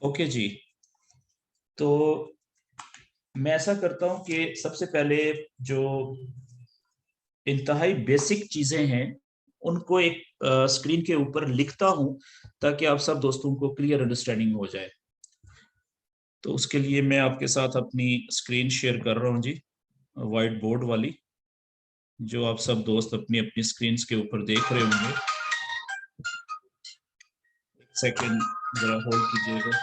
Okay जी। तो मैं ऐसा करता हूं कि सबसे पहले जो इंतहाई बेसिक चीजें हैं उनको एक स्क्रीन के ऊपर लिखता हूं, ताकि आप सब दोस्तों को क्लियर अंडरस्टैंडिंग हो जाए। तो उसके लिए मैं आपके साथ अपनी स्क्रीन शेयर कर रहा हूं जी, वाइट बोर्ड वाली, जो आप सब दोस्त अपनी अपनी स्क्रीन के ऊपर देख रहे होंगे। एक सेकेंड जरा होल्ड कीजिएगा।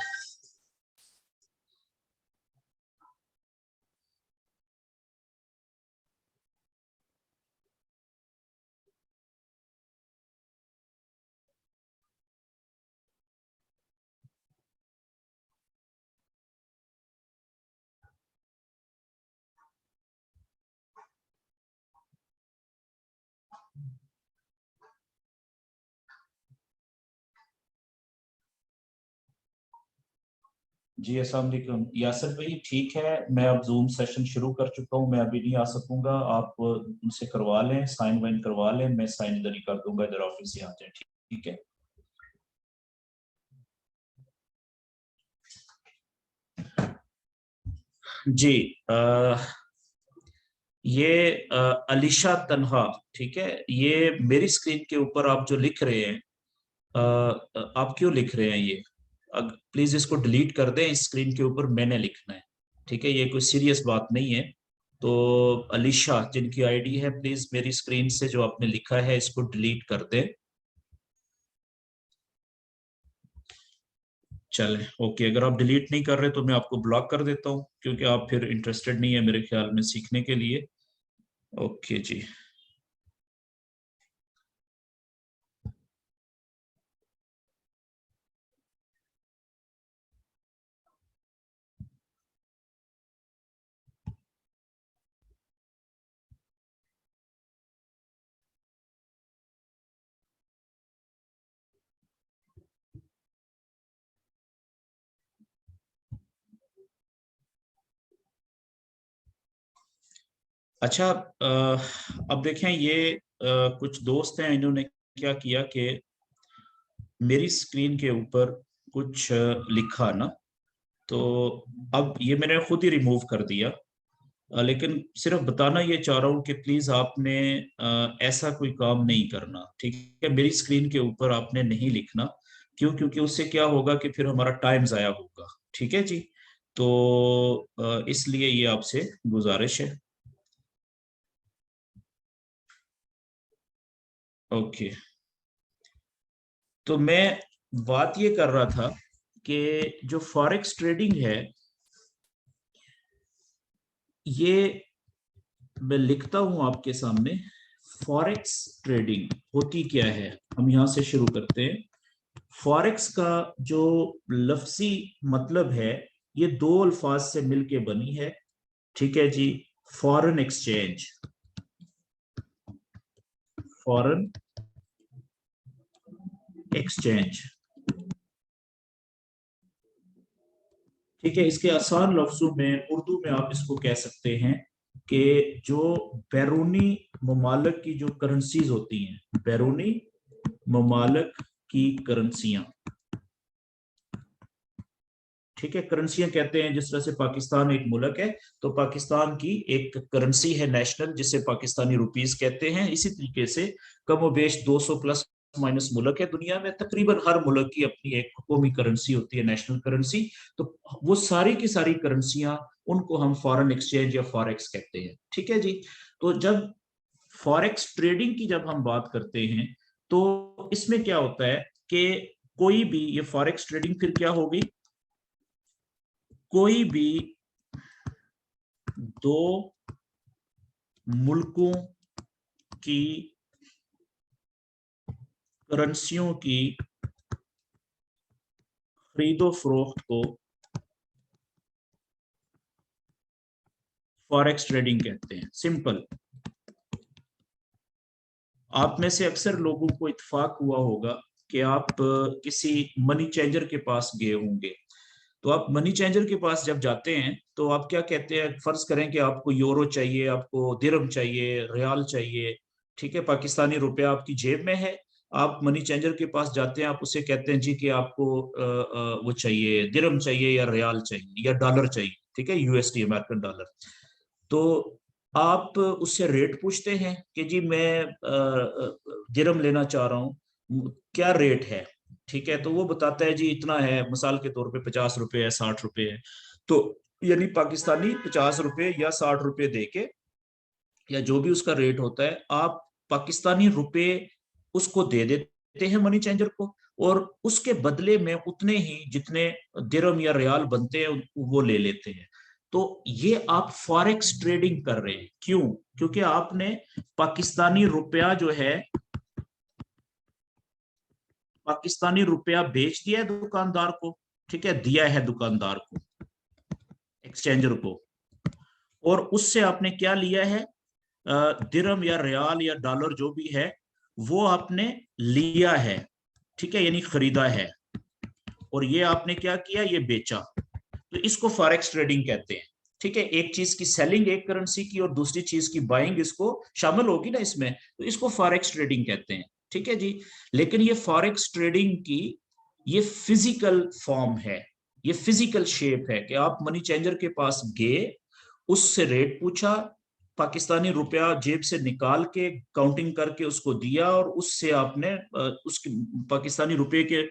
जी अस्सलाम वालेकुम यासर भाई, ठीक है। मैं अब जूम सेशन शुरू कर चुका हूँ। मैं अभी नहीं आ सकूंगा, आप उनसे करवा लें, साइन वाइन करवा लें। मैं साइन इधर ही कर दूंगा, इधर ऑफिस से आ जाए। ठीक है जी। आ, ये अलीशा तन्हा, ठीक है। ये मेरी स्क्रीन के ऊपर आप जो लिख रहे हैं, आप क्यों लिख रहे हैं ये? प्लीज इसको डिलीट कर दें। इस स्क्रीन के ऊपर मैंने लिखना है, ठीक है। ये कोई सीरियस बात नहीं है। तो अलीशा जिनकी आईडी है, प्लीज मेरी स्क्रीन से जो आपने लिखा है इसको डिलीट कर दें। चलें, ओके। अगर आप डिलीट नहीं कर रहे तो मैं आपको ब्लॉक कर देता हूँ, क्योंकि आप फिर इंटरेस्टेड नहीं है मेरे ख्याल में सीखने के लिए। ओके जी। अच्छा, अब देखें, ये कुछ दोस्त हैं, इन्होंने क्या किया कि मेरी स्क्रीन के ऊपर कुछ लिखा ना, तो अब ये मैंने खुद ही रिमूव कर दिया। लेकिन सिर्फ बताना ये चाह रहा हूँ कि प्लीज आपने ऐसा कोई काम नहीं करना, ठीक है। मेरी स्क्रीन के ऊपर आपने नहीं लिखना। क्यों? क्योंकि उससे क्या होगा कि फिर हमारा टाइम जाया होगा, ठीक है जी। तो इसलिए ये आपसे गुजारिश है। ओके। तो मैं बात ये कर रहा था कि जो फॉरेक्स ट्रेडिंग है, ये मैं लिखता हूं आपके सामने। फॉरेक्स ट्रेडिंग होती क्या है, हम यहां से शुरू करते हैं। फॉरेक्स का जो लफ्जी मतलब है, ये दो अल्फाज से मिलके बनी है, ठीक है जी। फॉरेन एक्सचेंज, फॉरेन एक्सचेंज, ठीक है। इसके आसान लफ्जों में उर्दू में आप इसको कह सकते हैं कि जो बैरूनी ममालक की जो करेंसीज होती हैं, बैरूनी ममालक की करेंसियां, ठीक है। करेंसियां कहते हैं, जिस तरह से पाकिस्तान एक मुल्क है, तो पाकिस्तान की एक करेंसी है नेशनल, जिसे पाकिस्तानी रुपीस कहते हैं। इसी तरीके से कम बेश 200 प्लस माइनस मुल्क है दुनिया में। तकरीबन हर मुल्क की अपनी एक कौमी करेंसी होती है, नेशनल करेंसी। तो वो सारी की सारी करेंसियां, उनको हम फॉरेन एक्सचेंज या फॉरेक्स कहते हैं, ठीक है जी। तो जब फॉरेक्स ट्रेडिंग की जब हम बात करते हैं, तो इसमें क्या होता है कि कोई भी, ये फॉरेक्स ट्रेडिंग फिर क्या होगी, कोई भी दो मुल्कों की करेंसियों की खरीदो फरोख्त को फॉरेक्स ट्रेडिंग कहते हैं, सिंपल। आप में से अक्सर लोगों को इत्तेफाक हुआ होगा कि आप किसी मनी चेंजर के पास गए होंगे। तो आप मनी चेंजर के पास जब जाते हैं, तो आप क्या कहते हैं? फर्ज करें कि आपको यूरो चाहिए, आपको दिरहम चाहिए, रियाल चाहिए, ठीक है। पाकिस्तानी रुपया आपकी जेब में है। आप मनी चेंजर के पास जाते हैं, आप उसे कहते हैं जी कि आपको वो चाहिए, दिरहम चाहिए या रियाल चाहिए या डॉलर चाहिए, ठीक है, यूएसडी अमेरिकन डॉलर। तो आप उससे रेट पूछते हैं कि जी मैं दिरहम लेना चाह रहा हूँ, क्या रेट है, ठीक है। तो वो बताता है जी इतना है, मिसाल के तौर पे 50 रुपए है, 60 रुपए है। तो यानी पाकिस्तानी 50 रुपए या 60 रुपए दे के, या जो भी उसका रेट होता है, आप पाकिस्तानी रुपए उसको दे देते हैं मनी चेंजर को, और उसके बदले में उतने ही जितने दिरहम या रियाल बनते हैं वो ले लेते हैं। तो ये आप फॉरेक्स ट्रेडिंग कर रहे हैं। क्यों? क्योंकि आपने पाकिस्तानी रुपया जो है, पाकिस्तानी रुपया बेच दिया है दुकानदार को, ठीक है, दिया है दुकानदार को, एक्सचेंजर को, और उससे आपने क्या लिया है, दिरहम या रियाल या डॉलर जो भी है वो आपने लिया है, ठीक है, यानी खरीदा है, और ये आपने क्या किया, ये बेचा। तो इसको फॉरेक्स ट्रेडिंग कहते हैं, ठीक है। एक चीज की सेलिंग एक करेंसी की और दूसरी चीज की बाइंग इसको शामिल होगी ना इसमें, तो इसको फॉरेक्स ट्रेडिंग कहते हैं, ठीक है जी। लेकिन ये फॉरेक्स ट्रेडिंग की ये फिजिकल फॉर्म है, ये फिजिकल शेप है कि आप मनी चेंजर के पास गए, उससे रेट पूछा, पाकिस्तानी रुपया जेब से निकाल के काउंटिंग करके उसको दिया, और उससे आपने उसके पाकिस्तानी रुपए के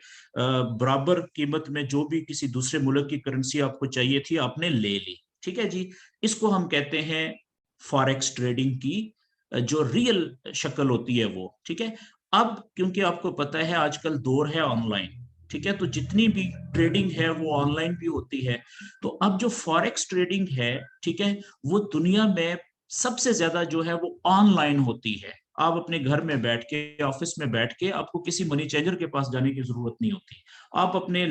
बराबर कीमत में जो भी किसी दूसरे मुल्क की करेंसी आपको चाहिए थी आपने ले ली, ठीक है जी। इसको हम कहते हैं फॉरेक्स ट्रेडिंग की जो रियल शक्ल होती है वो, ठीक है। अब क्योंकि आपको पता है आजकल दौर है ऑनलाइन, ठीक है, तो जितनी भी ट्रेडिंग है वो ऑनलाइन भी होती है। तो अब जो फॉरेक्स ट्रेडिंग है, ठीक है, वो दुनिया में सबसे ज्यादा जो है वो ऑनलाइन होती है। आप अपने घर में बैठ के, ऑफिस में बैठ के, आपको किसी मनी चेंजर के पास जाने की जरूरत नहीं होती। आप अपने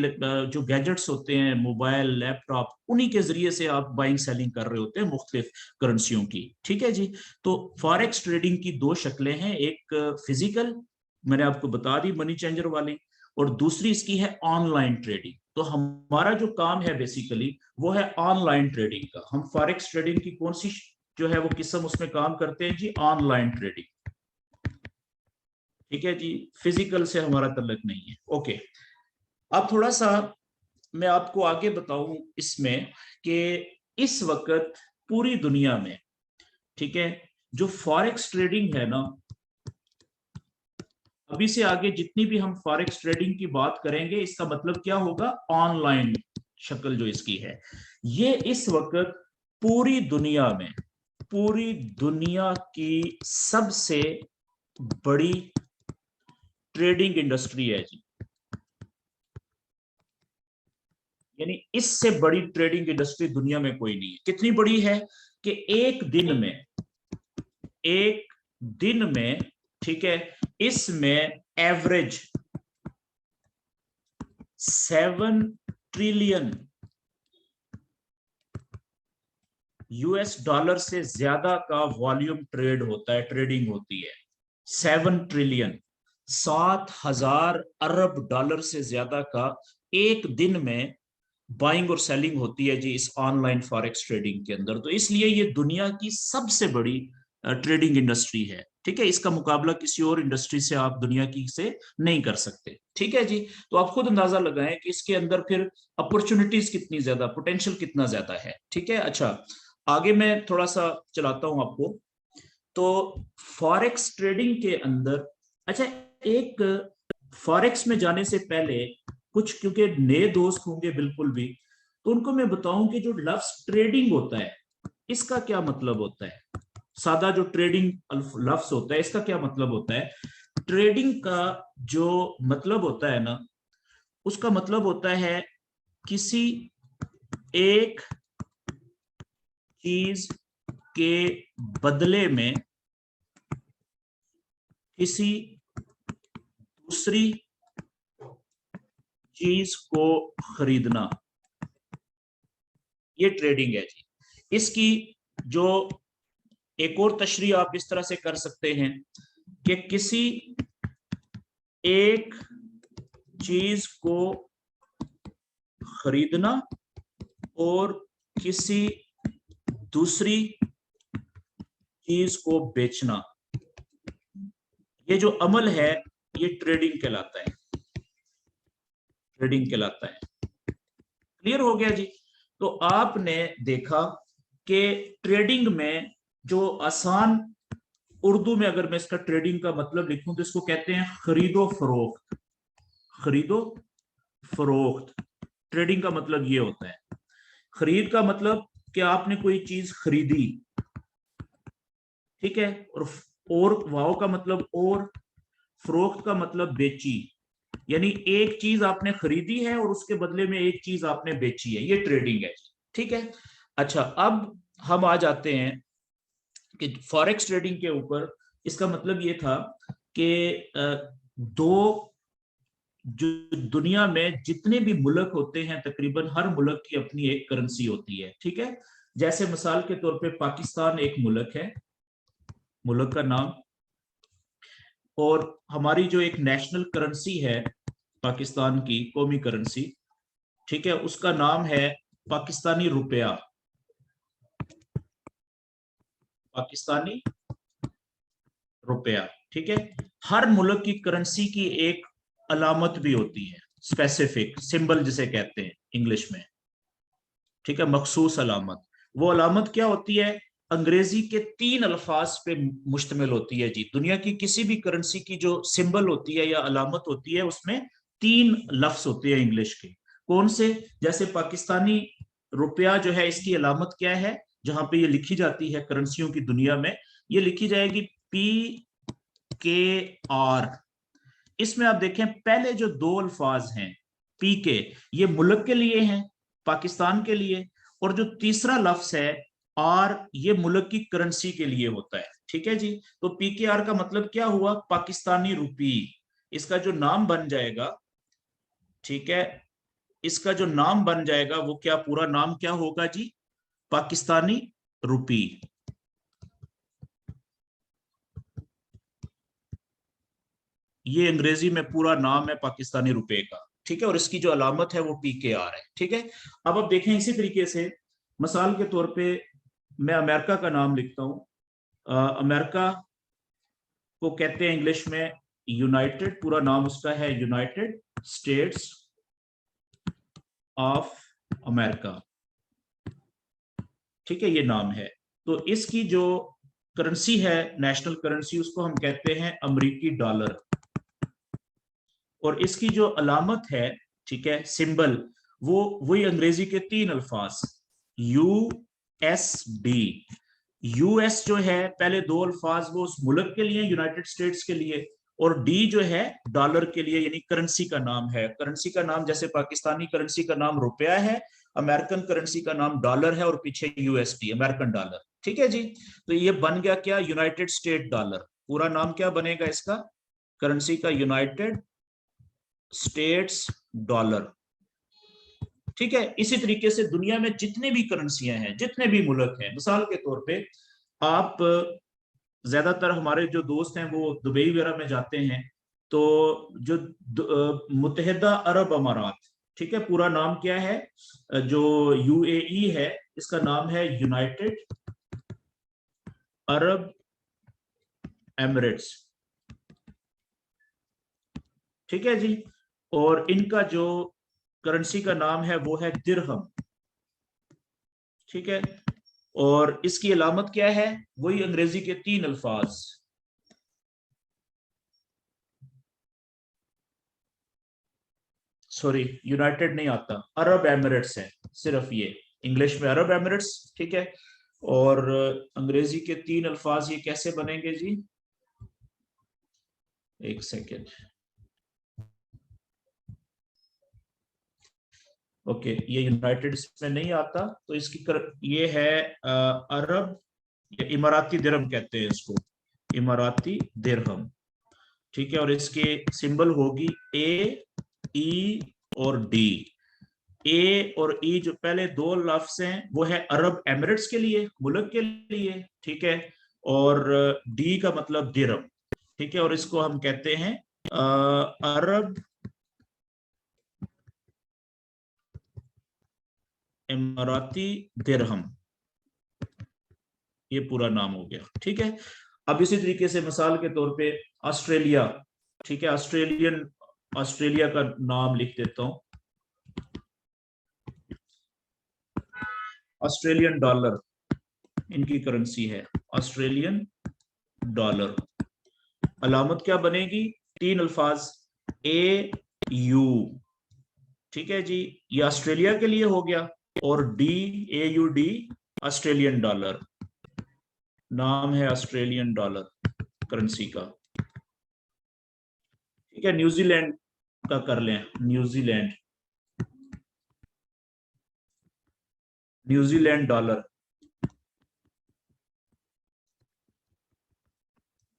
जो गैजेट्स होते हैं, मोबाइल, लैपटॉप, उन्हीं के जरिए से आप बाइंग सेलिंग कर रहे होते हैं मुख्तलिफ करेंसियों की, ठीक है जी। तो फॉरेक्स ट्रेडिंग की दो शक्लें हैं, एक फिजिकल, मैंने आपको बता दी मनी चेंजर वाली, और दूसरी इसकी है ऑनलाइन ट्रेडिंग। तो हमारा जो काम है बेसिकली वो है ऑनलाइन ट्रेडिंग का। हम फॉरेक्स ट्रेडिंग की कौन सी जो है वो किस्म उसमें काम करते हैं जी, ऑनलाइन ट्रेडिंग, ठीक है जी। फिजिकल से हमारा तल्लुक नहीं है। ओके, अब थोड़ा सा मैं आपको आगे बताऊं इसमें कि इस वक्त पूरी दुनिया में, ठीक है, जो फॉरेक्स ट्रेडिंग है ना, अभी से आगे जितनी भी हम फॉरेक्स ट्रेडिंग की बात करेंगे इसका मतलब क्या होगा, ऑनलाइन शक्ल जो इसकी है, ये इस वक्त पूरी दुनिया में, पूरी दुनिया की सबसे बड़ी ट्रेडिंग इंडस्ट्री है जी। यानी इससे बड़ी ट्रेडिंग इंडस्ट्री दुनिया में कोई नहीं है। कितनी बड़ी है कि एक दिन में, ठीक है, इसमें एवरेज 7 ट्रिलियन यूएस डॉलर से ज्यादा का वॉल्यूम ट्रेड होता है, ट्रेडिंग होती है। 7 ट्रिलियन, 7,000 अरब डॉलर से ज्यादा का एक दिन में बाइंग और सेलिंग होती है जी इस ऑनलाइन फॉरेक्स ट्रेडिंग के अंदर। तो इसलिए ये दुनिया की सबसे बड़ी ट्रेडिंग इंडस्ट्री है, ठीक है। इसका मुकाबला किसी और इंडस्ट्री से आप दुनिया की से नहीं कर सकते, ठीक है जी। तो आप खुद अंदाजा लगाएं कि इसके अंदर फिर अपॉर्चुनिटीज कितनी ज्यादा, पोटेंशियल कितना ज्यादा है, ठीक है। अच्छा, आगे मैं थोड़ा सा चलाता हूं आपको। तो फॉरेक्स ट्रेडिंग के अंदर, अच्छा, एक फॉरेक्स में जाने से पहले कुछ, क्योंकि नए दोस्त होंगे बिल्कुल भी, तो उनको मैं बताऊं कि जो लफ्ज ट्रेडिंग होता है इसका क्या मतलब होता है। सादा जो ट्रेडिंग लफ्ज होता है इसका क्या मतलब होता है। ट्रेडिंग का जो मतलब होता है ना, उसका मतलब होता है किसी एक चीज के बदले में किसी दूसरी चीज को खरीदना, ये ट्रेडिंग है जी। इसकी जो एक और तशरीह आप इस तरह से कर सकते हैं कि किसी एक चीज को खरीदना और किसी दूसरी चीज को बेचना, ये जो अमल है ये ट्रेडिंग कहलाता है, ट्रेडिंग कहलाता है। क्लियर हो गया जी। तो आपने देखा कि ट्रेडिंग में जो आसान उर्दू में अगर मैं इसका ट्रेडिंग का मतलब लिखूं तो इसको कहते हैं खरीदो फरोख्त। खरीदो फरोख्त, ट्रेडिंग का मतलब ये होता है। खरीद का मतलब कि आपने कोई चीज खरीदी, ठीक है, और वाव का मतलब और, फरोख्त का मतलब बेची, यानी एक चीज आपने खरीदी है और उसके बदले में एक चीज आपने बेची है, ये ट्रेडिंग है। ठीक है। अच्छा, अब हम आ जाते हैं कि फॉरेक्स ट्रेडिंग के ऊपर। इसका मतलब ये था कि दो, जो दुनिया में जितने भी मुल्क होते हैं तकरीबन हर मुल्क की अपनी एक करेंसी होती है। ठीक है। जैसे मिसाल के तौर पे पाकिस्तान एक मुल्क है, मुल्क का नाम, और हमारी जो एक नेशनल करेंसी है पाकिस्तान की कौमी करेंसी, ठीक है, उसका नाम है पाकिस्तानी रुपया। पाकिस्तानी रुपया, ठीक है। हर मुल्क की करेंसी की एक अलामत भी होती है, स्पेसिफिक सिंबल जिसे कहते हैं इंग्लिश में, ठीक है, मखसूस अलामत। वो अलामत क्या होती है? अंग्रेजी के 3 अल्फाज पे मुश्तमिल होती है जी। दुनिया की किसी भी करेंसी की जो सिंबल होती है या अलामत होती है उसमें 3 लफ्ज होते हैं इंग्लिश के। कौन से? जैसे पाकिस्तानी रुपया जो है, इसकी अलामत क्या है? जहां पे ये लिखी जाती है करेंसियों की दुनिया में, ये लिखी जाएगी PKR। इसमें आप देखें पहले जो 2 अल्फाज हैं PK, ये मुल्क के लिए हैं, पाकिस्तान के लिए, और जो तीसरा लफ्ज है R, ये मुल्क की करेंसी के लिए होता है। ठीक है जी। तो PKR का मतलब क्या हुआ? पाकिस्तानी रुपी। इसका जो नाम बन जाएगा, ठीक है, इसका जो नाम बन जाएगा वो क्या, पूरा नाम क्या होगा जी? पाकिस्तानी रुपी। ये अंग्रेजी में पूरा नाम है पाकिस्तानी रुपए का, ठीक है, और इसकी जो अलामत है वो PKR है। ठीक है। अब देखें इसी तरीके से, मिसाल के तौर पे मैं अमेरिका का नाम लिखता हूं। अमेरिका को कहते हैं इंग्लिश में यूनाइटेड, पूरा नाम उसका है यूनाइटेड स्टेट्स ऑफ अमेरिका। ठीक है, ये नाम है। तो इसकी जो करेंसी है, नेशनल करेंसी, उसको हम कहते हैं अमेरिकी डॉलर। और इसकी जो अलामत है, ठीक है, सिंबल, वो वही अंग्रेजी के 3 अल्फाज USD। US जो है, पहले 2 अल्फाज वो उस मुल्क के लिए, यूनाइटेड स्टेट्स के लिए, और D जो है डॉलर के लिए, यानी करेंसी का नाम है। करेंसी का नाम जैसे पाकिस्तानी करेंसी का नाम रुपया है, अमेरिकन करेंसी का नाम डॉलर है, और पीछे USD अमेरिकन डॉलर। ठीक है जी। तो ये बन गया क्या? United state dollar. पूरा नाम क्या बनेगा इसका करेंसी का? United states dollar. ठीक है। इसी तरीके से दुनिया में जितने भी करेंसियां हैं, जितने भी मुल्क हैं, मिसाल के तौर पे आप, ज्यादातर हमारे जो दोस्त हैं वो दुबई वगैरह में जाते हैं, तो जो मुत्तहिदा अरब अमारात, ठीक है, पूरा नाम क्या है? जो UAE है, इसका नाम है यूनाइटेड अरब एमिरेट्स। ठीक है जी। और इनका जो करेंसी का नाम है वो है दिरहम। ठीक है। और इसकी अलामत क्या है? वही अंग्रेजी के 3 अल्फाज, सॉरी यूनाइटेड नहीं आता, अरब एमिरेट्स है सिर्फ ये, इंग्लिश में अरब एमिरेट्स। ठीक है। और अंग्रेजी के 3 अल्फाज, ये कैसे बनेंगे जी? एक सेकेंड। ओके, ये यूनाइटेड इसमें नहीं आता, तो ये है अरब या इमाराती दिरहम कहते हैं इसको, इमाराती दिरहम। ठीक है। और इसके सिंबल होगी AE और D। ए और ई जो पहले 2 लफ्ज हैं वो है अरब एमिरेट्स के लिए, मुल्क के लिए। ठीक है। और डी का मतलब दिरहम। ठीक है। और इसको हम कहते हैं अरब इमाराती दिरहम, ये पूरा नाम हो गया। ठीक है। अब इसी तरीके से मिसाल के तौर पे ऑस्ट्रेलिया, ठीक है, ऑस्ट्रेलिया का नाम लिख देता हूं, ऑस्ट्रेलियन डॉलर इनकी करेंसी है, ऑस्ट्रेलियन डॉलर। अलामत क्या बनेगी, 3 अल्फाज, ए यू, ठीक है जी, ये ऑस्ट्रेलिया के लिए हो गया, और डी, ए यू डी, ऑस्ट्रेलियन डॉलर, नाम है ऑस्ट्रेलियन डॉलर करेंसी का। ठीक है, न्यूजीलैंड का कर लें, न्यूजीलैंड डॉलर,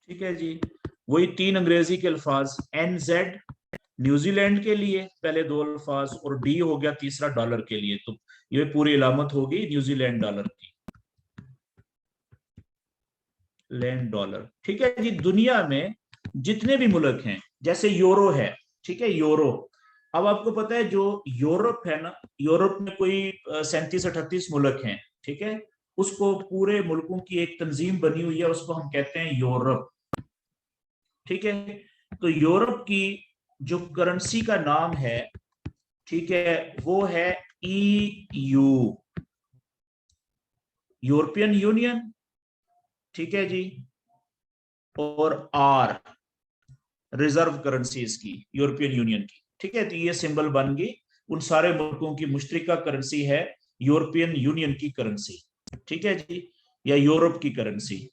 ठीक है जी। वही 3 अंग्रेजी के अल्फाज, NZ न्यूजीलैंड के लिए पहले 2 अल्फाज, और डी हो गया तीसरा डॉलर के लिए। तो ये पूरी अलामत होगी न्यूजीलैंड डॉलर की, लैंड डॉलर। ठीक है जी। दुनिया में जितने भी मुल्क हैं, जैसे यूरो है, ठीक है, यूरो। अब आपको पता है जो यूरोप है ना, यूरोप में कोई 37-38 मुल्क हैं, ठीक है, उसको पूरे मुल्कों की एक तंजीम बनी हुई है, उसको हम कहते हैं यूरोप। ठीक है, तो यूरोप की जो करेंसी का नाम है, ठीक है, वो है EU, यूरोपियन यूनियन, ठीक है जी, और R रिजर्व करेंसीज की, यूरोपियन यूनियन की। ठीक है, तो ये सिंबल बन गई, उन सारे मुल्कों की मुश्तरका करेंसी है यूरोपियन यूनियन की करेंसी, ठीक है जी, या यूरोप की करेंसी,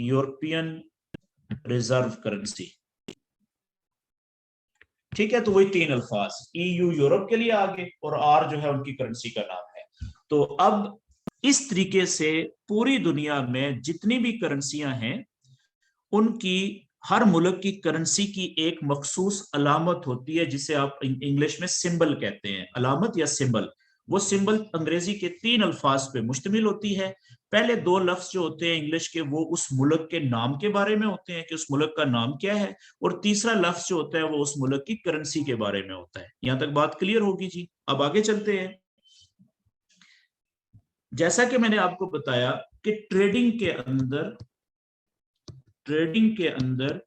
यूरोपियन रिजर्व करेंसी। ठीक है, तो वही 3 अल्फाज, EU यूरोप के लिए आगे, और R जो है उनकी करेंसी का नाम है। तो अब इस तरीके से पूरी दुनिया में जितनी भी करेंसियां हैं, उनकी हर मुल्क की करेंसी की एक मखसूस अलामत होती है, जिसे आप इंग्लिश में सिंबल कहते हैं, अलामत या सिंबल। वो सिंबल अंग्रेजी के 3 अल्फाज पे मुश्तमिल होती है। पहले 2 लफ्ज जो होते हैं इंग्लिश के, वो उस मुल्क के नाम के बारे में होते हैं कि उस मुल्क का नाम क्या है, और तीसरा लफ्ज जो होता है वो उस मुल्क की करेंसी के बारे में होता है। यहां तक बात क्लियर होगी जी। अब आगे चलते हैं। जैसा कि मैंने आपको बताया कि ट्रेडिंग के अंदर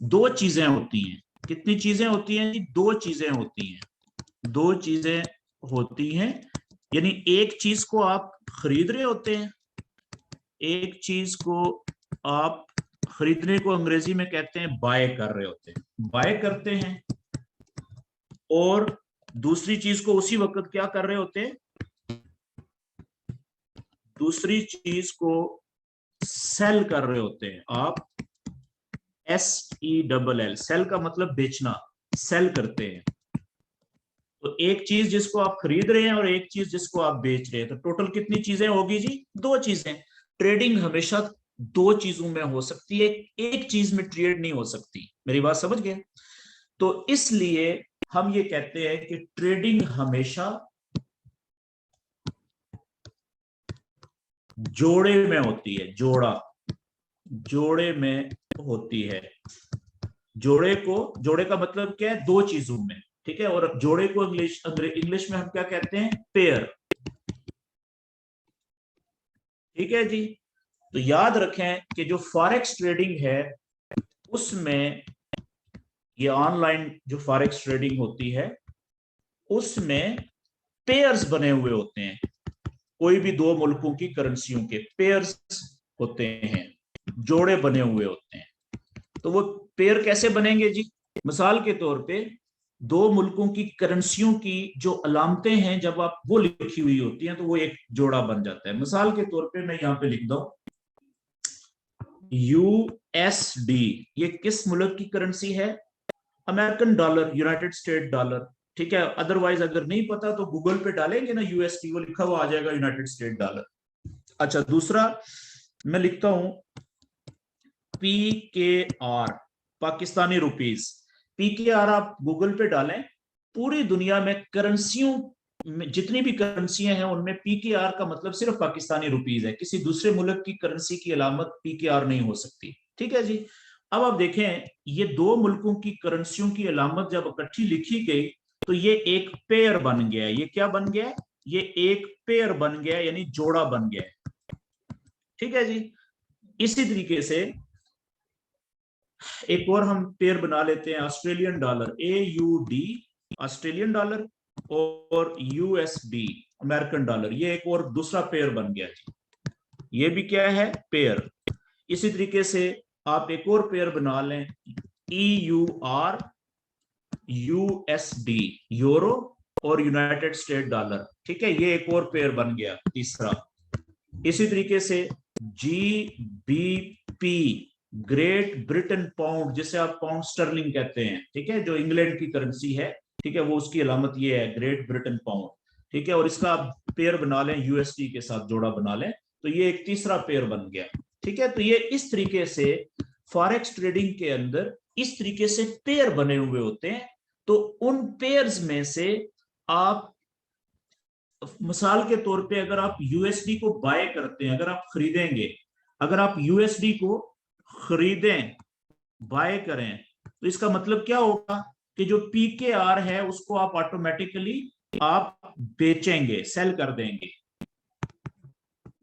2 चीजें होती हैं। कितनी चीजें होती हैं जी? 2 चीजें होती हैं। 2 चीजें होती हैं, यानी एक चीज को आप खरीद रहे होते हैं, एक चीज को आप खरीदने को अंग्रेजी में कहते हैं बाय कर रहे होते हैं, बाय करते हैं, और दूसरी चीज को उसी वक्त क्या कर रहे होते हैं, दूसरी चीज को सेल कर रहे होते हैं आप, SELL, सेल का मतलब बेचना, सेल करते हैं। तो एक चीज जिसको आप खरीद रहे हैं और एक चीज जिसको आप बेच रहे हैं, तो टोटल कितनी चीजें होगी जी? 2 चीजें। ट्रेडिंग हमेशा 2 चीजों में हो सकती है, एक चीज में ट्रेड नहीं हो सकती। मेरी बात समझ गए? तो इसलिए हम ये कहते हैं कि ट्रेडिंग हमेशा जोड़े में होती है, जोड़े में होती है। जोड़े का मतलब क्या है? 2 चीजों में, ठीक है, और जोड़े को इंग्लिश में हम क्या कहते हैं? पेयर। ठीक है जी। तो याद रखें कि जो फॉरेक्स ट्रेडिंग है, उसमें ये ऑनलाइन जो फॉरेक्स ट्रेडिंग होती है, उसमें पेयर्स बने हुए होते हैं। कोई भी 2 मुल्कों की करेंसियों के पेयर्स होते हैं, जोड़े बने हुए होते हैं। तो वो पेयर कैसे बनेंगे जी? मिसाल के तौर पे 2 मुल्कों की करेंसियों की जो अलामतें हैं, जब आप वो लिखी हुई होती हैं, तो वो एक जोड़ा बन जाता है। मिसाल के तौर पे मैं यहां पे लिख दूं USD, ये किस मुल्क की करेंसी है? American dollar, United state dollar. ठीक है, अदरवाइज अगर नहीं पता तो गूगल पे डालेंगे ना USD, वो लिखा हुआ आ जाएगा, यूनाइटेड स्टेट डॉलर। अच्छा, दूसरा मैं लिखता हूं PKR, पाकिस्तानी रुपीस। PKR आप गूगल पे डालें, पूरी दुनिया में करेंसियों में जितनी भी करेंसियां हैं, उनमें PKR का मतलब सिर्फ पाकिस्तानी रुपीस है। किसी दूसरे मुल्क की करेंसी की अलामत PKR नहीं हो सकती। ठीक है जी। अब आप देखें, ये 2 मुल्कों की करेंसियों की अलामत जब इकट्ठी लिखी गई, तो ये एक पेयर बन गया। ये क्या बन गया? ये एक पेयर बन गया, यानी जोड़ा बन गया। ठीक है जी। इसी तरीके से एक और हम पेयर बना लेते हैं, Australian dollar AUD Australian dollar और USD अमेरिकन डॉलर, ये एक और दूसरा पेयर बन गया जी। ये भी क्या है, पेयर। इसी तरीके से आप एक और पेयर बना लें, EUR USD यूरो और यूनाइटेड स्टेट डॉलर, ठीक है, ये एक और पेयर बन गया तीसरा। इसी तरीके से GBP ग्रेट ब्रिटेन पाउंड, जिसे आप पाउंड स्टर्लिंग कहते हैं, ठीक है, जो इंग्लैंड की करेंसी है, ठीक है, वो उसकी अलामत ये है ग्रेट ब्रिटेन पाउंड, ठीक है, और इसका आप पेयर बना लें USD के साथ जोड़ा बना लें, तो ये एक तीसरा पेयर बन गया, ठीक है। तो ये इस तरीके से फॉरेक्स ट्रेडिंग के अंदर इस तरीके से पेयर बने हुए होते हैं। तो उन पेयर्स में से आप, मिसाल के तौर पे अगर आप USD को बाय करते हैं, अगर आप खरीदेंगे, अगर आप USD को खरीदें, बाय करें, तो इसका मतलब क्या होगा कि जो PKR है उसको आप ऑटोमेटिकली आप बेचेंगे, सेल कर देंगे,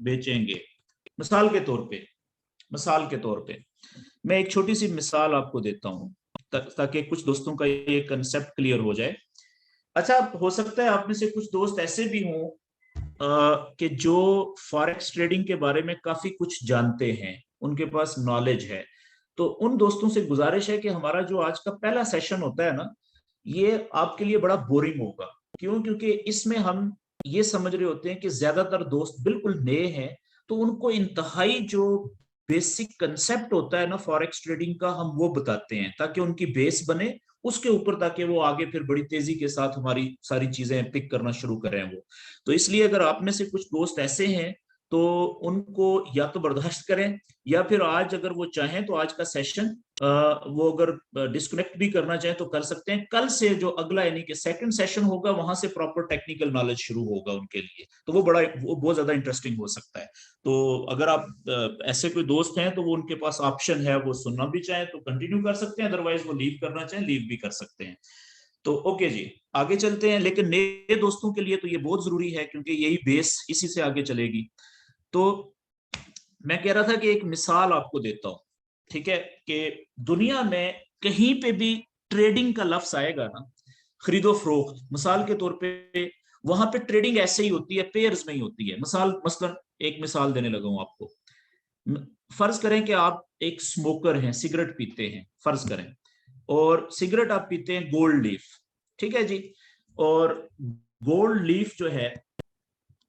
बेचेंगे। मिसाल के तौर पे मैं एक छोटी सी मिसाल आपको देता हूं ताकि कुछ दोस्तों का ये कंसेप्ट क्लियर हो जाए। अच्छा, हो सकता है आप में से कुछ दोस्त ऐसे भी हों कि जो फॉरेक्स ट्रेडिंग के बारे में काफी कुछ जानते हैं, उनके पास नॉलेज है। तो उन दोस्तों से गुजारिश है कि हमारा जो आज का पहला सेशन होता है ना, ये आपके लिए बड़ा बोरिंग होगा। क्यों? क्योंकि इसमें हम ये समझ रहे होते हैं कि ज्यादातर दोस्त बिल्कुल नए हैं, तो उनको इंतहाई जो बेसिक कंसेप्ट होता है ना फॉरेक्स ट्रेडिंग का, हम वो बताते हैं ताकि उनकी बेस बने उसके ऊपर, ताकि वो आगे फिर बड़ी तेजी के साथ हमारी सारी चीजें पिक करना शुरू करें वो। तो इसलिए अगर आप में से कुछ दोस्त ऐसे हैं तो उनको या तो बर्दाश्त करें, या फिर आज अगर वो चाहें तो आज का सेशन वो अगर डिस्कनेक्ट भी करना चाहें तो कर सकते हैं। कल से जो अगला यानी कि सेकंड सेशन होगा, वहां से प्रॉपर टेक्निकल नॉलेज शुरू होगा उनके लिए, तो वो बहुत ज्यादा इंटरेस्टिंग हो सकता है। तो अगर आप ऐसे कोई दोस्त हैं तो वो उनके पास ऑप्शन है, वो सुनना भी चाहें तो कंटिन्यू कर सकते हैं, अदरवाइज वो लीव करना चाहें लीव भी कर सकते हैं। तो ओके जी, आगे चलते हैं। लेकिन नए दोस्तों के लिए तो ये बहुत जरूरी है क्योंकि यही बेस, इसी से आगे चलेगी। तो मैं कह रहा था कि एक मिसाल आपको देता हूं, ठीक है, कि दुनिया में कहीं पे भी ट्रेडिंग का लफ्ज आएगा ना, खरीदो फरोख्त, मिसाल के तौर पे वहां पे ट्रेडिंग ऐसे ही होती है, पेयर्स में ही होती है। मसलन एक मिसाल देने लगा हूं आपको। फर्ज करें कि आप एक स्मोकर हैं, सिगरेट पीते हैं, फर्ज करें, और सिगरेट आप पीते हैं गोल्ड लीफ, ठीक है जी। और गोल्ड लीफ जो है,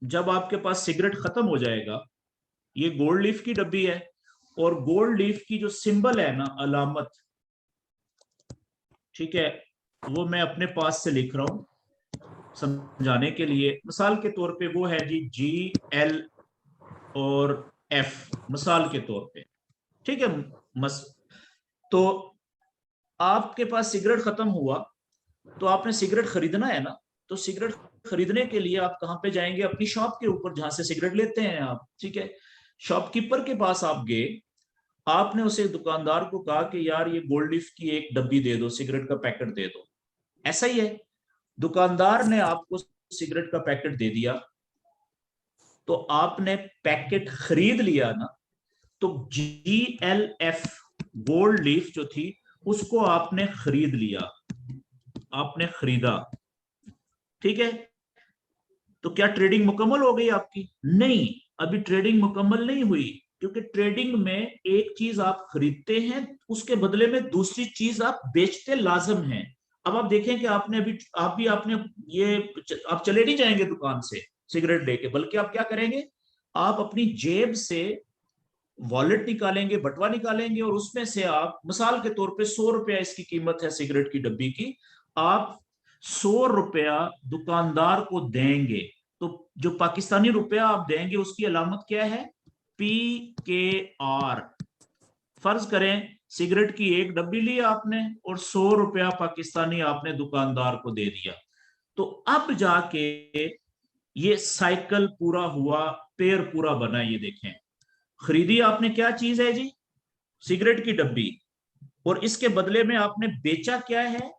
जब आपके पास सिगरेट खत्म हो जाएगा, ये गोल्ड लीफ की डब्बी है, और गोल्ड लीफ की जो सिंबल है ना, अलामत, ठीक है, वो मैं अपने पास से लिख रहा हूं समझाने के लिए। मिसाल के तौर पे वो है जी GL और F, मिसाल के तौर पे, ठीक है। तो आपके पास सिगरेट खत्म हुआ, तो आपने सिगरेट खरीदना है ना, तो सिगरेट खरीदने के लिए आप कहां पे जाएंगे? अपनी शॉप के ऊपर, जहां से सिगरेट लेते हैं आप, ठीक है। शॉपकीपर के पास आप गए, आपने उसे दुकानदार को कहा कि यार ये गोल्ड लीफ की एक डब्बी दे दो, सिगरेट का पैकेट दे दो। ऐसा ही है, दुकानदार ने आपको सिगरेट का पैकेट दे दिया, तो आपने पैकेट खरीद लिया ना, तो GLF गोल्ड लीफ जो थी उसको आपने खरीद लिया, आपने खरीदा, ठीक है। तो क्या ट्रेडिंग मुकम्मल हो गई आपकी? नहीं, अभी ट्रेडिंग मुकम्मल नहीं हुई, क्योंकि ट्रेडिंग में एक चीज आप खरीदते हैं, उसके बदले में दूसरी चीज आप बेचते लाजम हैं। अब आप देखें कि आपने अभी आपने ये, आप चले नहीं जाएंगे दुकान से सिगरेट लेके, बल्कि आप क्या करेंगे, आप अपनी जेब से वॉलेट निकालेंगे, बटवा निकालेंगे, और उसमें से आप, मिसाल के तौर पे 100 रुपया इसकी कीमत है सिगरेट की डब्बी की, आप 100 रुपया दुकानदार को देंगे। तो जो पाकिस्तानी रुपया आप देंगे उसकी अलामत क्या है? PKR। फर्ज करें सिगरेट की एक डब्बी ली आपने और 100 रुपया पाकिस्तानी आपने दुकानदार को दे दिया, तो अब जाके ये साइकिल पूरा हुआ, पेयर पूरा बना। ये देखें, खरीदी आपने क्या चीज है जी? सिगरेट की डब्बी, और इसके बदले में आपने बेचा क्या है?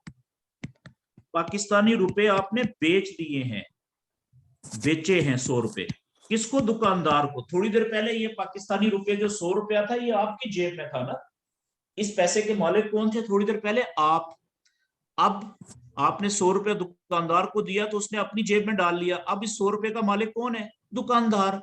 पाकिस्तानी रुपए आपने बेच दिए हैं, बेचे हैं 100 रुपए। किसको? दुकानदार को। थोड़ी देर पहले ये पाकिस्तानी रुपए जो 100 रुपया था, ये आपकी जेब में था ना, इस पैसे के मालिक कौन थे थोड़ी देर पहले? आप। अब आपने 100 रुपया दुकानदार को दिया तो उसने अपनी जेब में डाल लिया, अब इस 100 रुपए का मालिक कौन है? दुकानदार।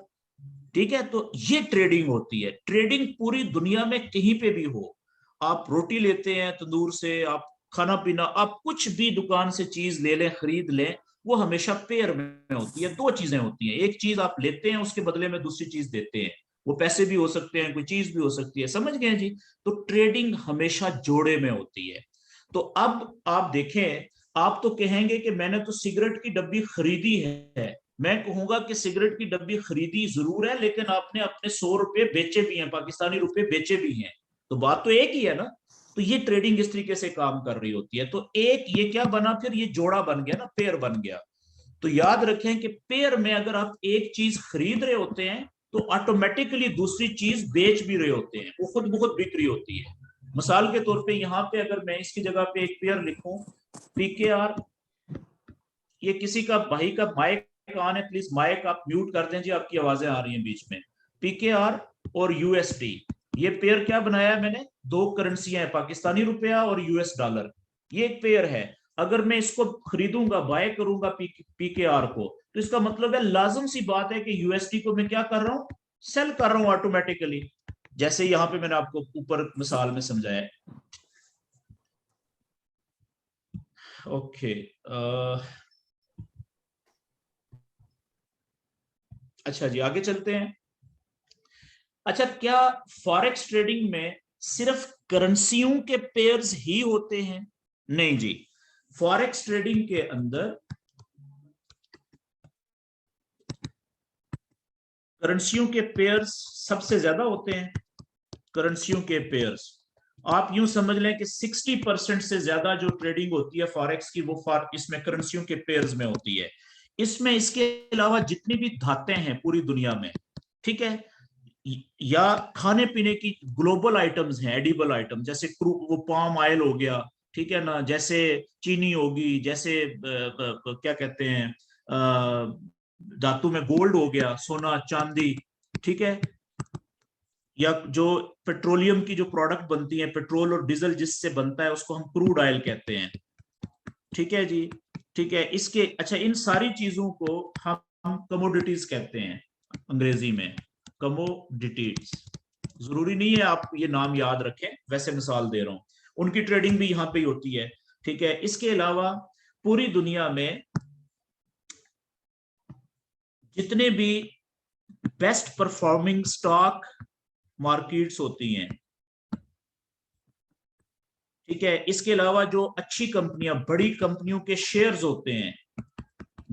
ठीक है, तो ये ट्रेडिंग होती है। ट्रेडिंग पूरी दुनिया में कहीं पे भी हो, आप रोटी लेते हैं तंदूर से, आप खाना पीना, आप कुछ भी दुकान से चीज ले लें, खरीद लें, वो हमेशा पेयर में होती है। दो चीजें होती हैं, एक चीज आप लेते हैं, उसके बदले में दूसरी चीज देते हैं। वो पैसे भी हो सकते हैं, कोई चीज भी हो सकती है, समझ गए जी? तो ट्रेडिंग हमेशा जोड़े में होती है। तो अब आप देखें, आप तो कहेंगे कि मैंने तो सिगरेट की डब्बी खरीदी है, मैं कहूंगा कि सिगरेट की डब्बी खरीदी जरूर है, लेकिन आपने अपने 100 रुपए बेचे भी हैं, पाकिस्तानी रुपए बेचे भी हैं, तो बात तो एक ही है ना। तो ये ट्रेडिंग इस तरीके से काम कर रही होती है। तो एक ये क्या बना, फिर ये जोड़ा बन गया ना, पेयर बन गया। तो याद रखें कि पेयर में अगर आप एक चीज खरीद रहे होते हैं तो ऑटोमेटिकली दूसरी चीज बेच भी रहे होते हैं, वो खुद ब खुद बिक रही होती है। मिसाल के तौर पे यहाँ पे अगर मैं इसकी जगह पे एक पेयर लिखूं, पीकेआर, ये किसी का भाई का माइक ऑन है, प्लीज माइक आप म्यूट कर दें जी, आपकी आवाजें आ रही हैं बीच में। पीकेआर और यूएसडी, ये पेयर क्या बनाया है मैंने? दो करेंसियां हैं, पाकिस्तानी रुपया और यूएस डॉलर, ये एक पेयर है। अगर मैं इसको खरीदूंगा, बाय करूंगा पीकेआर को, तो इसका मतलब है, लाजम सी बात है कि यूएसडी को मैं क्या कर रहा हूं? सेल कर रहा हूं ऑटोमेटिकली, जैसे यहां पे मैंने आपको ऊपर मिसाल में समझाया। ओके, अच्छा जी, आगे चलते हैं। अच्छा, क्या फॉरेक्स ट्रेडिंग में सिर्फ करेंसियों के पेयर्स ही होते हैं? नहीं जी, फॉरेक्स ट्रेडिंग के अंदर करेंसियों के पेयर्स सबसे ज्यादा होते हैं। करेंसियों के पेयर्स, आप यूं समझ लें कि 60% से ज्यादा जो ट्रेडिंग होती है फॉरेक्स की, वो इसमें करेंसियों के पेयर्स में होती है। इसमें इसके अलावा जितनी भी धातें हैं पूरी दुनिया में, ठीक है, या खाने पीने की ग्लोबल आइटम्स हैं, एडिबल आइटम, जैसे वो पाम ऑयल हो गया, ठीक है ना, जैसे चीनी होगी, जैसे क्या कहते हैं, धातु में गोल्ड हो गया, सोना चांदी, ठीक है, या जो पेट्रोलियम की जो प्रोडक्ट बनती है, पेट्रोल और डीजल जिससे बनता है, उसको हम क्रूड ऑयल कहते हैं, ठीक है जी। ठीक है, इसके अच्छा, इन सारी चीजों को हम कमोडिटीज कहते हैं अंग्रेजी में, कमोडिटीज। जरूरी नहीं है आप ये नाम याद रखें, वैसे मिसाल दे रहा हूं, उनकी ट्रेडिंग भी यहां पे ही होती है। ठीक है, इसके अलावा पूरी दुनिया में जितने भी बेस्ट परफॉर्मिंग स्टॉक मार्केट्स होती हैं, ठीक है, इसके अलावा जो अच्छी कंपनियां, बड़ी कंपनियों के शेयर्स होते हैं,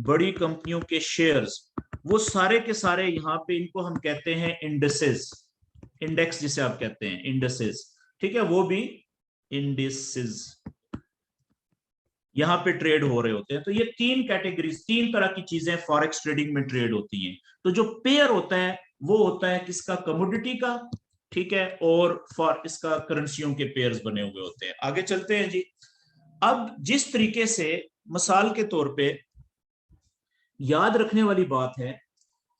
बड़ी कंपनियों के शेयर्स, वो सारे के सारे यहाँ पे, इनको हम कहते हैं इंडेसेस, इंडेक्स जिसे आप कहते हैं इंडेसेस, ठीक है, वो भी इंडेसेस यहाँ पे ट्रेड हो रहे होते हैं। तो ये तीन कैटेगरीज, तीन तरह की चीजें फॉरेक्स ट्रेडिंग में ट्रेड होती हैं। तो जो पेयर होता है वो होता है किसका? कमोडिटी का, ठीक है, और फॉर इसका करेंसियों के पेयर्स बने हुए होते हैं। आगे चलते हैं जी। अब जिस तरीके से, मिसाल के तौर पे, याद रखने वाली बात है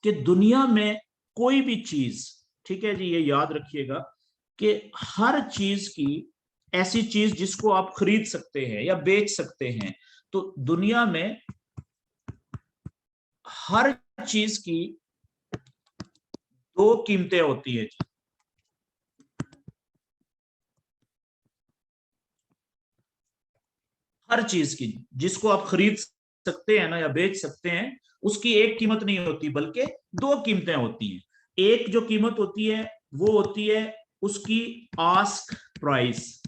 कि दुनिया में कोई भी चीज, ठीक है जी, ये याद रखिएगा कि हर चीज की, ऐसी चीज जिसको आप खरीद सकते हैं या बेच सकते हैं, तो दुनिया में हर चीज की दो कीमतें होती है। हर चीज की जिसको आप खरीद सकते हैं ना या बेच सकते हैं, उसकी एक कीमत नहीं होती, बल्कि दो कीमतें होती हैं। एक जो कीमत होती है वो होती है उसकी आस्क प्राइस,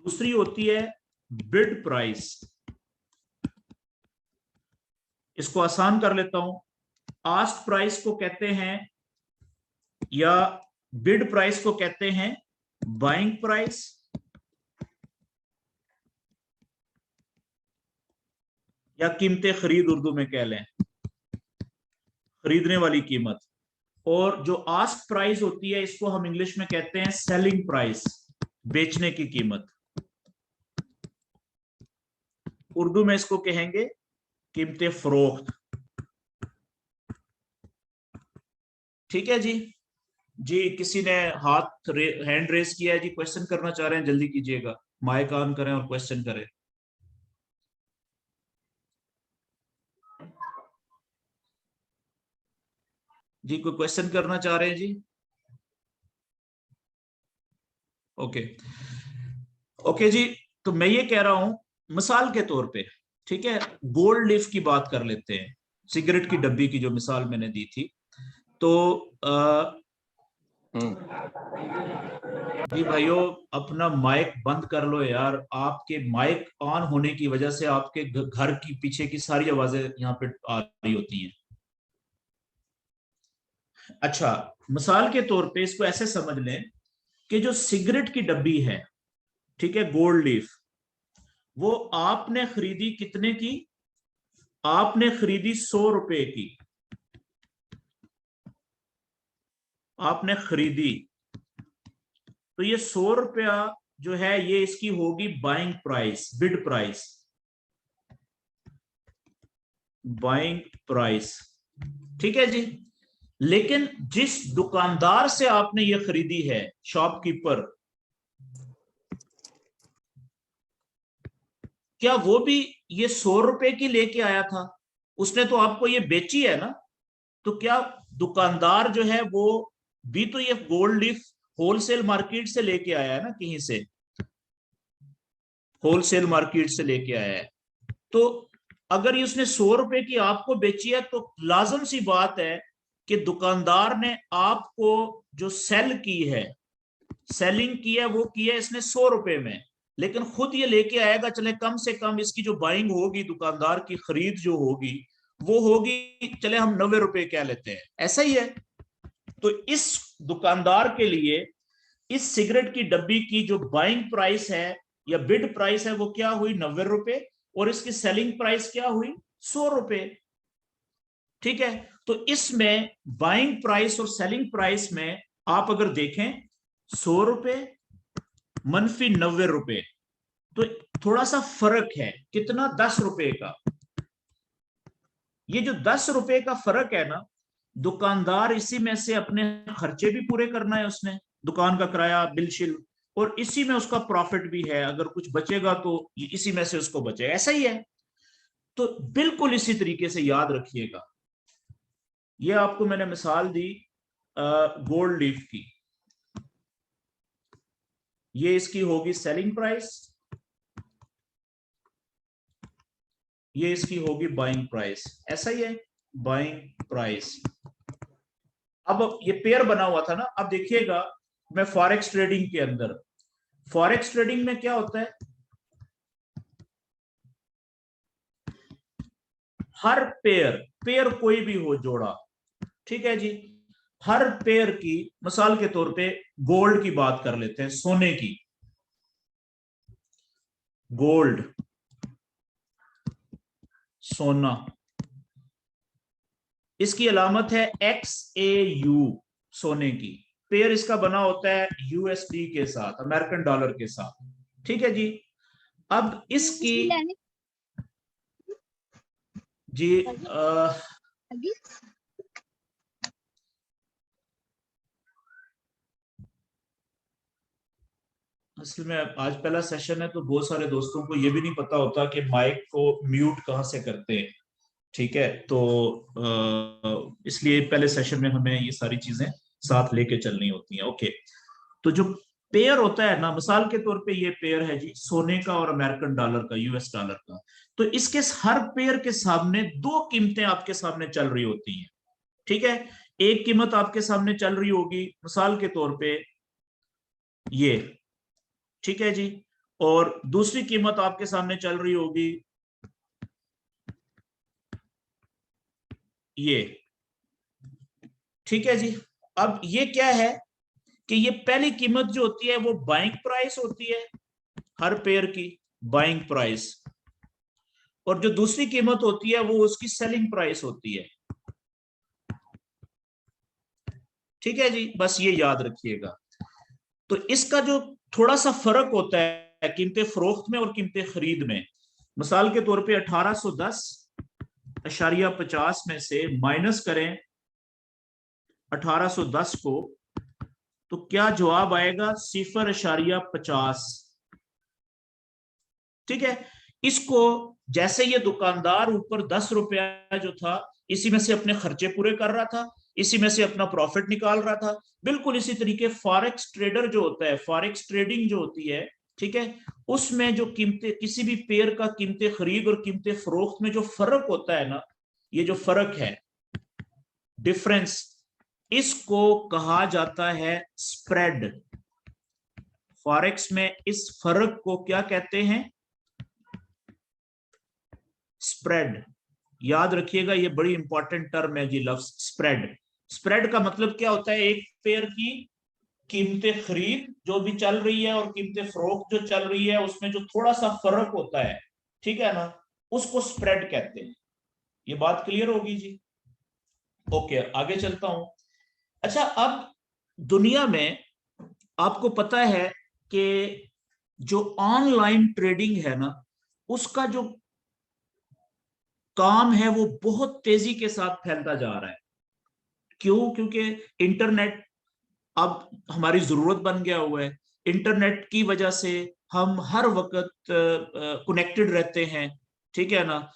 दूसरी होती है बिड प्राइस। इसको आसान कर लेता हूं, आस्क प्राइस को कहते हैं, या बिड प्राइस को कहते हैं बाइंग प्राइस, या कीमतें खरीद उर्दू में कह लें, खरीदने वाली कीमत। और जो आस्क प्राइस होती है, इसको हम इंग्लिश में कहते हैं सेलिंग प्राइस, बेचने की कीमत। उर्दू में इसको कहेंगे कीमतें फरोख्त, ठीक है जी। जी किसी ने हैंड रेस किया है जी, क्वेश्चन करना चाह रहे हैं, जल्दी कीजिएगा, माइक ऑन करें और क्वेश्चन करें। जी कोई क्वेश्चन करना चाह रहे हैं जी? ओके ओके जी। तो मैं ये कह रहा हूं, मिसाल के तौर पे, ठीक है, गोल्ड लीफ की बात कर लेते हैं, सिगरेट की डब्बी की जो मिसाल मैंने दी थी। तो जी भाइयों, अपना माइक बंद कर लो यार, आपके माइक ऑन होने की वजह से आपके घर की पीछे की सारी आवाजें यहाँ पे आ रही होती हैं। अच्छा, मिसाल के तौर पे इसको ऐसे समझ लें कि जो सिगरेट की डब्बी है, ठीक है, गोल्ड लीफ, वो आपने खरीदी कितने की? आपने खरीदी 100 रुपए की, आपने खरीदी। तो ये 100 रुपया जो है ये इसकी होगी buying price, bid price, buying price, ठीक है जी। लेकिन जिस दुकानदार से आपने ये खरीदी है, शॉपकीपर, क्या वो भी ये 100 रुपए की लेके आया था? उसने तो आपको ये बेची है ना। तो क्या दुकानदार जो है वो भी तो ये गोल्ड लीफ होलसेल मार्केट से लेके आया है ना, कहीं से होलसेल मार्केट से लेके आया है। तो अगर ये उसने 100 रुपए की आपको बेची है, तो लाजम सी बात है कि दुकानदार ने आपको जो सेल की है, सेलिंग की है, वो की है इसने 100 रुपए में, लेकिन खुद ये लेके आएगा, चले कम से कम इसकी जो बाइंग होगी, दुकानदार की खरीद जो होगी वो होगी, चले हम 90 रुपए कह लेते हैं, ऐसा ही है। तो इस दुकानदार के लिए इस सिगरेट की डब्बी की जो बाइंग प्राइस है या बिड प्राइस है वो क्या हुई? 90 रुपए। और इसकी सेलिंग प्राइस क्या हुई? 100 रुपए। ठीक है। तो इसमें बाइंग प्राइस और सेलिंग प्राइस में आप अगर देखें, 100 रुपए मनफी 90 रुपए, तो थोड़ा सा फर्क है, कितना? 10 रुपए का। ये जो 10 रुपए का फर्क है ना, दुकानदार इसी में से अपने खर्चे भी पूरे करना है उसने, दुकान का किराया, बिल शिल, और इसी में उसका प्रॉफिट भी है, अगर कुछ बचेगा तो इसी में से उसको बचेगा, ऐसा ही है। तो बिल्कुल इसी तरीके से याद रखिएगा। ये आपको मैंने मिसाल दी गोल्ड लीफ की, ये इसकी होगी सेलिंग प्राइस, ये इसकी होगी बाइंग प्राइस, ऐसा ही है, बाइंग प्राइस। अब ये पेयर बना हुआ था ना, अब देखिएगा, मैं फॉरेक्स ट्रेडिंग के अंदर, फॉरेक्स ट्रेडिंग में क्या होता है, हर पेयर, पेयर कोई भी हो जोड़ा, ठीक है जी, हर पेयर की, मिसाल के तौर पे गोल्ड की बात कर लेते हैं, सोने की, गोल्ड, सोना, इसकी अलामत है XAU, सोने की। पेयर इसका बना होता है USD के साथ, अमेरिकन डॉलर के साथ, ठीक है जी। अब इसकी जी असल में आज पहला सेशन है, तो बहुत सारे दोस्तों को ये भी नहीं पता होता कि माइक को म्यूट कहाँ से करते हैं, ठीक है। तो इसलिए पहले सेशन में हमें ये सारी चीजें साथ लेके चलनी होती हैं। ओके, तो जो पेयर होता है ना, मिसाल के तौर पे ये पेयर है जी, सोने का और अमेरिकन डॉलर का, US डॉलर का। तो इसके हर पेयर के सामने दो कीमतें आपके सामने चल रही होती हैं, ठीक है। एक कीमत आपके सामने चल रही होगी, मिसाल के तौर पे ये, ठीक है जी, और दूसरी कीमत आपके सामने चल रही होगी ये, ठीक है जी। अब ये क्या है कि ये पहली कीमत जो होती है वो बाइंग प्राइस होती है, हर पेयर की बाइंग प्राइस, और जो दूसरी कीमत होती है वो उसकी सेलिंग प्राइस होती है, ठीक है जी, बस ये याद रखिएगा। तो इसका जो थोड़ा सा फर्क होता है कीमतें फरोख्त में और कीमतें खरीद में, मिसाल के तौर पे 1810.50 में से माइनस करें 1810 को, तो क्या जवाब आएगा? 0.50। ठीक है, इसको जैसे ये दुकानदार ऊपर 10 रुपया जो था, इसी में से अपने खर्चे पूरे कर रहा था, इसी में से अपना प्रॉफिट निकाल रहा था। बिल्कुल इसी तरीके फॉरेक्स ट्रेडर जो होता है, फॉरेक्स ट्रेडिंग जो होती है, ठीक है, उसमें जो कीमतें, किसी भी पेयर का कीमतें खरीद और कीमतें फरोख्त में जो फर्क होता है ना, ये जो फर्क है, डिफरेंस, इसको कहा जाता है स्प्रेड। फॉरेक्स में इस फर्क को क्या कहते हैं? स्प्रेड। याद रखिएगा, ये बड़ी इंपॉर्टेंट टर्म है जी, लफ्ज स्प्रेड। स्प्रेड का मतलब क्या होता है? एक पेयर की कीमतें खरीद जो भी चल रही है और कीमतें फरोख्त जो चल रही है, उसमें जो थोड़ा सा फर्क होता है, ठीक है ना, उसको स्प्रेड कहते हैं। ये बात क्लियर होगी जी? ओके, आगे चलता हूं। अच्छा, अब दुनिया में आपको पता है कि जो ऑनलाइन ट्रेडिंग है ना, उसका जो काम है वो बहुत तेजी के साथ फैलता जा रहा है। क्यों? क्योंकि इंटरनेट अब हमारी जरूरत बन गया हुआ है। इंटरनेट की वजह से हम हर वक्त कनेक्टेड रहते हैं, ठीक है ना।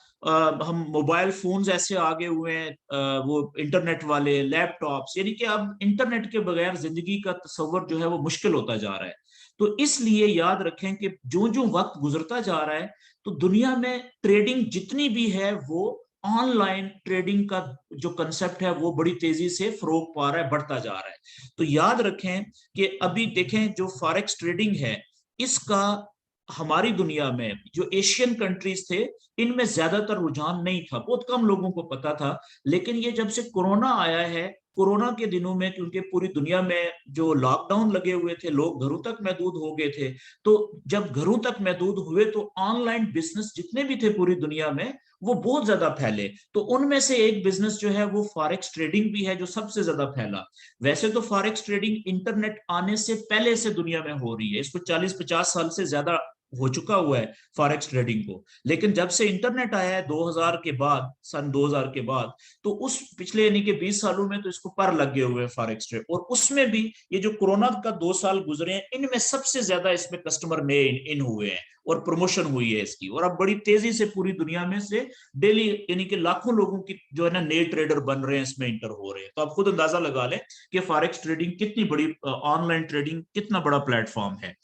हम मोबाइल फोन्स ऐसे आगे हुए हैं, वो इंटरनेट वाले लैपटॉप्स, यानी कि अब इंटरनेट के बगैर जिंदगी का तस्वर जो है वो मुश्किल होता जा रहा है। तो इसलिए याद रखें कि जो जो वक्त गुजरता जा रहा है, तो दुनिया में ट्रेडिंग जितनी भी है, वो ऑनलाइन ट्रेडिंग का जो कंसेप्ट है वो बड़ी तेजी से फरोग पा रहा है, बढ़ता जा रहा है। तो याद रखें कि अभी देखें जो फॉरेक्स ट्रेडिंग है, इसका हमारी दुनिया में जो एशियन कंट्रीज थे, इनमें ज्यादातर रुझान नहीं था, बहुत कम लोगों को पता था। लेकिन ये जब से कोरोना आया है, कोरोना के दिनों में, क्योंकि पूरी दुनिया में जो लॉकडाउन लगे हुए थे, लोग घरों तक महदूद हो गए थे, तो जब घरों तक महदूद हुए तो ऑनलाइन बिजनेस जितने भी थे पूरी दुनिया में, वो बहुत ज्यादा फैले। तो उनमें से एक बिजनेस जो है वो फॉरेक्स ट्रेडिंग भी है, जो सबसे ज्यादा फैला। वैसे तो फॉरेक्स ट्रेडिंग इंटरनेट आने से पहले से दुनिया में हो रही है, इसको 40-50 साल से ज्यादा हो चुका हुआ है फॉरेक्स ट्रेडिंग को। लेकिन जब से इंटरनेट आया है 2000 के बाद, सन 2000 के बाद, तो उस पिछले यानी कि 20 सालों में तो इसको पर लगे हुए हैं फॉरेक्स ट्रेड। और उसमें भी ये जो कोरोना का 2 साल गुजरे हैं, इनमें सबसे ज्यादा इसमें कस्टमर नए इन हुए हैं और प्रमोशन हुई है इसकी। और अब बड़ी तेजी से पूरी दुनिया में से डेली यानी कि लाखों लोगों की जो है ना नए ट्रेडर बन रहे हैं, इसमें इंटर हो रहे हैं। तो आप खुद अंदाजा लगा लें कि फॉरेक्स ट्रेडिंग कितनी बड़ी, ऑनलाइन ट्रेडिंग कितना बड़ा प्लेटफॉर्म है।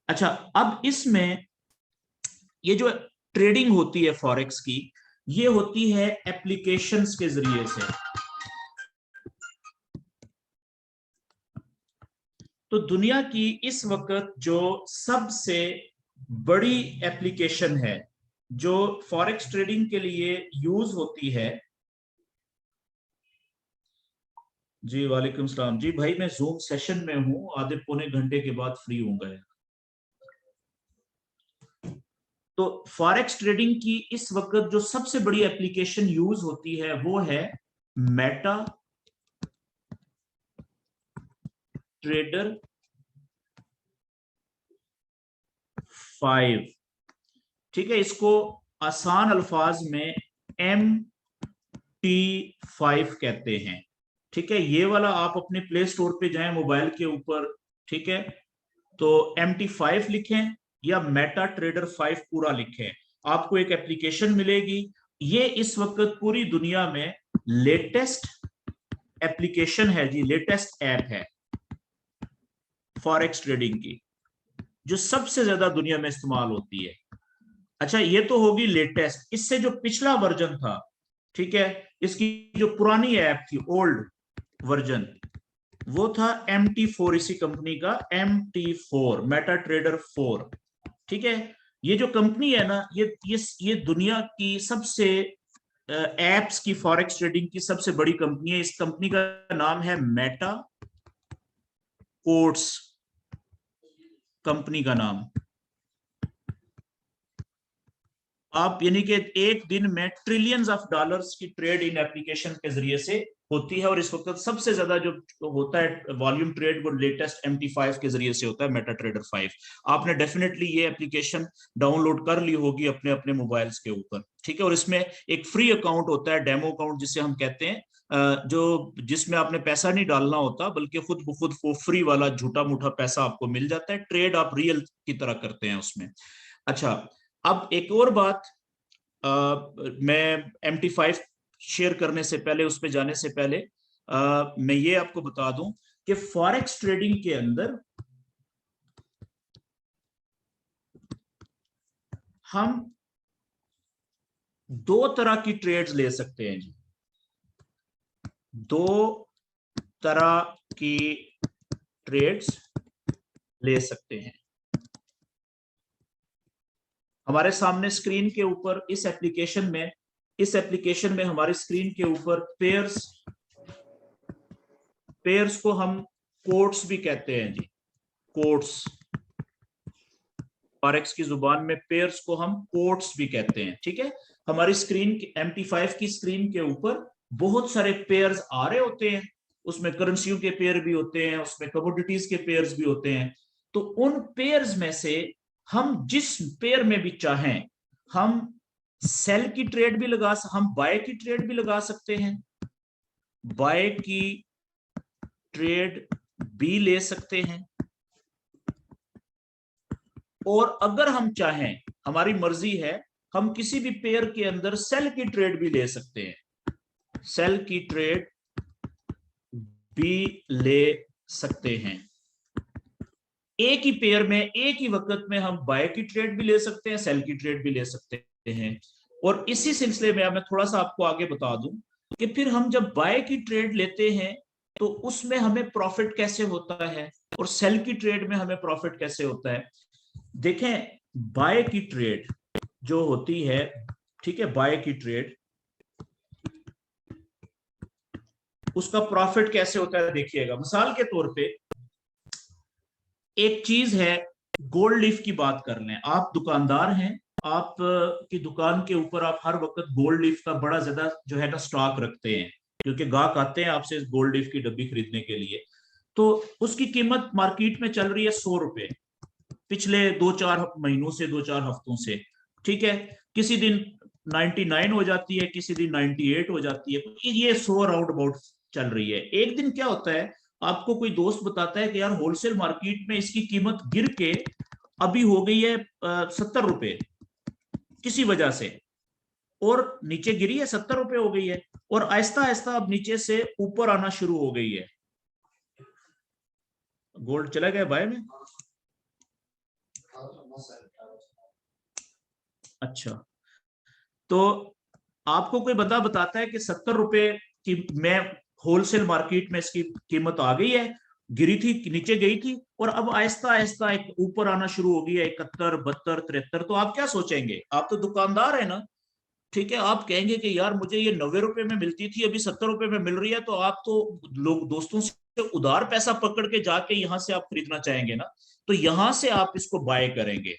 अच्छा, अब इसमें ये जो ट्रेडिंग होती है फॉरेक्स की, ये होती है एप्लीकेशंस के जरिए से। तो दुनिया की इस वक्त जो सबसे बड़ी एप्लीकेशन है जो फॉरेक्स ट्रेडिंग के लिए यूज होती है, जी वालेकुम सलाम जी भाई, मैं जूम सेशन में हूँ, आधे पौने घंटे के बाद फ्री होऊंगा। तो फॉरेक्स ट्रेडिंग की इस वक्त जो सबसे बड़ी एप्लीकेशन यूज होती है वो है मेटा ट्रेडर 5। ठीक है, इसको आसान अल्फाज में MT5 कहते हैं। ठीक है, ये वाला आप अपने प्ले स्टोर पे जाएं मोबाइल के ऊपर, ठीक है, तो MT5 लिखें या मेटा ट्रेडर 5 पूरा लिखें, आपको एक एप्लीकेशन मिलेगी। ये इस वक्त पूरी दुनिया में लेटेस्ट एप्लीकेशन है जी, लेटेस्ट ऐप है फॉरेक्स ट्रेडिंग की, जो सबसे ज्यादा दुनिया में इस्तेमाल होती है। अच्छा, ये तो होगी लेटेस्ट। इससे जो पिछला वर्जन था, ठीक है, इसकी जो पुरानी ऐप थी, ओल्ड वर्जन, वो था MT4, इसी कंपनी का MT4, मेटा ट्रेडर 4। ठीक है, ये जो कंपनी है ना, ये दुनिया की सबसे एप्स की, फॉरेक्स ट्रेडिंग की सबसे बड़ी कंपनी है। इस कंपनी का नाम है मेटा कोट्स, कंपनी का नाम। आप यानी कि एक दिन में ट्रिलियंस ऑफ डॉलर्स की ट्रेड इन एप्लीकेशन के जरिए से होती है। और इस वक्त सबसे ज्यादा जो होता है वॉल्यूम ट्रेड, वो लेटेस्ट MT5 के जरिए से होता है, मेटा ट्रेडर 5। आपने डेफिनेटली ये एप्लीकेशन डाउनलोड कर ली होगी अपने अपने मोबाइल्स के ऊपर, ठीक है। और इसमें एक फ्री अकाउंट होता है, डेमो अकाउंट जिसे हम कहते हैं, जो जिसमें आपने पैसा नहीं डालना होता, बल्कि खुद ब खुद वो फ्री वाला झूठा मूठा पैसा आपको मिल जाता है। ट्रेड आप रियल की तरह करते हैं उसमें। अच्छा, अब एक और बात, मैं MT5 शेयर करने से पहले, उस पर जाने से पहले मैं ये आपको बता दूं कि फॉरेक्स ट्रेडिंग के अंदर हम दो तरह की ट्रेड्स ले सकते हैं जी। दो तरह की ट्रेड्स ले सकते हैं। हमारे सामने स्क्रीन के ऊपर इस एप्लीकेशन में हमारी स्क्रीन के ऊपर पेयर्स को हम कोट्स भी कहते हैं जी। कोट्स, फॉरेक्स की जुबान में पेयर्स को हम कोट्स भी कहते हैं। ठीक है, हमारी स्क्रीन MT5 की स्क्रीन के ऊपर बहुत सारे पेयर्स आ रहे होते हैं। उसमें करेंसियों के पेयर भी होते हैं, उसमें कमोडिटीज के पेयर्स भी होते हैं। तो उन पेयर्स में से हम जिस पेयर में भी चाहें, हम सेल की ट्रेड भी हम बाय की ट्रेड भी लगा सकते हैं, बाय की ट्रेड भी ले सकते हैं, और अगर हम चाहें, हमारी मर्जी है, हम किसी भी पेयर के अंदर सेल की ट्रेड भी ले सकते हैं, सेल की ट्रेड भी ले सकते हैं। एक ही पेयर में एक ही वक्त में हम बाय की ट्रेड भी ले सकते हैं, सेल की ट्रेड भी ले सकते हैं। और इसी सिलसिले में मैं थोड़ा सा आपको आगे बता दूं कि फिर हम जब बाय की ट्रेड लेते हैं तो उसमें हमें प्रॉफिट कैसे होता है, और सेल की ट्रेड में हमें प्रॉफिट कैसे होता है। देखें, बाय की ट्रेड जो होती है, ठीक है, बाय की ट्रेड, उसका प्रॉफिट कैसे होता है देखिएगा। मिसाल के तौर पे एक चीज है, गोल्ड लीफ की बात कर लें। आप दुकानदार हैं, आप की दुकान के ऊपर आप हर वक्त गोल्ड लीफ का बड़ा ज्यादा जो है ना स्टॉक रखते हैं, क्योंकि गाहक आते हैं आपसे गोल्ड लीफ की डब्बी खरीदने के लिए। तो उसकी कीमत मार्केट में चल रही है 100 रुपए, पिछले 2-4 महीनों से, 2-4 हफ्तों से। ठीक है, किसी दिन 99 हो जाती है, किसी दिन 98 हो जाती है, ये 100 राउंड अबाउट चल रही है। एक दिन क्या होता है, आपको कोई दोस्त बताता है कि यार होलसेल मार्केट में इसकी कीमत गिर के अभी हो गई है 70 रुपए किसी वजह से, और नीचे गिरी है, 70 रुपए हो गई है, और आहिस्ता आहिस्ता अब नीचे से ऊपर आना शुरू हो गई है। गोल्ड चला गया बाय में। अच्छा, तो आपको कोई बंदा बताता है कि 70 रुपए की मैं होलसेल मार्केट में इसकी कीमत आ गई है, गिरी थी, नीचे गई थी, और अब आहिस्ता आहिस्ता एक ऊपर आना शुरू हो गई है 71, 72, 73। तो आप क्या सोचेंगे? आप तो दुकानदार है ना, ठीक है, आप कहेंगे कि यार मुझे ये 90 रुपए में मिलती थी, अभी 70 रुपए में मिल रही है। तो आप तो लोग दोस्तों से उधार पैसा पकड़ के जाके यहां से आप खरीदना चाहेंगे ना, तो यहां से आप इसको बाय करेंगे।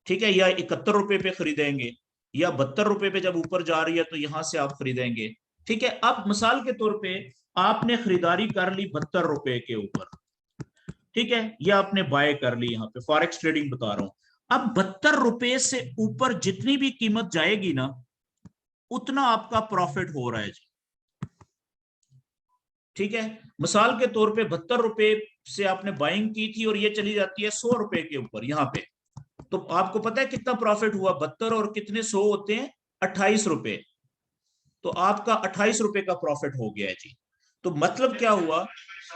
ठीक है, या 71 रुपए पे खरीदेंगे, या 72 रुपए पे जब ऊपर जा रही है तो यहां से आप खरीदेंगे। ठीक है, अब मिसाल के तौर पे आपने खरीदारी कर ली 72 रुपए के ऊपर, ठीक है, या आपने बाय कर ली, यहाँ पे फॉरेक्स ट्रेडिंग बता रहा हूं। अब 72 रुपए से ऊपर जितनी भी कीमत जाएगी ना, उतना आपका प्रॉफिट हो रहा है जी। ठीक है, मिसाल के तौर पे 72 रुपए से आपने बाइंग की थी और ये चली जाती है 100 रुपए के ऊपर यहाँ पे, तो आपको पता है कितना प्रॉफिट हुआ? 72 और कितने 100 होते हैं? 28 रुपए। तो आपका 28 रुपए का प्रॉफिट हो गया है जी। तो मतलब क्या हुआ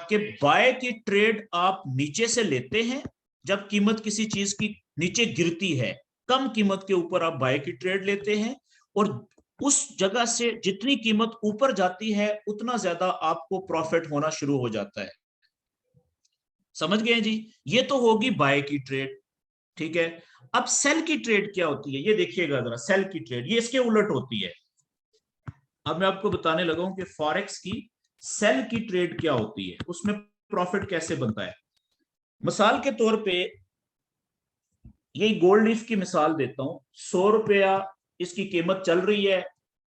कि बाय की ट्रेड आप नीचे से लेते हैं, जब कीमत किसी चीज की नीचे गिरती है, कम कीमत के ऊपर आप बाय की ट्रेड लेते हैं, और उस जगह से जितनी कीमत ऊपर जाती है उतना ज्यादा आपको प्रॉफिट होना शुरू हो जाता है। समझ गए जी? ये तो होगी बाय की ट्रेड। ठीक है, अब सेल की ट्रेड क्या होती है ये देखिएगा जरा। सेल की ट्रेड ये इसके उलट होती है। अब मैं आपको बताने लगा हूं कि फॉरेक्स की सेल की ट्रेड क्या होती है, उसमें प्रॉफिट कैसे बनता है। मिसाल के तौर पे ये गोल्ड लीफ की मिसाल देता हूं। 100 रुपया इसकी कीमत चल रही है,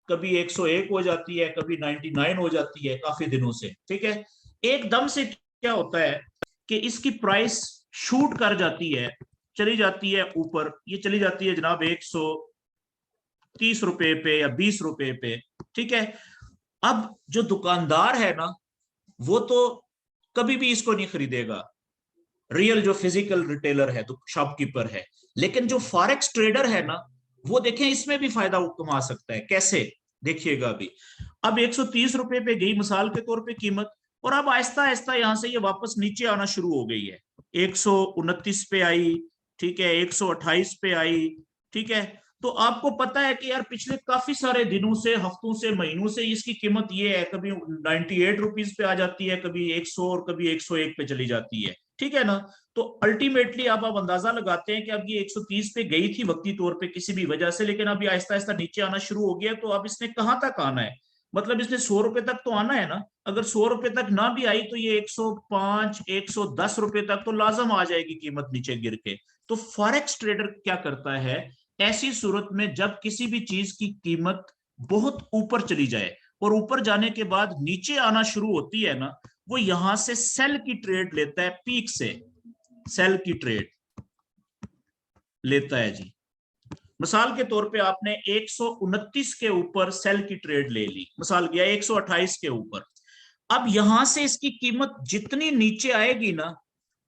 कभी 101 हो जाती है, कभी 99 हो जाती है काफी दिनों से। ठीक है, एकदम से क्या होता है कि इसकी प्राइस शूट कर जाती है, चली जाती है ऊपर। ये चली जाती है जनाब 130 रुपए पे या 20 रुपए पे। ठीक है, अब जो दुकानदार है ना, वो तो कभी भी इसको नहीं खरीदेगा, रियल जो फिजिकल रिटेलर है तो शॉपकीपर है। लेकिन जो फॉरेक्स ट्रेडर है ना, वो देखें इसमें भी फायदा कमा सकता है। कैसे? देखिएगा अभी। अब 130 रुपए पे गई मिसाल के तौर पे कीमत, और अब आहिस्ता आहिस्ता यहां से ये वापस नीचे आना शुरू हो गई है। 129 पे आई, ठीक है, 128 पे आई, ठीक है। तो आपको पता है कि यार पिछले काफी सारे दिनों से, हफ्तों से, महीनों से इसकी कीमत ये है, कभी 98 रुपीज पे आ जाती है, कभी 100 और कभी 101 पे चली जाती है, ठीक है ना। तो अल्टीमेटली आप अंदाजा लगाते हैं कि अब ये 130 पे गई थी वक्ती तौर पे किसी भी वजह से, लेकिन अभी आहिस्ता आहिस्ता नीचे आना शुरू हो गया। तो अब इसने कहां तक आना है? मतलब इसने 100 रुपए तक तो आना है ना। अगर 100 रुपए तक ना भी आई तो ये 105, 110 रुपए तक तो लाजम आ जाएगी कीमत नीचे गिर के। तो फॉरेक्स ट्रेडर क्या करता है ऐसी सूरत में, जब किसी भी चीज की कीमत बहुत ऊपर चली जाए और ऊपर जाने के बाद नीचे आना शुरू होती है ना, वो यहां से सेल की ट्रेड लेता है, पीक से सेल की ट्रेड लेता है जी। मिसाल के तौर पे आपने 129 के ऊपर सेल की ट्रेड ले ली, मिसाल किया 128 के ऊपर। अब यहां से इसकी कीमत जितनी नीचे आएगी ना,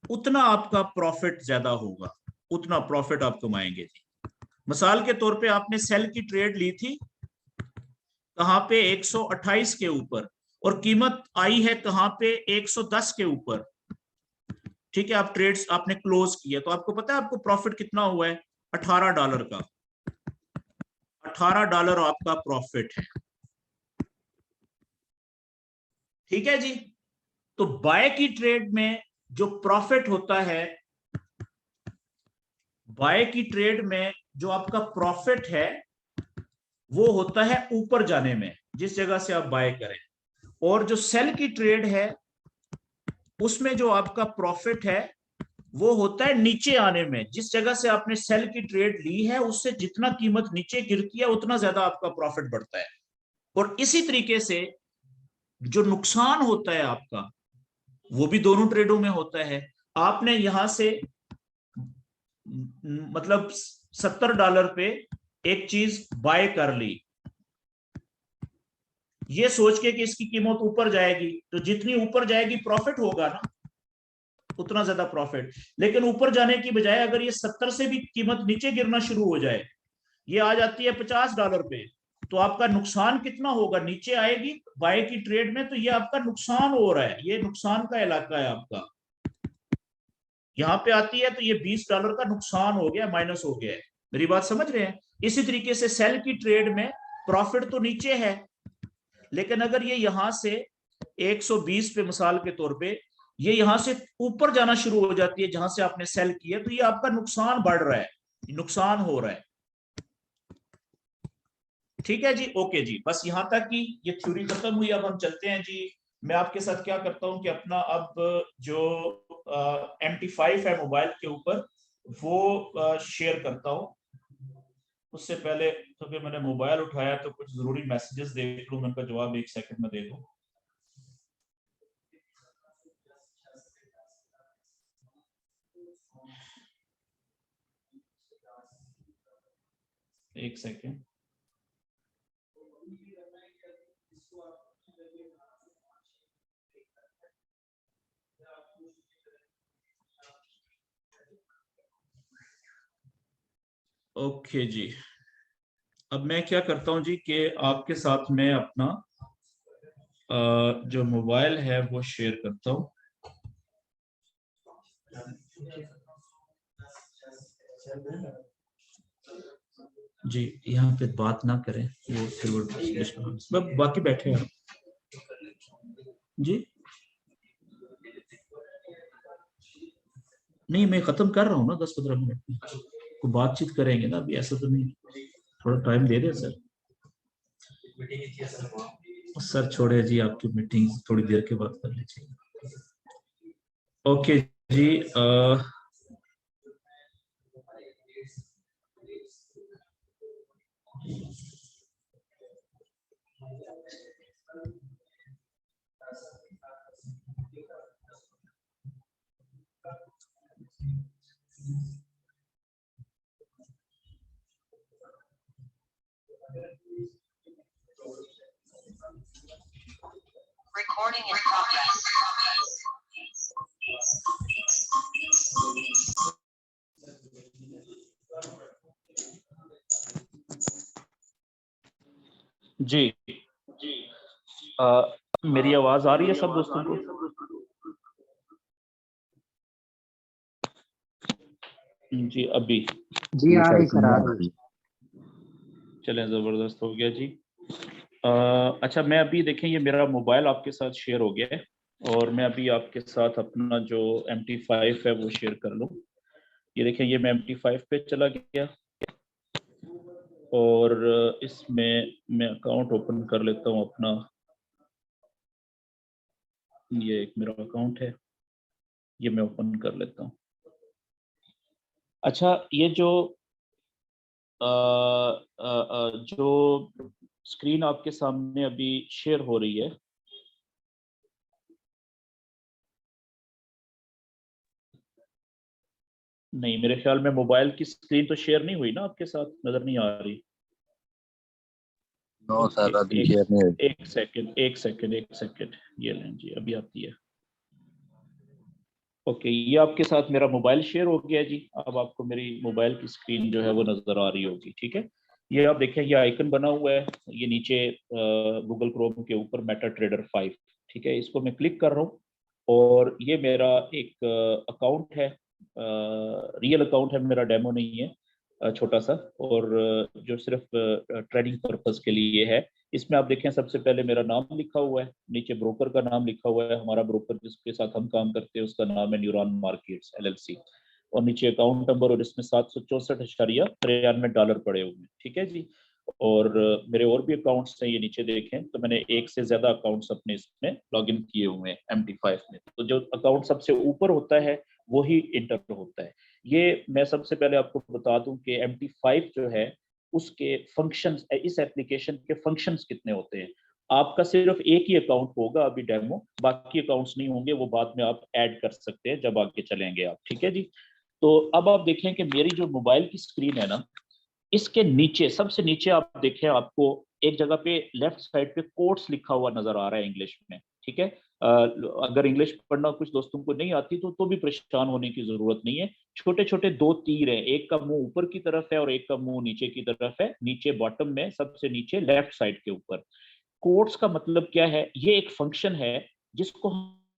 उतना आपका प्रॉफिट ज्यादा होगा, उतना प्रॉफिट आप कमाएंगे जी। मिसाल के तौर पे आपने सेल की ट्रेड ली थी कहां पे? 128 के ऊपर, और कीमत आई है कहां पे? 110 के ऊपर, ठीक है। आप ट्रेड्स आपने क्लोज किया तो आपको पता है आपको प्रॉफिट कितना हुआ है? $18 का। $18 आपका प्रॉफिट है, ठीक है जी। तो बाय की ट्रेड में जो प्रॉफिट होता है, बाय की ट्रेड में जो आपका प्रॉफिट है वो होता है ऊपर जाने में, जिस जगह से आप बाय करें। और जो सेल की ट्रेड है उसमें जो आपका प्रॉफिट है वो होता है नीचे आने में, जिस जगह से आपने सेल की ट्रेड ली है उससे जितना कीमत नीचे गिरती है उतना ज्यादा आपका प्रॉफिट बढ़ता है। और इसी तरीके से जो नुकसान होता है आपका, वो भी दोनों ट्रेडों में होता है। आपने यहां से मतलब $70 पे एक चीज बाय कर ली, ये सोच के कि इसकी कीमत ऊपर जाएगी, तो जितनी ऊपर जाएगी प्रॉफिट होगा ना, उतना ज्यादा प्रॉफिट। लेकिन ऊपर जाने की बजाय अगर ये 70 से भी कीमत नीचे गिरना शुरू हो जाए, ये आ जाती है $50 पे, तो आपका नुकसान कितना होगा? नीचे आएगी बाय की ट्रेड में तो ये आपका नुकसान हो रहा है, ये नुकसान का इलाका है आपका। यहां पे आती है तो ये $20 का नुकसान हो गया, माइनस हो गया है। मेरी बात समझ रहे हैं? इसी तरीके से सेल की ट्रेड में प्रॉफिट तो नीचे है, लेकिन अगर ये यहां से 120 पे मिसाल के तौर पे ये यहां से ऊपर जाना शुरू हो जाती है जहां से आपने सेल किया, तो ये आपका नुकसान बढ़ रहा है, नुकसान हो रहा है, ठीक है जी। ओके जी, बस यहां तक की ये थ्योरी खत्म हुई। अब हम चलते हैं जी। मैं आपके साथ क्या करता हूं कि अपना अब जो MT5 है मोबाइल के ऊपर वो शेयर करता हूं। उससे पहले क्योंकि मैंने मोबाइल उठाया तो कुछ जरूरी मैसेजेस देख लूं, मैं उनका जवाब 1 सेकंड में दे दूं। एक सेकंड। ओके जी, अब मैं क्या करता हूं जी कि आपके साथ मैं अपना जो मोबाइल है वो शेयर करता हूं जी। यहाँ पे बात ना करें, वो फिर वो बाकी बैठे हैं जी। नहीं, मैं खत्म कर रहा हूँ ना 10-15 मिनट में, को बातचीत करेंगे ना, अभी ऐसा तो नहीं। थोड़ा टाइम दे दे सर। सर छोड़े जी, आपकी मीटिंग थोड़ी देर के बाद कर लीजिए। ओके जी। Recording in progress. जी मेरी आवाज आ रही है सब दोस्तों को? जी अभी जी आ रही सर, आ रही। चलें, जबरदस्त हो गया जी। अच्छा, मैं अभी देखें, ये मेरा मोबाइल आपके साथ शेयर हो गया है और मैं अभी आपके साथ अपना जो MT5 है वो शेयर कर लूँ। ये देखें, ये मैं MT5 पे चला गया और इसमें मैं अकाउंट ओपन कर लेता हूँ अपना। ये एक मेरा अकाउंट है, ये मैं ओपन कर लेता हूँ। अच्छा, ये जो जो स्क्रीन आपके सामने अभी शेयर हो रही है, नहीं, मेरे ख्याल में मोबाइल की स्क्रीन तो शेयर नहीं हुई ना, आपके साथ नजर नहीं आ रही। नो सर, अभी एक शेयर नहीं हुई। एक सेकंड, ये लें जी, अभी आती है। ओके, ये आपके साथ मेरा मोबाइल शेयर हो गया जी। अब आपको मेरी मोबाइल की स्क्रीन जो है वो नजर आ रही होगी, ठीक है। ये आप देखें, ये आइकन बना हुआ है, ये नीचे गूगल क्रोम के ऊपर मेटा ट्रेडर 5, ठीक है। इसको मैं क्लिक कर रहा हूँ और ये मेरा एक अकाउंट है, रियल अकाउंट है मेरा, डेमो नहीं है, छोटा सा, और जो सिर्फ ट्रेडिंग पर्पस के लिए है। इसमें आप देखें, सबसे पहले मेरा नाम लिखा हुआ है, नीचे ब्रोकर का नाम लिखा हुआ है, हमारा ब्रोकर जिसके साथ हम काम करते हैं उसका नाम है न्यूरॉन मार्केट्स LLC, और नीचे अकाउंट नंबर, और इसमें $764.93 पड़े हुए हैं, ठीक है जी। और मेरे और भी अकाउंट्स हैं, ये नीचे देखें तो मैंने एक से ज्यादा अकाउंट्स अपने इसमें लॉगिन किए हुए हैं MT5 में। तो जो अकाउंट सबसे ऊपर होता है वही इंटर होता है। ये मैं सबसे पहले आपको बता दूं कि MT5 जो है उसके फंक्शंस, इस एप्लीकेशन के फंक्शंस कितने होते हैं। आपका सिर्फ एक ही अकाउंट होगा अभी डेमो, बाकी अकाउंट्स नहीं होंगे, वो बाद में आप ऐड कर सकते हैं जब आगे चलेंगे आप, ठीक है जी। तो अब आप देखें कि मेरी जो मोबाइल की स्क्रीन है ना, इसके नीचे, सबसे नीचे आप देखें, आपको एक जगह पे लेफ्ट साइड पे कोट्स लिखा हुआ नजर आ रहा है इंग्लिश में, ठीक है। अगर इंग्लिश पढ़ना कुछ दोस्तों को नहीं आती तो भी परेशान होने की जरूरत नहीं है। छोटे छोटे दो तीर हैं, एक का मुंह ऊपर की तरफ है और एक का मुंह नीचे की तरफ है, नीचे बॉटम में सबसे नीचे लेफ्ट साइड के ऊपर। कोट्स का मतलब क्या है? ये एक फंक्शन है जिसको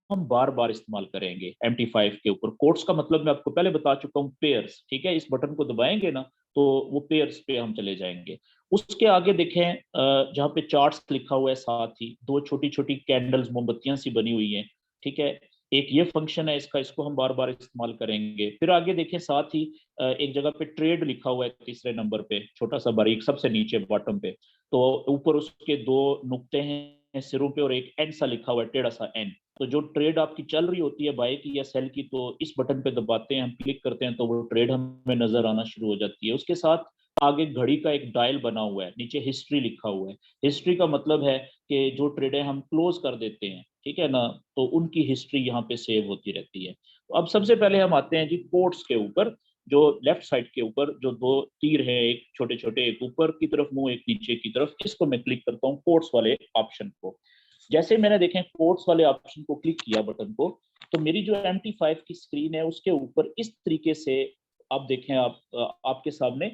हम बार बार इस्तेमाल करेंगे MT5 के ऊपर। कोट्स का मतलब मैं आपको पहले बता चुका हूँ, पेयर्स, ठीक है। इस बटन को दबाएंगे ना तो वो पेयर्स पे हम चले जाएंगे। उसके आगे देखें, जहाँ पे चार्ट्स लिखा हुआ है, साथ ही दो छोटी छोटी कैंडल्स, मोमबत्तियां सी बनी हुई हैं, ठीक है। एक ये फंक्शन है इसका, इसको हम बार बार इस्तेमाल करेंगे। फिर आगे देखें, साथ ही एक जगह पे ट्रेड लिखा हुआ है तीसरे नंबर पे, छोटा सा बारीक, सबसे नीचे बॉटम पे। तो ऊपर उसके दो नुक्ते हैं सिरों पे और एक एन सा लिखा हुआ है, टेढ़ा सा एन। तो जो ट्रेड आपकी चल रही होती है बाय की या सेल की, तो इस बटन पे दबाते हैं हम, क्लिक करते हैं तो वो ट्रेड हमें नजर आना शुरू हो जाती है। उसके साथ आगे घड़ी का एक डायल बना हुआ है, नीचे हिस्ट्री लिखा हुआ है। हिस्ट्री का मतलब है कि जो ट्रेडें हम क्लोज कर देते हैं, ठीक है ना, तो उनकी हिस्ट्री यहाँ पे सेव होती रहती है। तो अब सबसे पहले हम आते हैं जी कोट्स के ऊपर। जो लेफ्ट साइड के ऊपर जो दो तीर हैं, एक छोटे छोटे, एक ऊपर की तरफ मुंह, एक नीचे की तरफ, इसको मैं क्लिक करता हूँ कोट्स वाले ऑप्शन को। जैसे ही मैंने देखें कोट्स वाले ऑप्शन को क्लिक किया, बटन को, तो मेरी जो MT5 की स्क्रीन है उसके ऊपर इस तरीके से आप देखें, आपके सामने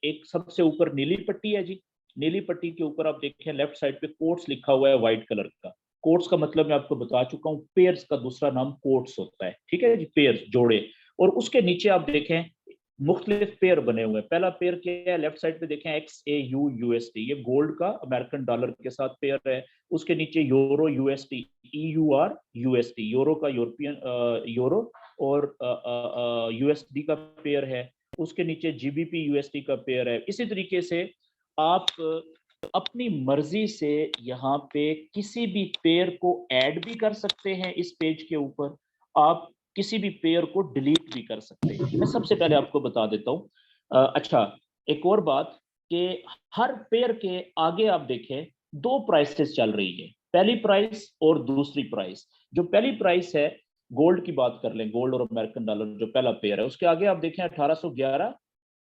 एक सबसे ऊपर नीली पट्टी है जी। नीली पट्टी के ऊपर आप देखें लेफ्ट साइड पे कोट्स लिखा हुआ है व्हाइट कलर का। कोट्स का मतलब मैं आपको बता चुका हूँ, पेयर्स का दूसरा नाम कोट्स होता है, ठीक है जी, पेयर्स, जोड़े। और उसके नीचे आप देखें मुख्तलिफ पेयर बने हुए हैं। पहला पेयर क्या है? लेफ्ट साइड पे देखें XAU USD, ये गोल्ड का अमेरिकन डॉलर के साथ पेयर है। उसके नीचे euro USD, EUR USD, euro का यूरोपियन यूरो और USD का पेयर है। उसके नीचे GBP USD का पेयर है। इसी तरीके से आप अपनी मर्जी से यहाँ पे किसी भी पेयर को ऐड भी कर सकते हैं इस पेज के ऊपर। आप किसी भी पेयर को डिलीट भी कर सकते हैं। मैं सबसे पहले आपको बता देता हूँ। अच्छा, एक और बात कि हर पेयर के आगे आप देखें दो प्राइसेस चल रही है, पहली प्राइस और दूसरी प्राइस। जो पहली प्राइस है, गोल्ड की बात कर लें, गोल्ड और अमेरिकन डॉलर जो पहला पेयर है, उसके आगे आप देखें 1811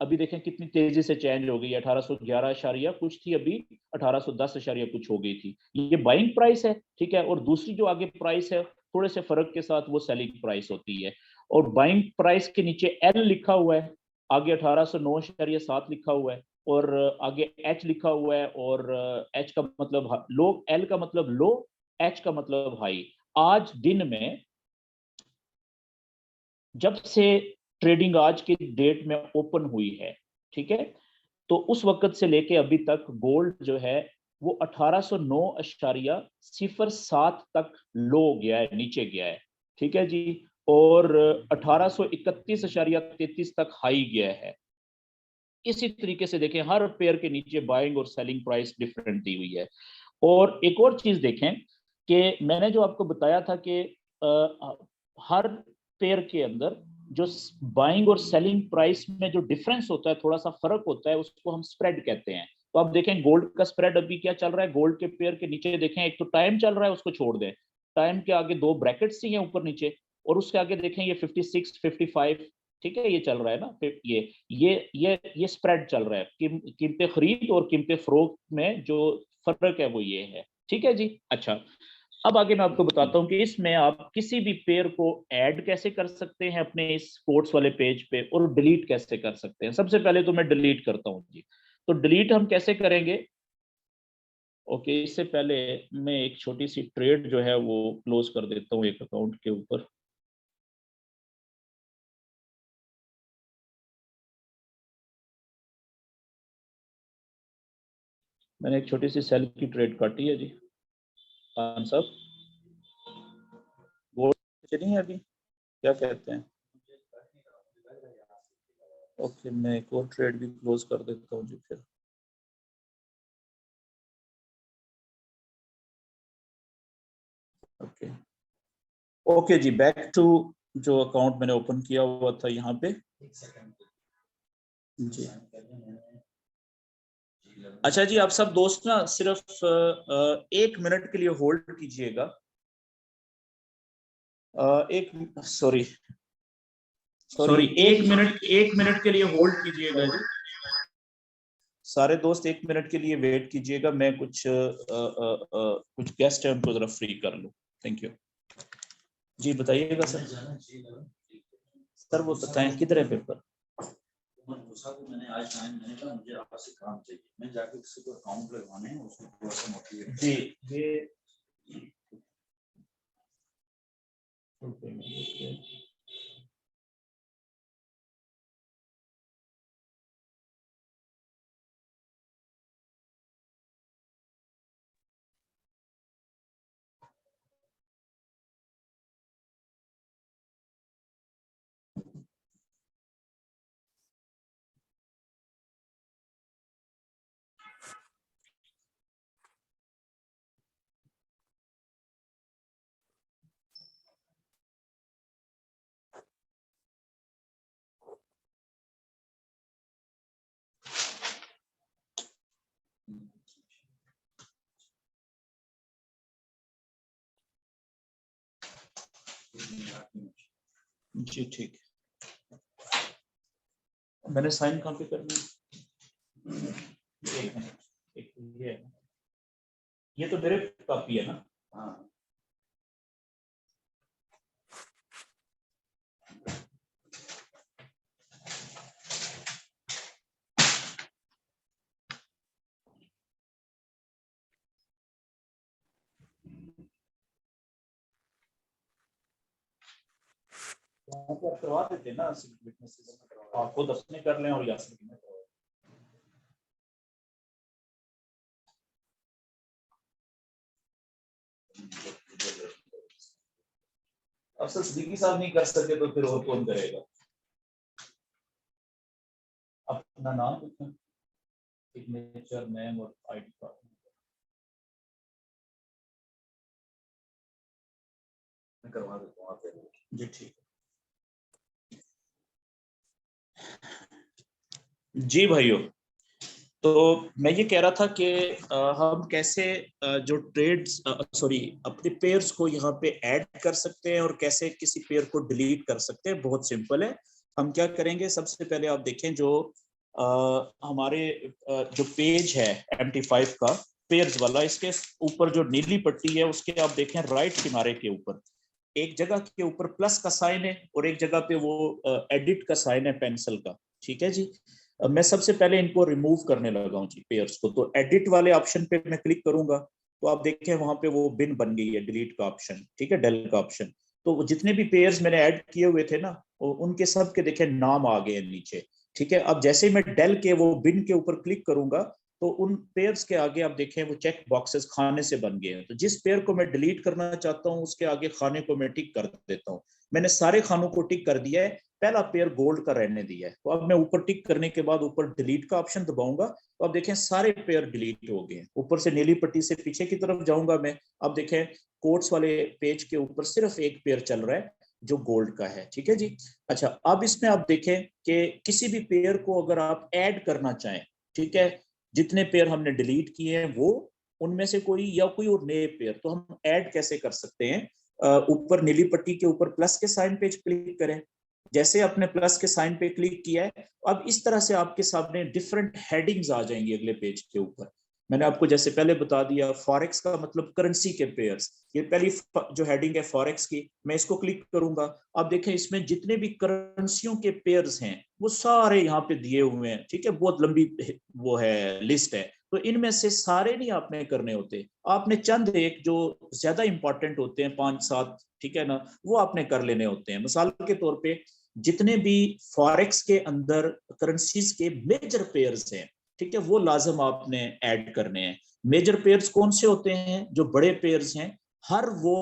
अभी देखें कितनी तेजी से चेंज हो गई है, 1811 कुछ थी, अभी 1810 कुछ हो गई थी। ये बाइंग प्राइस है, ठीक है। और दूसरी जो आगे प्राइस है थोड़े से फर्क के साथ वो सेलिंग प्राइस होती है। और बाइंग प्राइस के नीचे एल लिखा हुआ है, आगे 1809.7 लिखा हुआ है, और आगे एच लिखा हुआ है, और एच का मतलब लो, एल का मतलब लो, एच का मतलब हाई। आज दिन में जब से ट्रेडिंग आज की डेट में ओपन हुई है, ठीक है, तो उस वक्त से लेके अभी तक गोल्ड जो है वो 1809.07 तक लो गया है, नीचे गया है, ठीक है जी। और 1831.33 तक हाई गया है। इसी तरीके से देखें हर पेयर के नीचे बाइंग और सेलिंग प्राइस डिफरेंट दी हुई है। और एक और चीज देखें कि मैंने जो आपको बताया था कि हर पेयर के अंदर जो बाइंग और सेलिंग प्राइस में जो डिफरेंस होता है, थोड़ा सा फर्क होता है, उसको हम स्प्रेड कहते हैं। तो आप देखें गोल्ड का स्प्रेड अभी क्या चल रहा है, गोल्ड के पेयर के नीचे देखें, एक तो टाइम चल रहा है, उसको छोड़ दें, टाइम के आगे दो ब्रैकेट्स ही हैं ऊपर नीचे, और उसके आगे देखें ये 56, 55, ठीक है, ये चल रहा है ना, ये स्प्रेड चल रहा है, कीमतें खरीद और कीमतें फरोख्त में जो फर्क है वो ये है, ठीक है जी। अच्छा, अब आगे मैं आपको बताता हूं कि इसमें आप किसी भी पेयर को ऐड कैसे कर सकते हैं अपने इस कोर्स वाले पेज पे, और डिलीट कैसे कर सकते हैं। सबसे पहले तो मैं डिलीट करता हूं जी। तो डिलीट हम कैसे करेंगे, ओके, इससे पहले मैं एक छोटी सी ट्रेड जो है वो क्लोज कर देता हूं एक अकाउंट के ऊपर। मैंने एक छोटी सी सेल की ट्रेड काटी है जी। खान साहब वो नहीं है अभी, क्या कहते हैं? ओके, मैं एक और ट्रेड भी क्लोज कर देता हूँ जी फिर। ओके ओके जी, बैक टू जो अकाउंट मैंने ओपन किया हुआ था यहाँ पे जी। अच्छा जी, आप सब दोस्त ना सिर्फ 1 मिनट के लिए होल्ड कीजिएगा। एक सॉरी 1 मिनट के लिए होल्ड कीजिएगा जी। सारे दोस्त 1 मिनट के लिए वेट कीजिएगा, मैं कुछ गेस्ट है उनको जरा फ्री कर लूं। थैंक यू जी। बताइएगा सर। सर वो बताएं किधर है पेपर? मैंने आज मैंने कहा मुझे आपसे काम चाहिए, मैं जाके किसी को अकाउंट लगवाने हैं, उसको थोड़ा सा मोटिवेट जी। ये जी ठीक। मैंने साइन कहाँ पे करना है? एक ये तो मेरे कॉपी है ना। हाँ करवा देते ना, आप खुद अपने कर लें और यासिर की करवा। अब सर सिद्दीकी साहब नहीं कर सके तो फिर और कौन करेगा? अपना नाम लिखें, सिग्नेचर, नेम और आईडी कार्ड। मैं करवा देता हूँ आप जी ठीक जी भाइयों। तो मैं ये कह रहा था कि हम कैसे जो ट्रेड्स अपने पेयर्स को यहाँ पे ऐड कर सकते हैं और कैसे किसी पेयर को डिलीट कर सकते हैं। बहुत सिंपल है। हम क्या करेंगे, सबसे पहले आप देखें जो हमारे जो पेज है MT5 का पेयर्स वाला, इसके ऊपर जो नीली पट्टी है उसके आप देखें राइट किनारे के ऊपर एक जगह के ऊपर प्लस का साइन है और एक जगह पे वो एडिट का साइन है पेंसिल का। ठीक है जी। मैं सबसे पहले इनको रिमूव करने लगा हूँ जी पेयर्स को। तो एडिट वाले ऑप्शन पे मैं क्लिक करूंगा तो आप देखें वहां पे वो बिन बन गई है, डिलीट का ऑप्शन, ठीक है, डेल का ऑप्शन। तो जितने भी पेयर्स मैंने ऐड किए हुए थे ना उनके सब के देखें नाम आ गए नीचे। ठीक है। अब जैसे ही मैं डेल के वो बिन के ऊपर क्लिक करूंगा तो उन पेयर्स के आगे आप देखें वो चेक बॉक्सेस खाने से बन गए हैं। तो जिस पेयर को मैं डिलीट करना चाहता हूं उसके आगे खाने को मैं टिक कर देता हूं। मैंने सारे खानों को टिक कर दिया है, पहला पेयर गोल्ड का रहने दिया है। तो अब मैं ऊपर टिक करने के बाद ऊपर डिलीट का ऑप्शन दबाऊंगा तो आप देखें सारे पेयर डिलीट हो गए हैं। ऊपर से नीली पट्टी से पीछे की तरफ जाऊंगा मैं, अब देखें कोट्स वाले पेज के ऊपर सिर्फ एक पेयर चल रहा है जो गोल्ड का है। ठीक है जी। अच्छा, अब इसमें आप देखें कि किसी भी पेयर को अगर आप ऐड करना चाहें, ठीक है, जितने पेयर हमने डिलीट किए हैं वो उनमें से कोई या कोई और नए पेयर, तो हम ऐड कैसे कर सकते हैं? ऊपर नीली पट्टी के ऊपर प्लस के साइन पे क्लिक करें। जैसे आपने प्लस के साइन पे क्लिक किया है अब इस तरह से आपके सामने डिफरेंट हेडिंग्स आ जाएंगी अगले पेज के ऊपर। मैंने आपको जैसे पहले बता दिया फॉरेक्स का मतलब करेंसी के पेयर्स, ये पहली जो हेडिंग है फॉरेक्स की, मैं इसको क्लिक करूंगा। आप देखें इसमें जितने भी करेंसियों के पेयर्स हैं वो सारे यहाँ पे दिए हुए हैं। ठीक है, बहुत लंबी वो है लिस्ट है। तो इनमें से सारे नहीं आपने करने होते, आपने चंद एक जो ज्यादा इंपॉर्टेंट होते हैं 5-7, ठीक है ना, वो आपने कर लेने होते हैं। मिसाल के तौर पे जितने भी फॉरेक्स के अंदर करेंसीज के मेजर पेयर्स हैं, ठीक है, वो लाजम आपने ऐड करने हैं। मेजर पेयर्स कौन से होते हैं? जो बड़े पेयर्स हैं, हर वो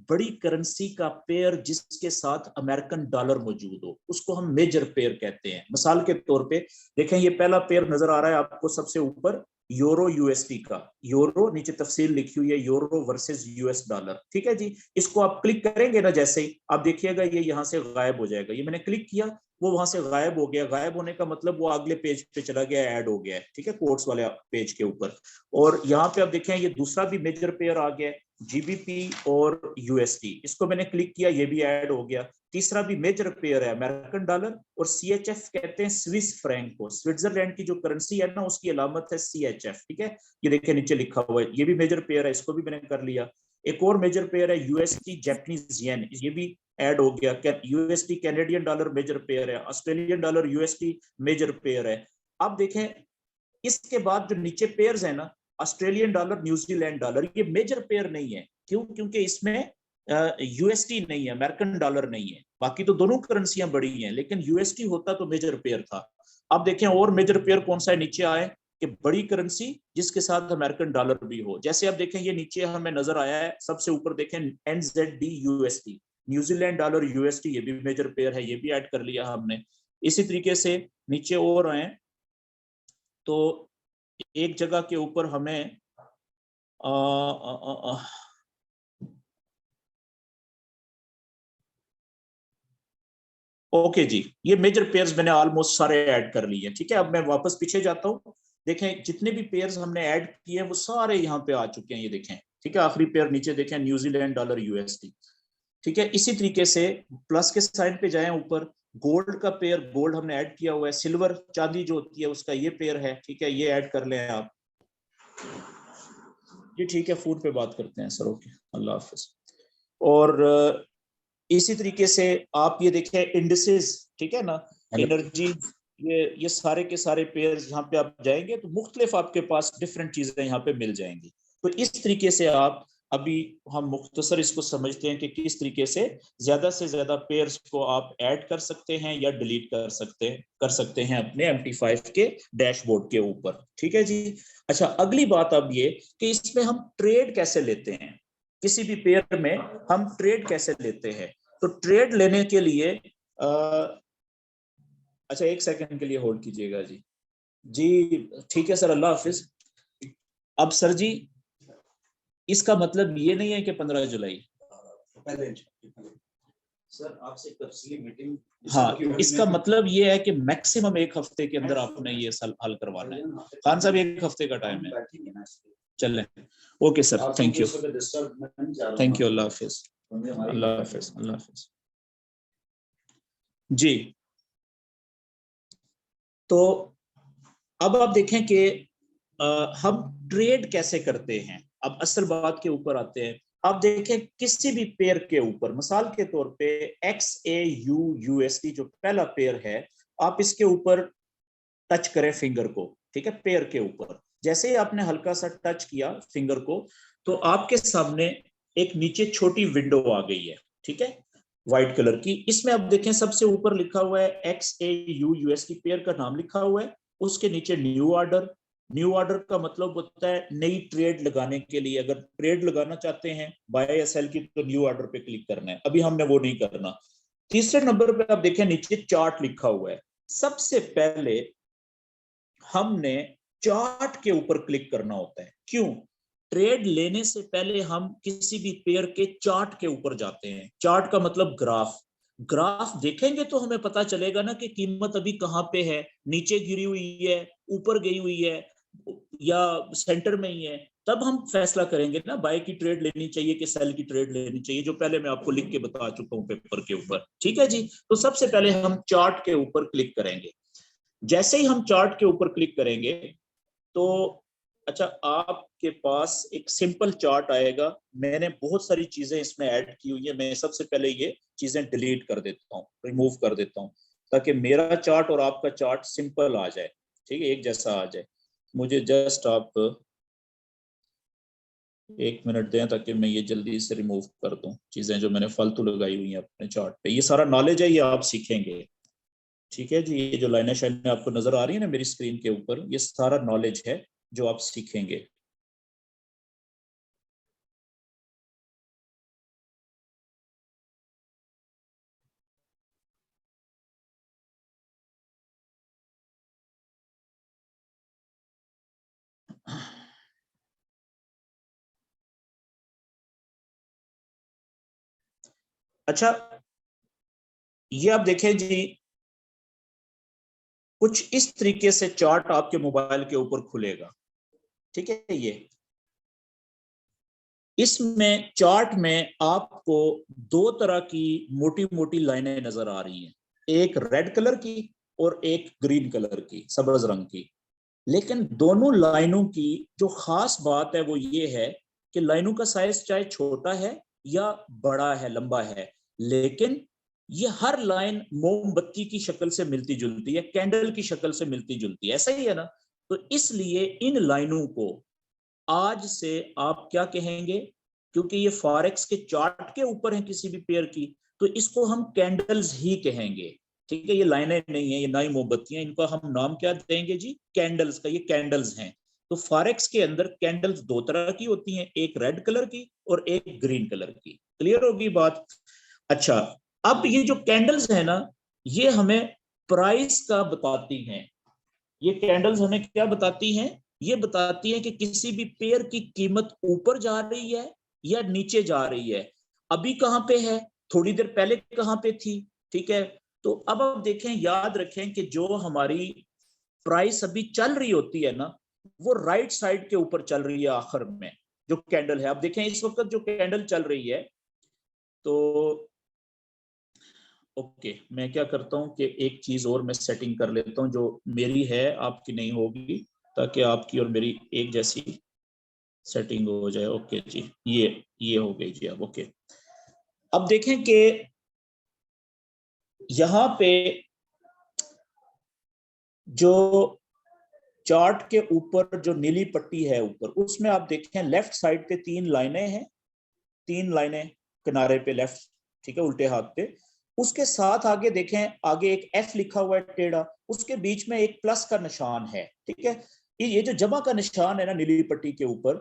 बड़ी करेंसी का पेयर जिसके साथ अमेरिकन डॉलर मौजूद हो उसको हम मेजर पेयर कहते हैं। मिसाल के तौर पे देखें ये पहला पेयर नजर आ रहा है आपको सबसे ऊपर, यूरो यूएसडी का। यूरो नीचे तफसील लिखी हुई है, यूरो वर्सेस यूएस डॉलर। ठीक है जी। इसको आप क्लिक करेंगे ना, जैसे ही आप देखिएगा ये यहाँ से गायब हो जाएगा। ये मैंने क्लिक किया, वो वहां से गायब हो गया। गायब होने का मतलब वो अगले पेज पे चला गया, ऐड हो गया है। ठीक है, कोट्स वाले पेज के ऊपर। और यहाँ पे आप देखें ये दूसरा भी मेजर पेयर आ गया है, जीबीपी और यूएसडी। इसको मैंने क्लिक किया, ये भी ऐड हो गया। तीसरा भी मेजर पेयर है अमेरिकन डॉलर और सीएचएफ कहते हैं स्विस फ्रैंक को। स्विट्जरलैंड की जो करेंसी है ना उसकी अलामत है सीएचएफ। ठीक है, ये देखिए नीचे लिखा हुआ है, ये भी मेजर पेयर है, इसको भी मैंने कर लिया। एक और मेजर पेयर है यूएसडी जैपनीज येन, ये भी ऐड हो गया। USD Canadian dollar major pair है, Australian dollar USD major pair है। अब देखें इसके बाद जो नीचे पेयर्स है ना, ऑस्ट्रेलियन डॉलर न्यूजीलैंड डॉलर, ये मेजर पेयर नहीं है। क्यों? क्योंकि इसमें यूएसडी नहीं है, अमेरिकन डॉलर नहीं है। बाकी तो दोनों करेंसियां बड़ी हैं लेकिन यूएसडी होता तो मेजर पेयर था। अब देखें और मेजर पेयर कौन सा है नीचे आए कि बड़ी करेंसी जिसके साथ अमेरिकन डॉलर भी हो। जैसे आप देखें ये नीचे हमें नजर आया है सबसे ऊपर, देखें NZD USD, New Zealand dollar USD, ये भी मेजर पेयर है, ये भी ऐड कर लिया हमने। इसी तरीके से नीचे और आए तो एक जगह के ऊपर हमें ओके जी, ये मेजर पेयर्स मैंने ऑलमोस्ट सारे ऐड कर लिए। ठीक है, अब मैं वापस पीछे जाता हूँ। देखें जितने भी पेयर्स हमने ऐड किए हैं वो सारे यहाँ पे आ चुके हैं, ये देखें। ठीक है, आखिरी पेयर नीचे देखें न्यूजीलैंड डॉलर यूएसडी। ठीक है, इसी तरीके से प्लस के साइड पे जाएं ऊपर, गोल्ड का पेयर, गोल्ड हमने ऐड किया हुआ है। सिल्वर चांदी जो होती है उसका ये पेयर है। ठीक है, ये ऐड कर लें आप जी। ठीक है, फोन पे बात करते हैं सर। ओके, अल्लाह हाफिज। और इसी तरीके से आप ये देखें इंडिसेस, ठीक है ना, एनर्जी, ये सारे के सारे पेयर्स यहाँ पे आप जाएंगे तो मुख्तलिफ आपके पास डिफरेंट चीजें यहाँ पे मिल जाएंगी। तो इस तरीके से आप अभी हम मुख्तसर इसको समझते हैं कि किस तरीके से ज्यादा पेयर्स को आप ऐड कर सकते हैं या डिलीट कर सकते हैं अपने MT5 के डैशबोर्ड के ऊपर। ठीक है जी। अच्छा, अगली बात अब ये कि इसमें हम ट्रेड कैसे लेते हैं, किसी भी पेयर में हम ट्रेड कैसे लेते हैं। तो ट्रेड लेने के लिए अच्छा एक सेकंड के लिए होल्ड कीजिएगा जी। जी ठीक है सर, अल्लाह हाफिज। अब सर जी इसका मतलब ये नहीं है कि 15 जुलाई सर आपसे तफसीली मीटिंग, हाँ, इसका मतलब ये है कि मैक्सिमम एक हफ्ते के अंदर आपने ये हल करवाना है। खान साहब एक हफ्ते का टाइम है, चलें। Okay sir, thank you, thank you, अल्लाह हाफिज, अल्लाह हाफिज, अल्लाह हाफिज जी। तो अब आप देखें कि हम ट्रेड कैसे करते हैं। अब असल बात के ऊपर आते हैं। आप देखें किसी भी पेयर के ऊपर, मिसाल के तौर पे XAU/USD जो पहला पेयर है, आप इसके ऊपर टच करें फिंगर को, ठीक है, पेयर के ऊपर। जैसे ही आपने हल्का सा टच किया फिंगर को, तो आपके सामने एक नीचे छोटी विंडो आ गई है, ठीक है, व्हाइट कलर की। इसमें आप देखें सबसे ऊपर लिखा हुआ है XAU/USD, पेयर का नाम लिखा हुआ है। उसके नीचे न्यू ऑर्डर। न्यू ऑर्डर का मतलब होता है नई ट्रेड लगाने के लिए। अगर ट्रेड लगाना चाहते हैं बाय या सेल की, तो न्यू ऑर्डर पे क्लिक करना है। अभी हमने वो नहीं करना। तीसरे नंबर पे आप देखें नीचे चार्ट लिखा हुआ है। सबसे पहले हमने चार्ट के ऊपर क्लिक करना होता है। क्यों? ट्रेड लेने से पहले हम किसी भी पेयर के चार्ट के ऊपर जाते हैं। चार्ट का मतलब ग्राफ। ग्राफ देखेंगे तो हमें पता चलेगा ना कि कीमत अभी कहां पे है, नीचे गिरी हुई है, ऊपर गई हुई है, या सेंटर में ही है। तब हम फैसला करेंगे ना, बाय की ट्रेड लेनी चाहिए कि सेल की ट्रेड लेनी चाहिए, जो पहले मैं आपको लिख के बता चुका हूं पेपर के ऊपर। ठीक है जी। तो सबसे पहले हम चार्ट के ऊपर क्लिक करेंगे। जैसे ही हम चार्ट के ऊपर क्लिक करेंगे तो अच्छा, आपके पास एक सिंपल चार्ट आएगा। मैंने बहुत सारी चीजें इसमें ऐड की हुई है। मैं सबसे पहले ये चीजें डिलीट कर देता हूँ, रिमूव कर देता हूँ, ताकि मेरा चार्ट और आपका चार्ट सिंपल आ जाए, ठीक है, एक जैसा आ जाए। मुझे जस्ट आप 1 मिनट दें ताकि मैं ये जल्दी से रिमूव कर दूं चीजें जो मैंने फालतू लगाई हुई हैं अपने चार्ट पे। ये सारा नॉलेज है, ये आप सीखेंगे। ठीक है जी। ये जो लाइनें शाइनें आपको नजर आ रही है ना मेरी स्क्रीन के ऊपर, ये सारा नॉलेज है जो आप सीखेंगे। अच्छा, ये आप देखें जी, कुछ इस तरीके से चार्ट आपके मोबाइल के ऊपर खुलेगा। ठीक है। ये इसमें चार्ट में आपको दो तरह की मोटी मोटी लाइनें नजर आ रही हैं, एक रेड कलर की और एक ग्रीन कलर की, सब्ज रंग की। लेकिन दोनों लाइनों की जो खास बात है वो ये है कि लाइनों का साइज चाहे छोटा है या बड़ा है, लंबा है, लेकिन ये हर लाइन मोमबत्ती की शक्ल से मिलती जुलती है, कैंडल की शक्ल से मिलती जुलती है। ऐसा ही है ना? तो इसलिए इन लाइनों को आज से आप क्या कहेंगे, क्योंकि ये फॉरेक्स के चार्ट के ऊपर है किसी भी पेयर की, तो इसको हम कैंडल्स ही कहेंगे। ठीक है, ये लाइनें नहीं है, ये ना ही मोमबत्तियां, इनका हम नाम क्या देंगे जी? कैंडल्स का। ये कैंडल्स हैं। तो फॉरेक्स के अंदर कैंडल्स दो तरह की होती हैं, एक रेड कलर की और एक ग्रीन कलर की। क्लियर होगी बात? अच्छा, अब ये जो कैंडल्स है ना, ये हमें प्राइस का बताती हैं। ये कैंडल्स हमें क्या बताती हैं? ये बताती हैं कि किसी भी पेयर की कीमत ऊपर जा रही है या नीचे जा रही है, अभी कहां पे है, थोड़ी देर पहले कहां पे थी। ठीक है। तो अब आप देखें, याद रखें कि जो हमारी प्राइस अभी चल रही होती है ना, वो राइट साइड के ऊपर चल रही है आखिर में। जो कैंडल है, आप देखें इस वक्त जो कैंडल चल रही है, तो ओके, मैं क्या करता हूँ कि एक चीज और मैं सेटिंग कर लेता हूँ जो मेरी है, आपकी नहीं होगी, ताकि आपकी और मेरी एक जैसी सेटिंग हो जाए। ओके जी, ये हो गई जी। अब ओके, अब देखें कि यहां पे जो चार्ट के ऊपर जो नीली पट्टी है ऊपर, उसमें आप देखें लेफ्ट साइड पे तीन लाइनें हैं, तीन लाइनें किनारे पे लेफ्ट, ठीक है, उल्टे हाथ पे। उसके साथ आगे देखें, आगे एक एफ लिखा हुआ है टेढ़ा, उसके बीच में एक प्लस का निशान है। ठीक है। ये जो जमा का निशान है ना नीली पट्टी के ऊपर,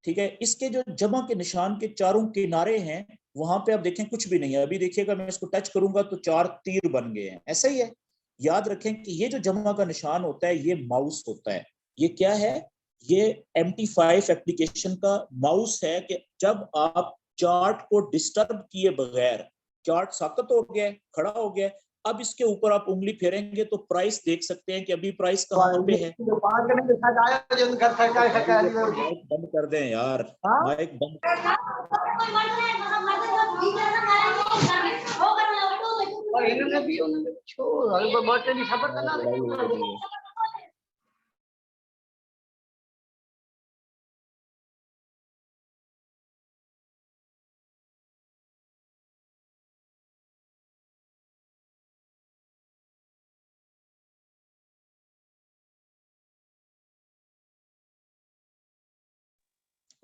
ठीक है, इसके जो जमा के निशान के चारों किनारे हैं, वहां पे आप देखें कुछ भी नहीं है। अभी देखिएगा, मैं इसको टच करूंगा तो चार तीर बन गए हैं। ऐसा ही है। याद रखें कि ये जो जमा का निशान होता है, ये माउस होता है। ये क्या है? ये MT5 एप्लीकेशन का माउस है, कि जब आप चार्ट को डिस्टर्ब किए बगैर, चार्ट साकत हो गया, खड़ा हो गया, अब इसके ऊपर आप उंगली फेरेंगे तो प्राइस देख सकते हैं कि अभी प्राइस कहां पे है। माइक बंद कर दें यार, माइक बंद।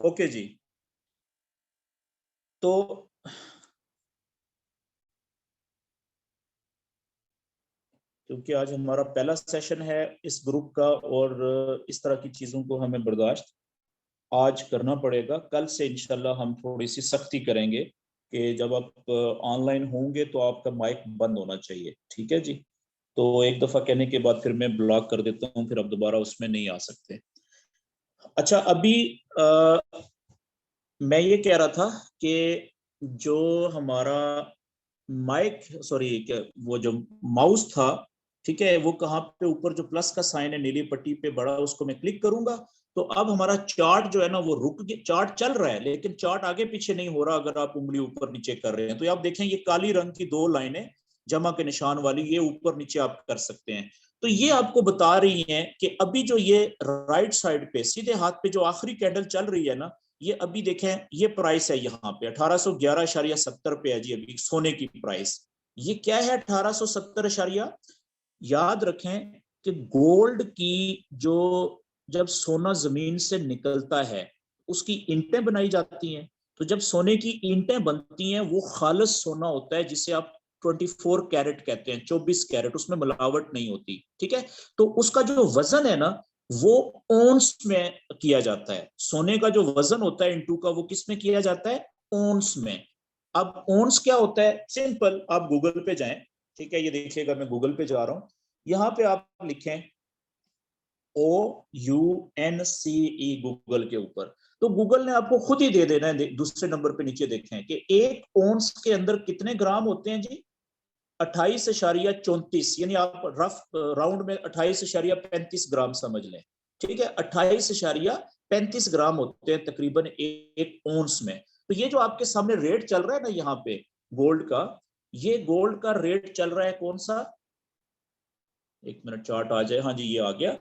ओके जी, तो क्योंकि आज हमारा पहला सेशन है इस ग्रुप का और इस तरह की चीजों को हमें बर्दाश्त आज करना पड़ेगा। कल से इंशाल्लाह हम थोड़ी सी सख्ती करेंगे कि जब आप ऑनलाइन होंगे तो आपका माइक बंद होना चाहिए, ठीक है जी। तो एक दफा कहने के बाद फिर मैं ब्लॉक कर देता हूँ, फिर आप दोबारा उसमें नहीं आ सकते। अच्छा, अभी मैं ये कह रहा था कि जो हमारा माइक, सॉरी, क्या वो जो माउस था, ठीक है, वो कहाँ पे ऊपर जो प्लस का साइन है नीली पट्टी पे बड़ा, उसको मैं क्लिक करूंगा तो अब हमारा चार्ट जो है ना वो रुक गया। चार्ट चल रहा है लेकिन चार्ट आगे पीछे नहीं हो रहा। अगर आप उंगली ऊपर नीचे कर रहे हैं तो आप देखें ये काली रंग की दो लाइनें जमा के निशान वाली, ये ऊपर नीचे आप कर सकते हैं। तो ये आपको बता रही हैं कि अभी जो ये राइट साइड पे सीधे हाथ पे जो आखिरी कैंडल चल रही है ना, ये अभी देखें ये प्राइस है यहाँ पे 1811.70 पे है जी अभी सोने की प्राइस। ये क्या है 1870? याद रखें कि गोल्ड की जो जब सोना जमीन से निकलता है उसकी ईंटें बनाई जाती हैं। तो जब सोने की ईंटें बनती हैं वो खालिस सोना होता है जिसे आप 24 कैरेट कहते हैं, 24 कैरेट, उसमें मिलावट नहीं होती, ठीक है। तो उसका जो वजन है ना वो ओंस में किया जाता है। सोने का जो वजन होता है इंटू का वो किस में किया जाता है? ओंस में। अब ओंस क्या होता है? सिंपल, आप गूगल पे जाएं, ठीक है, ये देखिएगा मैं गूगल पे जा रहा हूं। यहाँ पे आप लिखें OUNCE गूगल के ऊपर, तो गूगल ने आपको खुद ही दे देना है। दूसरे नंबर पे नीचे देखें कि एक ओंस के अंदर कितने ग्राम होते हैं जी? 28.34, यानी आप रफ राउंड में 28.35 ग्राम समझ लें, ठीक है। 28.35 ग्राम होते हैं तकरीबन एक ओंस में। तो ये जो आपके सामने रेट चल रहा है ना यहाँ पे गोल्ड का, ये गोल्ड का रेट चल रहा है कौन सा? एक मिनट चार्ट आ जाए, हाँ जी ये आ गया।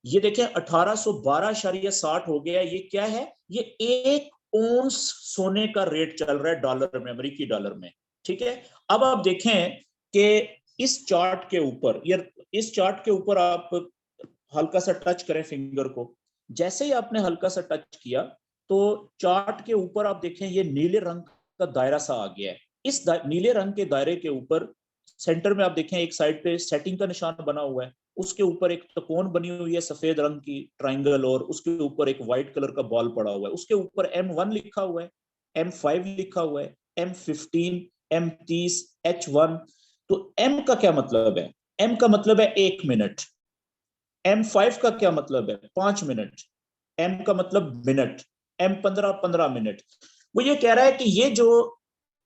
ये देखें 1812.60 हो गया। ये क्या है? ये एक ओंस सोने का रेट चल रहा है डॉलर में, अमेरिकी डॉलर में, ठीक है। अब आप देखें कि इस चार्ट के ऊपर, या इस चार्ट के ऊपर आप हल्का सा टच करें फिंगर को। जैसे ही आपने हल्का सा टच किया तो चार्ट के ऊपर आप देखें ये नीले रंग का दायरा सा आ गया है। इस नीले रंग के दायरे के ऊपर सेंटर में आप देखें एक साइड पे सेटिंग का निशान बना हुआ है, उसके ऊपर एक त्रिकोण बनी हुई है सफेद रंग की ट्राइंगल, और उसके ऊपर एक व्हाइट कलर का बॉल पड़ा हुआ है। उसके ऊपर M1 लिखा हुआ है, M5 लिखा हुआ है, M15, M30, H1। तो M का क्या मतलब है? M का मतलब है 1 मिनट। M5 का क्या मतलब है? 5 मिनट। M का मतलब मिनट। M15 15 minute. वो ये कह रहा है कि ये जो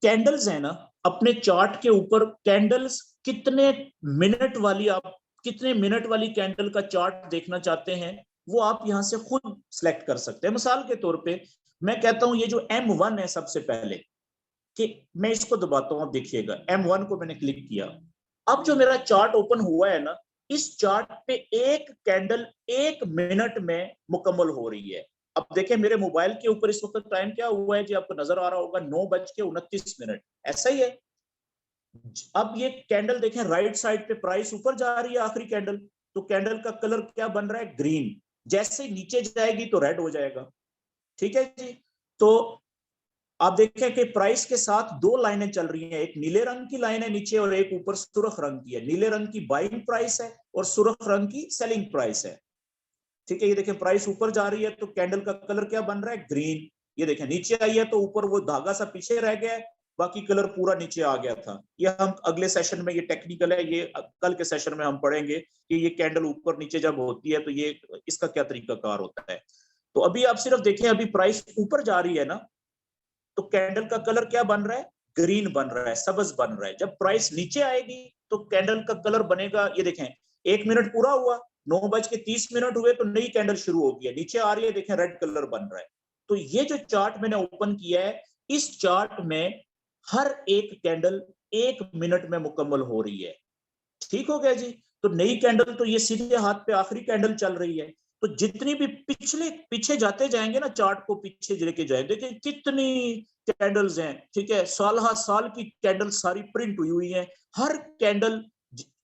कैंडल्स है ना अपने चार्ट के ऊपर, कैंडल्स कितने मिनट वाली, आप कितने मिनट वाली कैंडल का चार्ट देखना चाहते हैं वो आप यहां से खुद सिलेक्ट कर सकते हैं। मिसाल के तौर पे मैं कहता हूं ये जो M1 है, सबसे पहले कि मैं इसको दबाता हूं, आप देखिएगा M1 को मैंने क्लिक किया। अब जो मेरा चार्ट ओपन हुआ है ना, इस चार्ट पे एक कैंडल 1 मिनट में मुकम्मल हो रही है। अब देखें मेरे मोबाइल के ऊपर इस वक्त टाइम क्या हुआ है जी, आपको नजर आ रहा होगा 9:29। ऐसा ही है। अब ये कैंडल देखें राइट साइड पे प्राइस ऊपर जा रही है आखिरी कैंडल, तो कैंडल का कलर क्या बन रहा है? ग्रीन। जैसे नीचे जाएगी तो रेड हो जाएगा, ठीक है जी। तो आप देखें कि प्राइस के साथ दो लाइनें चल रही हैं, एक नीले रंग की लाइन है नीचे और एक ऊपर सुर्ख रंग की है। नीले रंग की बाइंग प्राइस है और सुर्ख रंग की सेलिंग प्राइस है, ठीक है। ये देखें प्राइस ऊपर जा रही है तो कैंडल का कलर क्या बन रहा है? ग्रीन। ये देखें नीचे आई है तो ऊपर वो धागा सा पीछे रह गया है, बाकी कलर पूरा नीचे आ गया था। ये हम अगले सेशन में, ये टेक्निकल है, ये कल के सेशन में हम पढ़ेंगे कि ये कैंडल ऊपर नीचे जब होती है तो ये इसका क्या तरीकाकार होता है। तो अभी आप सिर्फ देखें, अभी प्राइस ऊपर जा रही है ना तो कैंडल का कलर क्या बन रहा है? ग्रीन बन रहा है, सब्ज बन रहा है। जब प्राइस नीचे आएगी तो कैंडल का कलर बनेगा, ये देखें 1 मिनट पूरा हुआ, 9:30 हुए तो नई कैंडल शुरू होगी, नीचे आ रही है, देखें रेड कलर बन रहा है। तो ये जो चार्ट मैंने ओपन किया है, इस चार्ट में हर एक कैंडल 1 मिनट में मुकम्मल हो रही है, ठीक हो गया जी। तो नई कैंडल तो ये सीधे हाथ पे आखिरी कैंडल चल रही है। तो जितनी भी पिछले पीछे जाते जाएंगे ना, चार्ट को पीछे लेके जाएंगे, देखिए कितनी कैंडल्स हैं, ठीक है। साल हर साल की कैंडल सारी प्रिंट हुई हुई है। हर कैंडल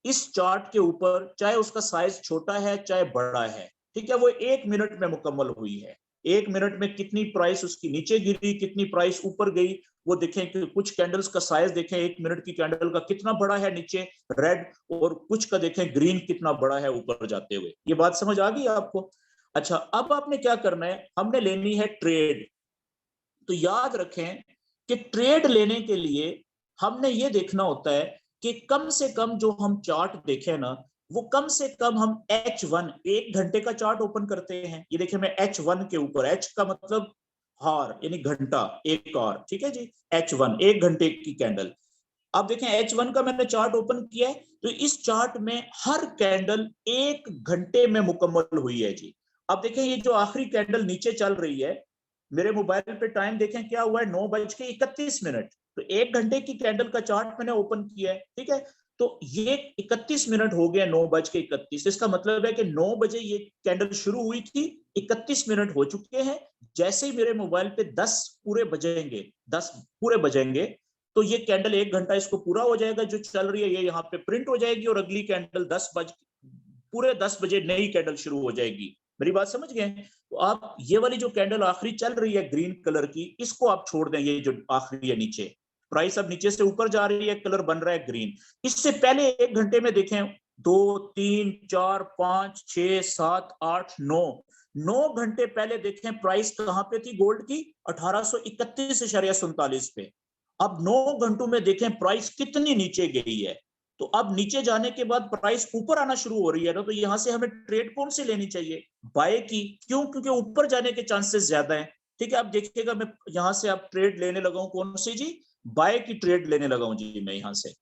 इस चार्ट के ऊपर, चाहे उसका साइज छोटा है चाहे बड़ा है, ठीक है, वो 1 मिनट में मुकम्मल हुई है। 1 मिनट में कितनी प्राइस उसकी नीचे गिरी, कितनी प्राइस ऊपर गई, वो देखें कि कुछ कैंडल्स का साइज देखें, 1 मिनट की कैंडल का कितना बड़ा है नीचे रेड, और कुछ का देखें ग्रीन कितना बड़ा है ऊपर जाते हुए। ये बात समझ आ गई आपको? अच्छा, अब आपने क्या करना है, हमने लेनी है ट्रेड। तो याद रखें कि ट्रेड लेने के लिए हमने ये देखना होता है कि कम से कम जो हम चार्ट देखें ना, वो कम से कम हम H1 1 घंटे का चार्ट ओपन करते हैं। ये देखिए मैं H1 के ऊपर, H का मतलब हार यानी घंटा, एक आवर, ठीक है जी। H1 1 घंटे की कैंडल। अब देखें H1 का मैंने चार्ट ओपन किया है, तो इस चार्ट में हर कैंडल 1 घंटे में मुकम्मल हुई है जी। अब देखें ये जो आखिरी कैंडल नीचे चल रही है, मेरे मोबाइल पे टाइम देखें क्या हुआ है, 9:31। तो 1 घंटे की कैंडल का चार्ट मैंने ओपन किया है, ठीक है। तो ये 31 मिनट हो गया, 9:31। इसका मतलब है कि 9 बजे ये कैंडल शुरू हुई थी, 31 मिनट हो चुके हैं। जैसे ही मेरे मोबाइल पे 10 पूरे बजेंगे, तो ये कैंडल 1 घंटा इसको पूरा हो जाएगा जो चल रही है, ये यहाँ पे प्रिंट हो जाएगी, और अगली कैंडल पूरे 10 बजे नई कैंडल शुरू हो जाएगी। मेरी बात समझ गए? तो आप ये वाली जो कैंडल आखिरी चल रही है ग्रीन कलर की, इसको आप छोड़ दें, ये जो आखिरी है नीचे, प्राइस अब नीचे से ऊपर जा रही है, कलर बन रहा है ग्रीन। इससे पहले 1 घंटे में देखें 2 3 4 5 6 7 8 9 घंटे पहले देखें प्राइस कहां पे थी गोल्ड की, 1831.47 पे। अब 9 घंटों में देखें प्राइस कितनी नीचे गई है। तो अब नीचे जाने के बाद प्राइस ऊपर आना शुरू हो रही है ना, तो यहां से हमें ट्रेड कौन सी लेनी चाहिए, बाय की। क्यों? क्योंकि ऊपर जाने के चांसेस ज्यादा हैं, ठीक है। अब देखिएगा मैं यहां से अब ट्रेड लेने लगा हूं, कौन सी जी, बाय की ट्रेड लेने लगा हूं जी मैं यहां से।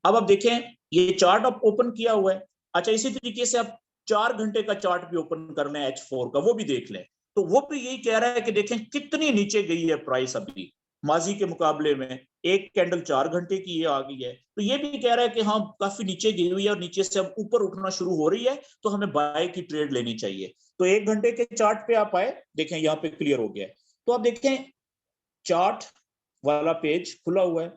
अब आप देखें ये चार्ट आप ओपन किया हुआ है। अच्छा, इसी तरीके से आप 4 घंटे का चार्ट भी ओपन कर लें H4 का, वो भी देख लें। तो वो भी यही कह रहा है कि देखें कितनी नीचे गई है प्राइस अभी माजी के मुकाबले में। एक कैंडल 4 घंटे की ये आ गई है, तो ये भी कह रहा है कि हाँ काफी नीचे गई हुई है और नीचे से अब ऊपर उठना शुरू हो रही है, तो हमें बाय की ट्रेड लेनी चाहिए। तो 1 घंटे के चार्ट पे आप आए, देखें यहाँ पे क्लियर हो गया है। तो आप देखें चार्ट वाला पेज खुला हुआ है,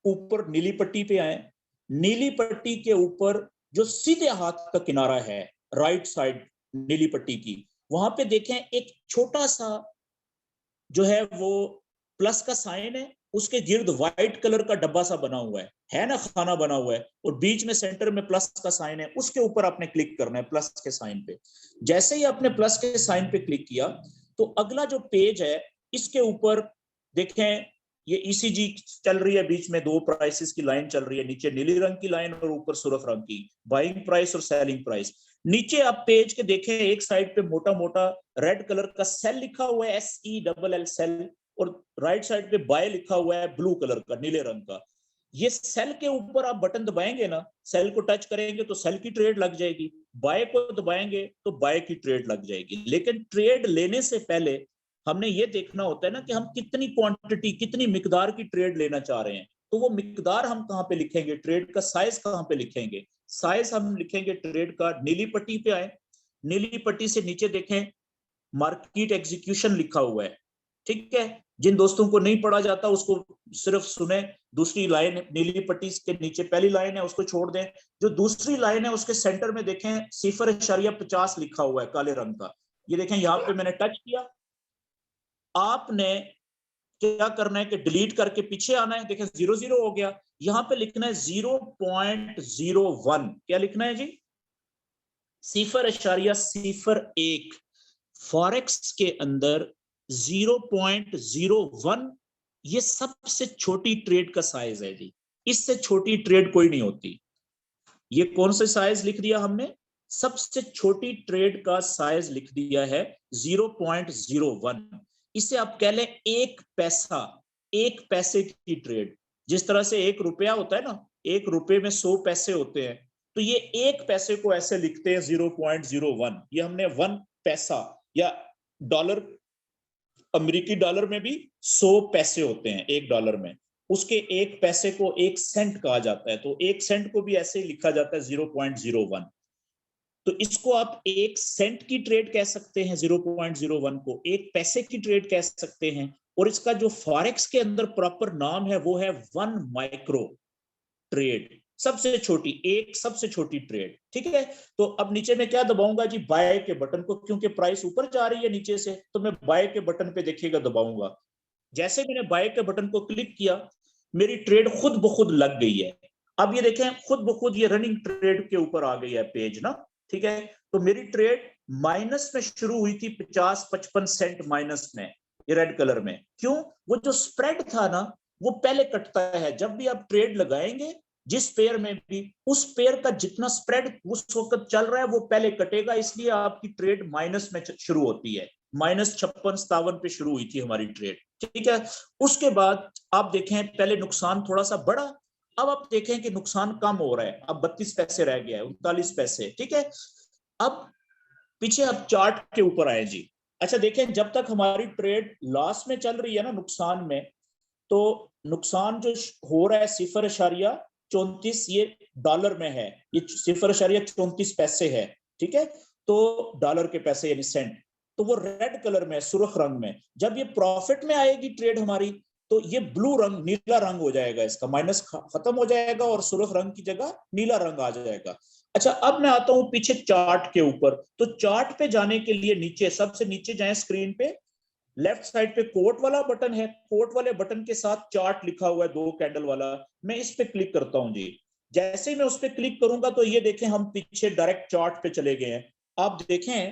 ऊपर नीली पट्टी पे आए, नीली पट्टी के ऊपर जो सीधे हाथ का किनारा है राइट साइड नीली पट्टी की, वहां पे देखें एक छोटा सा जो है वो प्लस का साइन है, उसके गिर्द व्हाइट कलर का डब्बा सा बना हुआ है ना, खाना बना हुआ है, और बीच में सेंटर में प्लस का साइन है, उसके ऊपर आपने क्लिक करना है प्लस के साइन पे। जैसे ही आपने प्लस के साइन पे क्लिक किया, तो अगला जो पेज है इसके ऊपर देखें ये ईसीजी चल रही है, बीच में 2 प्राइसेस की लाइन चल रही है, नीचे नीली रंग की लाइन और ऊपर सुर्ख रंग की, बाइंग प्राइस और सेलिंग प्राइस। नीचे आप पेज के देखें एक साइड पे मोटा मोटा रेड कलर का सेल लिखा हुआ है, SELL सेल, और राइट साइड पे बाय लिखा हुआ है ब्लू कलर का, नीले रंग का। ये सेल के ऊपर आप बटन दबाएंगे ना, सेल को टच करेंगे तो सेल की ट्रेड लग जाएगी, बाय को दबाएंगे तो बाय की ट्रेड लग जाएगी। लेकिन ट्रेड लेने से पहले हमने ये देखना होता है ना कि हम कितनी क्वांटिटी, कितनी मिकदार की ट्रेड लेना चाह रहे हैं। तो वो मिकदार हम कहां पे लिखेंगे, ट्रेड का साइज कहां पे लिखेंगे, साइज हम लिखेंगे ट्रेड का, नीली पट्टी पे आए, नीली पट्टी से नीचे देखें मार्केट एग्जीक्यूशन लिखा हुआ है, ठीक है। जिन दोस्तों को नहीं पढ़ा जाता उसको सिर्फ सुने, दूसरी लाइन नीली पट्टी के नीचे पहली लाइन है उसको छोड़ दें, जो दूसरी लाइन है उसके सेंटर में देखें 0.50 लिखा हुआ है काले रंग का। ये देखें यहाँ पे मैंने टच किया, आपने क्या करना है कि डिलीट करके पीछे आना है, देखें 00 हो गया, यहां पे लिखना है 0.01, क्या लिखना है जी, 0.01। फॉरेक्स के अंदर 0.01 ये सबसे छोटी ट्रेड का साइज है जी, इससे छोटी ट्रेड कोई नहीं होती। ये कौन सा साइज लिख दिया हमने, सबसे छोटी ट्रेड का साइज लिख दिया है 0.01। इसे आप कह लें 1 पैसा, 1 पैसे की ट्रेड। जिस तरह से 1 रुपया होता है ना, 1 रुपए में 100 पैसे होते हैं, तो ये 1 पैसे को ऐसे लिखते हैं 0.01। ये हमने 1 पैसा, या डॉलर, अमेरिकी डॉलर में भी 100 पैसे होते हैं 1 डॉलर में, उसके 1 पैसे को 1 सेंट कहा जाता है, तो 1 सेंट को भी ऐसे ही लिखा जाता है 0.01। तो इसको आप 1 सेंट की ट्रेड कह सकते हैं, 0.01 को 1 पैसे की ट्रेड कह सकते हैं, और इसका जो फॉरेक्स के अंदर प्रॉपर नाम है वो है 1 माइक्रो ट्रेड। सबसे छोटी, एक सबसे छोटी ट्रेड, ठीक है। तो अब नीचे में क्या दबाऊंगा जी, बाय के बटन को, क्योंकि प्राइस ऊपर जा रही है नीचे से, तो मैं बाय के बटन पे देखिएगा दबाऊंगा। जैसे मैंने बाय के बटन को क्लिक किया, मेरी ट्रेड खुद ब खुद लग गई है। अब ये देखें खुद ब खुद ये रनिंग ट्रेड के ऊपर आ गई है पेज ना, ठीक है। तो मेरी ट्रेड माइनस में शुरू हुई थी, 50-55 सेंट माइनस में, ये रेड कलर में। क्यों? वो जो स्प्रेड था ना, वो पहले कटता है। जब भी आप ट्रेड लगाएंगे जिस पेयर में भी, उस पेयर का जितना स्प्रेड उस वक्त चल रहा है वो पहले कटेगा, इसलिए आपकी ट्रेड माइनस में शुरू होती है। -56-57 पे शुरू हुई थी हमारी ट्रेड, ठीक है। उसके बाद आप देखें पहले नुकसान थोड़ा सा बढ़ा, अब आप देखें कि नुकसान कम हो रहा है, अब 32 पैसे रह गया है, 39 पैसे, ठीक है। अब पीछे आप चार्ट के ऊपर आए जी। अच्छा देखें, जब तक हमारी ट्रेड लॉस में चल रही है ना, नुकसान में, तो नुकसान जो हो रहा है 0.34, ये डॉलर में है, ये 0.34 पैसे है, ठीक है। तो डॉलर के पैसे यानी सेंट, तो वो रेड कलर में, सुर्ख रंग में। जब ये प्रॉफिट में आएगी ट्रेड हमारी, तो ये ब्लू रंग, नीला रंग हो जाएगा, इसका माइनस खत्म हो जाएगा और सुर्ख रंग की जगह नीला रंग आ जाएगा। अच्छा अब मैं आता हूं पीछे चार्ट के ऊपर। तो चार्ट पे जाने के लिए नीचे, सबसे नीचे जाएं स्क्रीन पे, लेफ्ट साइड पे कोट वाला बटन है, कोट वाले बटन के साथ चार्ट लिखा हुआ है 2 कैंडल वाला, मैं इस पे क्लिक करता हूं जी। जैसे ही मैं उस पे क्लिक करूंगा तो ये देखें हम पीछे डायरेक्ट चार्ट पे चले गए हैं। आप देखें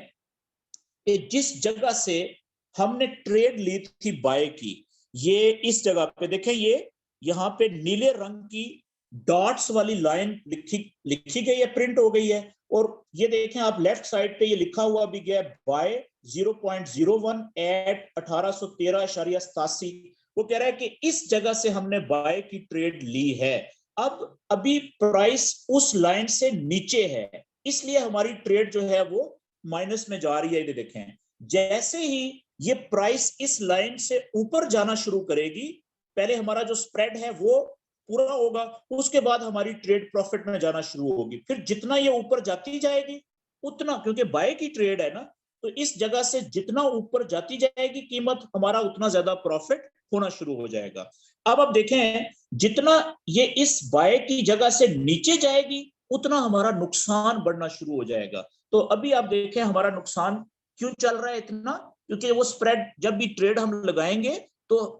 कि जिस जगह से हमने ट्रेड ली थी बाय की, ये इस जगह पे देखें, ये यहाँ पे नीले रंग की डॉट्स वाली लाइन लिखी गई है, प्रिंट हो गई है। और ये देखें आप लेफ्ट साइड पे ये लिखा हुआ भी गया बाय 0.01 एट 1813.87। वो कह रहा है कि इस जगह से हमने बाय की ट्रेड ली है। अब अभी प्राइस उस लाइन से नीचे है, इसलिए हमारी ट्रेड जो है वो माइनस में जा रही है। ये देखें, जैसे ही ये प्राइस इस लाइन से ऊपर जाना शुरू करेगी, पहले हमारा जो स्प्रेड है वो पूरा होगा, उसके बाद हमारी ट्रेड प्रॉफिट में जाना शुरू होगी। फिर जितना ये ऊपर जाती जाएगी उतना, क्योंकि बाय की ट्रेड है ना, तो इस जगह से जितना ऊपर जाती जाएगी कीमत, हमारा उतना ज्यादा प्रॉफिट होना शुरू हो जाएगा। अब आप देखें, जितना ये इस बाय की जगह से नीचे जाएगी उतना हमारा नुकसान बढ़ना शुरू हो जाएगा। तो अभी आप देखें हमारा नुकसान क्यों चल रहा है इतना, क्योंकि वो स्प्रेड, जब भी ट्रेड हम लगाएंगे तो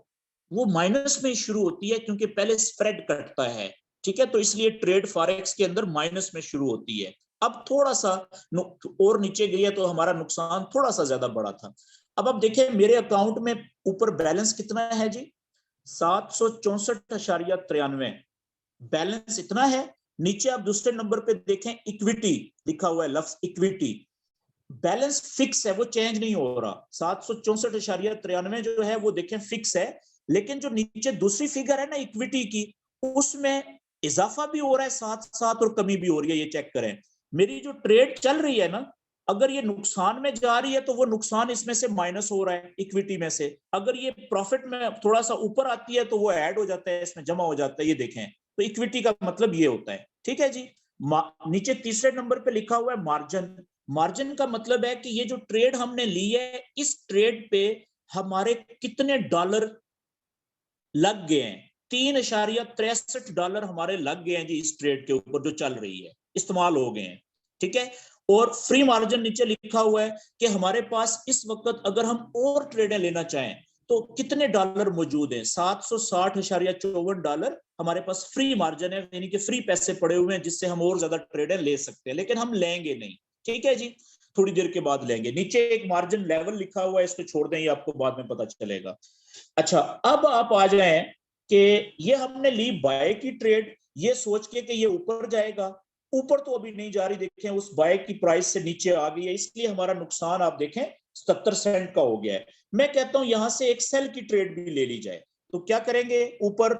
वो माइनस में शुरू होती है, क्योंकि पहले स्प्रेड कटता है, ठीक है। तो इसलिए ट्रेड फॉरेक्स के अंदर माइनस में शुरू होती है। अब थोड़ा सा और नीचे गई है तो हमारा नुकसान थोड़ा सा ज्यादा बड़ा था। अब आप देखें मेरे अकाउंट में ऊपर बैलेंस कितना है जी, 764.93 बैलेंस इतना है। नीचे आप दूसरे नंबर पे देखें, इक्विटी लिखा हुआ है, लफ्ज इक्विटी, बैलेंस फिक्स है, वो चेंज नहीं हो रहा। 764.93 जो है वो देखें फिक्स है, लेकिन जो नीचे दूसरी फिगर है ना इक्विटी की, उसमें इजाफा भी हो रहा है साथ साथ और कमी भी हो रही है। ये चेक करें, मेरी जो ट्रेड चल रही है ना, अगर ये नुकसान में जा रही है तो वो नुकसान इसमें से माइनस हो रहा है इक्विटी में से, अगर ये प्रॉफिट में थोड़ा सा ऊपर आती है तो वो ऐड हो जाता है, इसमें जमा हो जाता है। ये देखें, तो इक्विटी का मतलब ये होता है, ठीक है जी। नीचे तीसरे नंबर पे लिखा हुआ है मार्जिन। मार्जिन का मतलब है कि ये जो ट्रेड हमने ली है, इस ट्रेड पे हमारे कितने डॉलर लग गए हैं। $3.63 हमारे लग गए हैं जी इस ट्रेड के ऊपर जो चल रही है, इस्तेमाल हो गए हैं, ठीक है। और फ्री मार्जिन नीचे लिखा हुआ है कि हमारे पास इस वक्त अगर हम और ट्रेडें लेना चाहें तो कितने डॉलर मौजूद हैं। $760.54 हमारे पास फ्री मार्जिन है, यानी कि फ्री पैसे पड़े हुए हैं जिससे हम और ज्यादा ट्रेडें ले सकते हैं, लेकिन हम लेंगे नहीं, ठीक है जी, थोड़ी देर के बाद लेंगे। नीचे एक मार्जिन लेवल लिखा हुआ है, इसको छोड़ दें, ये आपको बाद में पता चलेगा। अच्छा अब आप आ जाएं कि ये हमने ली बाय की ट्रेड, ये सोच के कि ये ऊपर जाएगा, ऊपर तो अभी नहीं जा रही। देखें उस बाय की प्राइस से नीचे आ गई है, इसलिए हमारा नुकसान आप देखें 77 सेंट का हो गया है। मैं कहता हूं यहां से एक सेल की ट्रेड भी ले ली जाए। तो क्या करेंगे, ऊपर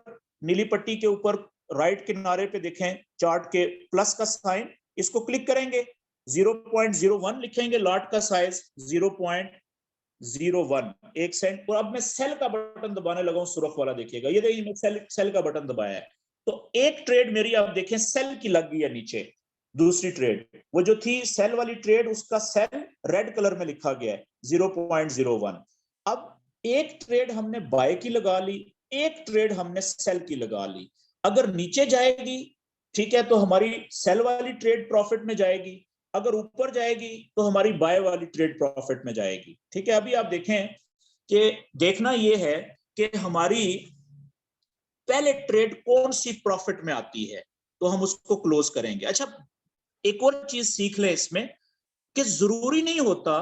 नीली पट्टी के ऊपर राइट किनारे पे देखें चार्ट के प्लस का साइन, इसको क्लिक करेंगे, 0.01 लिखेंगे, लॉट का साइज 0.01, 1 सेंट। और अब मैं सेल का बटन दबाने लगा हूं, सुरख वाला, देखिएगा ये देखिए मैं सेल का बटन दबाया है, तो एक ट्रेड मेरी आप देखें सेल की लग गई है नीचे। दूसरी ट्रेड वो जो थी सेल वाली ट्रेड, उसका सेल रेड कलर में लिखा गया है 0.01। अब एक ट्रेड हमने बाय की लगा ली, एक ट्रेड हमने सेल की लगा ली। अगर नीचे जाएगी ठीक है, तो हमारी सेल वाली ट्रेड प्रॉफिट में जाएगी, अगर ऊपर जाएगी तो हमारी बाय वाली ट्रेड प्रॉफिट में जाएगी। ठीक है, अभी आप देखें कि देखना ये है कि हमारी पहले ट्रेड कौन सी प्रॉफिट में आती है, तो हम उसको क्लोज करेंगे। अच्छा, एक और चीज सीख लें इसमें कि जरूरी नहीं होता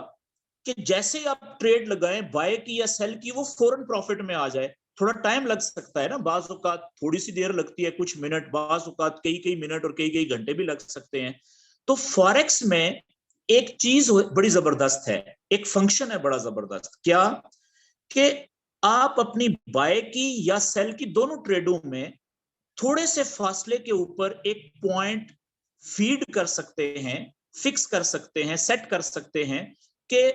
कि जैसे ही आप ट्रेड लगाएं बाय की या सेल की वो फौरन प्रॉफिट में आ जाए, थोड़ा टाइम लग सकता है ना, बाज औकात थोड़ी सी देर लगती है, कुछ मिनट, बाज औकात कई कई मिनट और कई कई घंटे भी लग सकते हैं। तो फॉरेक्स में एक चीज बड़ी जबरदस्त है, एक फंक्शन है बड़ा जबरदस्त, क्या कि आप अपनी बाय की या सेल की दोनों ट्रेडों में थोड़े से फासले के ऊपर एक पॉइंट फीड कर सकते हैं, फिक्स कर सकते हैं, सेट कर सकते हैं कि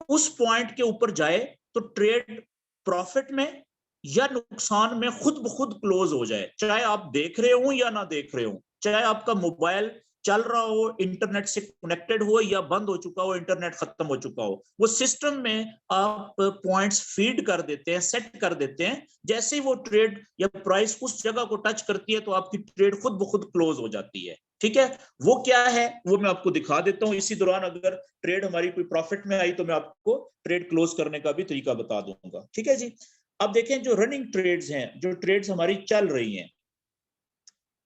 उस पॉइंट के ऊपर जाए तो ट्रेड प्रॉफिट में या नुकसान में खुद ब खुद क्लोज हो जाए, चाहे आप देख रहे हो या ना देख रहे हो, चाहे आपका मोबाइल चल रहा हो, इंटरनेट से कनेक्टेड हो या बंद हो चुका हो, इंटरनेट खत्म हो चुका हो, वो सिस्टम में आप पॉइंट्स फीड कर देते हैं, सेट कर देते हैं, जैसे ही वो ट्रेड या प्राइस उस जगह को टच करती है तो आपकी ट्रेड खुद ब खुद क्लोज हो जाती है। ठीक है, वो क्या है वो मैं आपको दिखा देता हूं। इसी दौरान अगर ट्रेड हमारी कोई प्रॉफिट में आई तो मैं आपको ट्रेड क्लोज करने का भी तरीका बता दूंगा। ठीक है जी, अब देखें जो रनिंग ट्रेड्स हैं, जो ट्रेड्स हमारी चल रही हैं,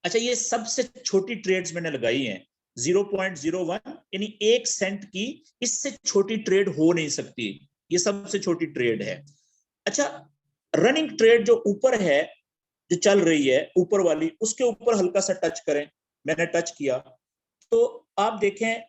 अच्छा ये सबसे छोटी ट्रेड्स मैंने लगाई हैं 0.01 यानी 1 सेंट की, इससे छोटी ट्रेड हो नहीं सकती, ये सबसे छोटी ट्रेड है। अच्छा, रनिंग ट्रेड जो ऊपर है, जो चल रही है ऊपर वाली, उसके ऊपर हल्का सा टच करें, मैंने टच किया तो आप देखें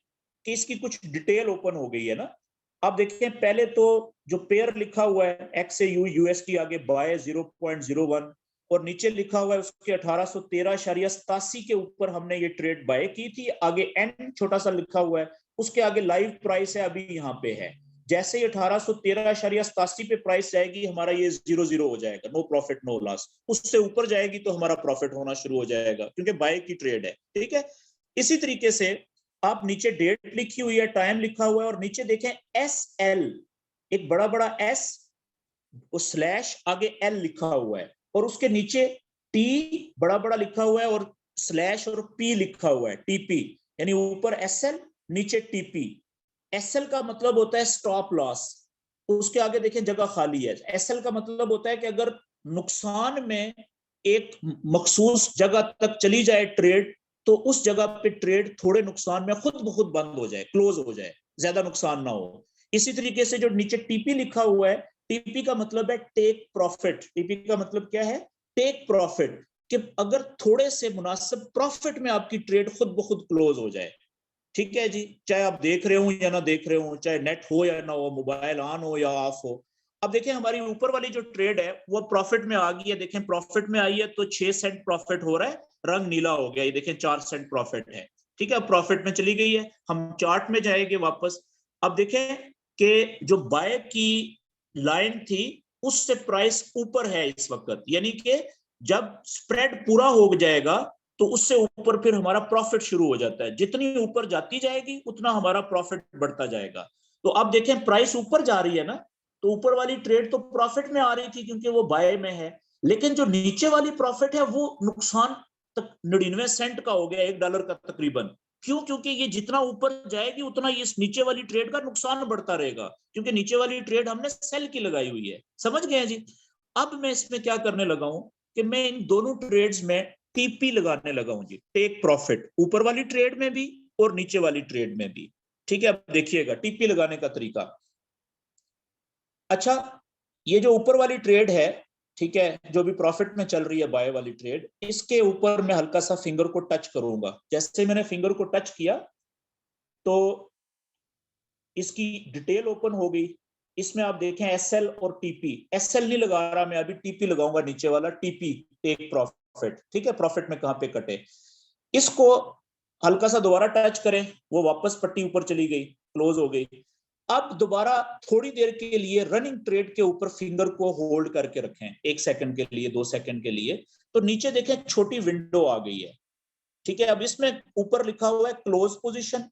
कि इसकी कुछ डिटेल ओपन हो गई है ना। आप देखें पहले तो जो पेयर लिखा हुआ है XAU USD आगे बाय 0.01 और नीचे लिखा हुआ है उसके 1813.87 के ऊपर हमने ये ट्रेड बाय की थी, आगे N छोटा सा लिखा हुआ है, उसके आगे लाइव प्राइस है अभी यहाँ पे है। जैसे ही 1813.87 पे प्राइस जाएगी हमारा ये 0-0 हो जाएगा, नो प्रॉफिट नो लॉस। उससे ऊपर जाएगी तो हमारा प्रॉफिट होना शुरू हो जाएगा क्योंकि बाय की ट्रेड है। ठीक है, इसी तरीके से आप नीचे डेट लिखी हुई है, टाइम लिखा हुआ है और नीचे देखें SL, एक बड़ा बड़ा S स्लैश आगे L लिखा हुआ है और उसके नीचे T बड़ा बड़ा लिखा हुआ है और स्लैश और P लिखा हुआ है, TP, यानी ऊपर SL नीचे TP। SL का मतलब होता है स्टॉप लॉस, उसके आगे देखें जगह खाली है। SL का मतलब होता है कि अगर नुकसान में एक मखसूस जगह तक चली जाए ट्रेड तो उस जगह पे ट्रेड थोड़े नुकसान में खुद ब खुद बंद हो जाए, क्लोज हो जाए, ज्यादा नुकसान ना हो। इसी तरीके से जो नीचे टीपी लिखा हुआ है, टीपी का मतलब है टेक प्रॉफिट। टीपी का मतलब क्या है? टेक प्रॉफिट, कि अगर थोड़े से मुनासिब प्रॉफिट में आपकी ट्रेड खुद ब खुद क्लोज हो जाए। ठीक है जी, चाहे आप देख रहे हो या ना देख रहे हो, चाहे नेट हो या ना हो, मोबाइल ऑन हो या ऑफ हो। अब देखें हमारी ऊपर वाली जो ट्रेड है वो प्रॉफिट में आ गई है, देखें प्रॉफिट में आई है तो 6 सेंट प्रॉफिट हो रहा है, रंग नीला हो गया, ये देखें 4 सेंट प्रॉफिट है। ठीक है, प्रॉफिट में चली गई है। हम चार्ट में जाएंगे वापस। अब देखें कि जो बाय की लाइन थी उससे प्राइस ऊपर है इस वक्त, यानी कि जब स्प्रेड पूरा हो जाएगा तो उससे ऊपर फिर हमारा प्रॉफिट शुरू हो जाता है, जितनी ऊपर जाती जाएगी उतना हमारा प्रॉफिट बढ़ता जाएगा। तो अब देखें प्राइस ऊपर जा रही है ना, तो ऊपर वाली ट्रेड तो प्रॉफिट में आ रही थी क्योंकि वो बाय में है, लेकिन जो नीचे वाली प्रॉफिट है वो नुकसान तक 99 सेंट का हो गया, $1 का तकरीबन। क्यों? क्योंकि ये जितना ऊपर जाएगी उतना ये नीचे वाली ट्रेड का नुकसान बढ़ता रहेगा, क्योंकि नीचे वाली ट्रेड हमने सेल की लगाई हुई है। समझ गए जी? अब मैं इसमें क्या करने लगा हूं कि मैं इन दोनों ट्रेड्स में टीपी लगाने लगा हूं जी, टेक प्रॉफिट, ऊपर वाली ट्रेड में भी और नीचे वाली ट्रेड में भी। ठीक है, अब देखिएगा टीपी लगाने का तरीका। अच्छा, ये जो ऊपर वाली ट्रेड है, ठीक है, जो भी प्रॉफिट में चल रही है बाय वाली ट्रेड, इसके ऊपर मैं हल्का सा फिंगर को टच करूंगा। जैसे मैंने फिंगर को टच किया तो इसकी डिटेल ओपन हो गई। इसमें आप देखें SL और TP, SL नहीं लगा रहा मैं अभी, TP लगाऊंगा नीचे वाला, TP टेक प्रॉफिट। ठीक है, प्रॉफिट में कहां पे कटे, इसको हल्का सा दोबारा टच करें, वो वापस पट्टी ऊपर चली गई, क्लोज हो गई। अब दोबारा थोड़ी देर के लिए रनिंग ट्रेड के ऊपर फिंगर को होल्ड करके रखें, 1 सेकंड के लिए, 2 सेकंड के लिए, तो नीचे देखें छोटी विंडो आ गई है। ठीक है, अब इसमें ऊपर लिखा हुआ है क्लोज पोजीशन।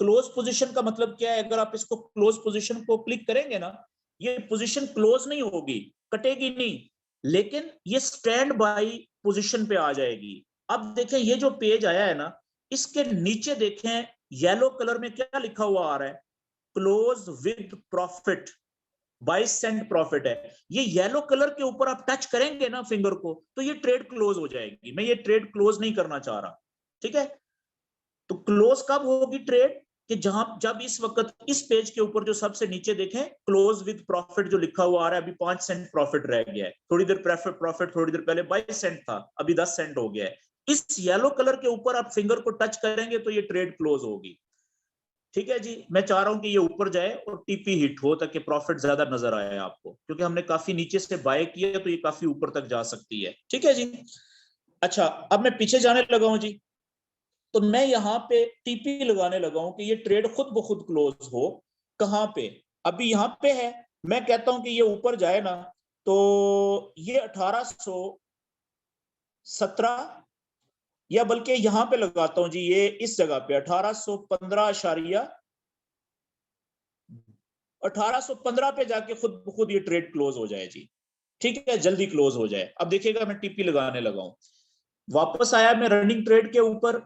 क्लोज पोजीशन का मतलब क्या है? अगर आप इसको क्लोज पोजीशन को क्लिक करेंगे ना, ये पोजीशन क्लोज नहीं होगी, कटेगी नहीं, लेकिन ये स्टैंड बाय पोजीशन पे आ जाएगी। अब देखें ये जो पेज आया है ना, इसके नीचे देखें येलो कलर में क्या लिखा हुआ आ रहा है, close with profit, 22 cent profit है। ये येलो कलर के ऊपर आप टच करेंगे ना फिंगर को, तो ये ट्रेड क्लोज हो जाएगी। मैं ये ट्रेड क्लोज नहीं करना चाह रहा, ठीक है। तो क्लोज कब होगी ट्रेड, कि जब इस वक्त इस पेज के ऊपर जो सबसे नीचे देखें क्लोज विद प्रॉफिट जो लिखा हुआ आ रहा है, अभी 5 सेंट प्रॉफिट रह गया है, थोड़ी देर प्रॉफिट थोड़ी देर पहले 22 सेंट था, अभी 10 सेंट हो गया है। इस येलो कलर के ऊपर आप फिंगर को टच करेंगे तो ये ट्रेड क्लोज होगी, ठीक है जी। मैं चाह रहा हूं कि ये ऊपर जाए और टीपी हिट हो ताकि प्रॉफिट ज्यादा नजर आए आपको, क्योंकि हमने काफी नीचे से बाय किया तो ये काफी ऊपर तक जा सकती है, ठीक है जी। अच्छा, अब मैं पीछे जाने लगा हूं जी, तो मैं यहाँ पे टीपी लगाने लगा हूं कि ये ट्रेड खुद ब खुद क्लोज हो। कहां पे, अभी यहाँ पे है, मैं कहता हूं कि ये ऊपर जाए ना, तो ये 1817, या बल्कि यहां पे लगाता हूं जी, ये इस जगह पे 1815 पे जाके खुद ब खुद ये ट्रेड क्लोज हो जाए जी, ठीक है, जल्दी क्लोज हो जाए। अब देखिएगा मैं टीपी लगाने लगा हूं, वापस आया मैं रनिंग ट्रेड के ऊपर,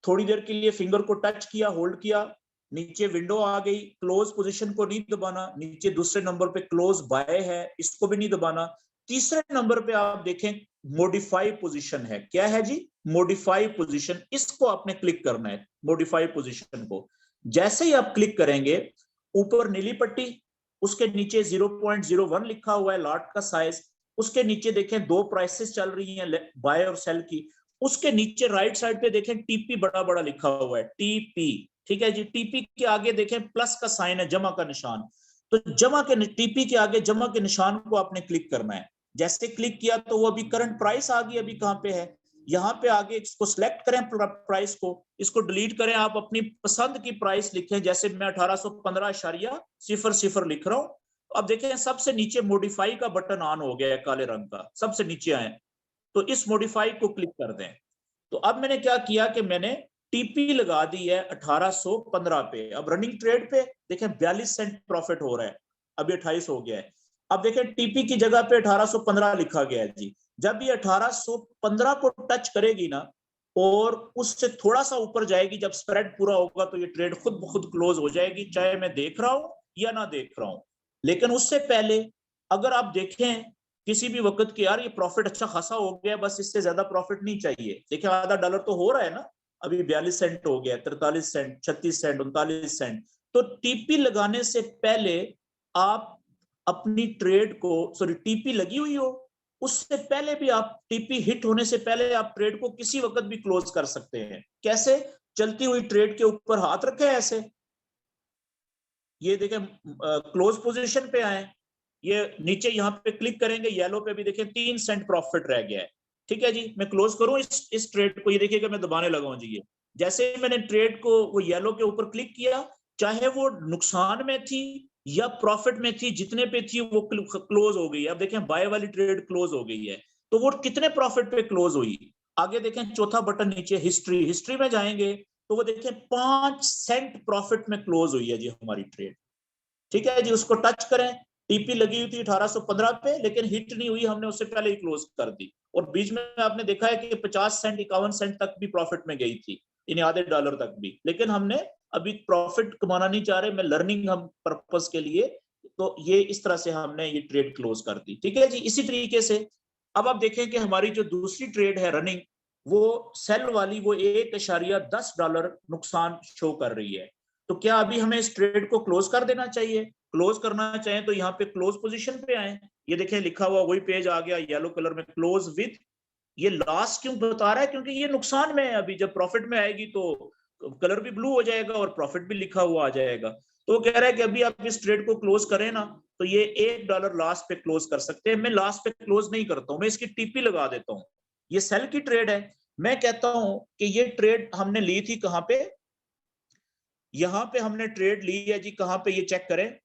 थोड़ी देर के लिए फिंगर को टच किया, होल्ड किया, नीचे विंडो आ गई, क्लोज पोजीशन को नहीं दबाना, नीचे दूसरे नंबर पे क्लोज बाय है, इसको भी नहीं दबाना। तीसरे नंबर पे आप देखें मॉडिफाई पोजीशन है, क्या है जी, मॉडिफाई पोजीशन, इसको आपने क्लिक करना है, मॉडिफाई पोजीशन को। जैसे ही आप क्लिक करेंगे, ऊपर नीली पट्टी, उसके नीचे 0.01 लिखा हुआ है लॉट का साइज, उसके नीचे देखें दो प्राइसेस चल रही हैं बाय और सेल की, उसके नीचे राइट साइड पे देखें टीपी बड़ा बड़ा लिखा हुआ है, टीपी, ठीक है जी। टीपी के आगे देखें प्लस का साइन है, जमा का निशान, तो टीपी के आगे जमा के निशान को आपने क्लिक करना है। जैसे क्लिक किया तो वो अभी करंट प्राइस आ गई, अभी कहां पे है, यहाँ पे आगे इसको सिलेक्ट करें प्राइस को, इसको डिलीट करें, आप अपनी पसंद की प्राइस लिखें, जैसे मैं 1815.00 लिख रहा हूं। अब देखें सबसे नीचे मॉडिफाई का बटन ऑन हो गया है काले रंग का, सबसे नीचे आए, तो इस मॉडिफाई को क्लिक कर दें। तो अब मैंने क्या किया कि मैंने टीपी लगा दी है 1815 पे। अब रनिंग ट्रेड पे देखें 42 सेंट प्रॉफिट हो रहा है, अभी 28 हो गया है। अब देखें टीपी की जगह पे 1815 लिखा गया है जी। जब ये 1815 को टच करेगी ना और उससे थोड़ा सा ऊपर जाएगी, जब स्प्रेड पूरा होगा, तो ये ट्रेड खुद ब खुद क्लोज हो जाएगी, चाहे मैं देख रहा हूं या ना देख रहा हूं। लेकिन उससे पहले अगर आप देखें किसी भी वक्त के, यार ये प्रॉफिट अच्छा खासा हो गया, बस इससे ज्यादा प्रॉफिट नहीं चाहिए, देखिए $0.5 तो हो रहा है ना, अभी 42 सेंट हो गया, 43 सेंट, 36 सेंट, 39 सेंट। तो टीपी लगाने से पहले आप अपनी ट्रेड को, सॉरी टीपी लगी हुई हो उससे पहले भी आप, टीपी हिट होने से पहले आप ट्रेड को किसी वक्त भी क्लोज कर सकते हैं। कैसे, चलती हुई ट्रेड के ऊपर हाथ रखे ऐसे, ये देखें क्लोज पोजीशन पे आए, ये नीचे यहाँ पे क्लिक करेंगे, येलो पे भी देखें 3 सेंट प्रॉफिट रह गया है, ठीक है जी। मैं क्लोज करूं इस ट्रेड को, ये देखिएगा मैं दबाने लगा हूं जी, ये जैसे मैंने ट्रेड को वो येलो के ऊपर क्लिक किया, चाहे वो नुकसान में थी या प्रॉफिट में थी, जितने पे थी वो क्लोज हो गई। अब देखें बाय वाली ट्रेड क्लोज हो गई है, तो वो कितने प्रॉफिट पे क्लोज हुई। आगे देखें चौथा बटन नीचे हिस्ट्री में जाएंगे, तो वो देखें 5 सेंट प्रॉफिट में क्लोज हुई है जी हमारी ट्रेड, ठीक है जी। उसको टच करें, टीपी लगी हुई थी 1815 पे, लेकिन हिट नहीं हुई, हमने उससे पहले ही क्लोज कर दी। और बीच में आपने देखा है कि 50 सेंट 51 सेंट तक भी प्रॉफिट में गई थी, यानी आधे डॉलर तक भी, लेकिन हमने अभी प्रॉफिट कमाना नहीं चाह रहे, मैं लर्निंग हम पर्पस के लिए, तो ये इस तरह से हमने ये ट्रेड क्लोज कर दी, ठीक है जी। इसी तरीके से अब आप देखें कि हमारी जो दूसरी ट्रेड है रनिंग, वो सेल वाली, वो $1.10 नुकसान शो कर रही है। तो क्या अभी हमें इस ट्रेड को क्लोज कर देना चाहिए? क्लोज करना चाहें तो यहाँ पे क्लोज पोजीशन पे आए, ये देखें लिखा हुआ वही पेज आ गया येलो कलर में, क्लोज विद, ये लॉस क्यों बता रहा है, क्योंकि ये नुकसान में है, अभी जब प्रॉफिट में आएगी तो कलर भी ब्लू हो जाएगा और प्रॉफिट भी लिखा हुआ आ जाएगा। तो वो कह रहा है कि अभी आप इस ट्रेड को क्लोज करें ना, तो ये $1 लॉस पे क्लोज कर सकते हैं। मैं लॉस पे क्लोज नहीं करता हूँ, मैं इसकी टीपी लगा देता हूँ। ये सेल की ट्रेड है, मैं कहता हूं कि ये ट्रेड हमने ली थी कहां पे, यहां पे हमने ट्रेड ली है जी, कहां पे, ये चेक करें,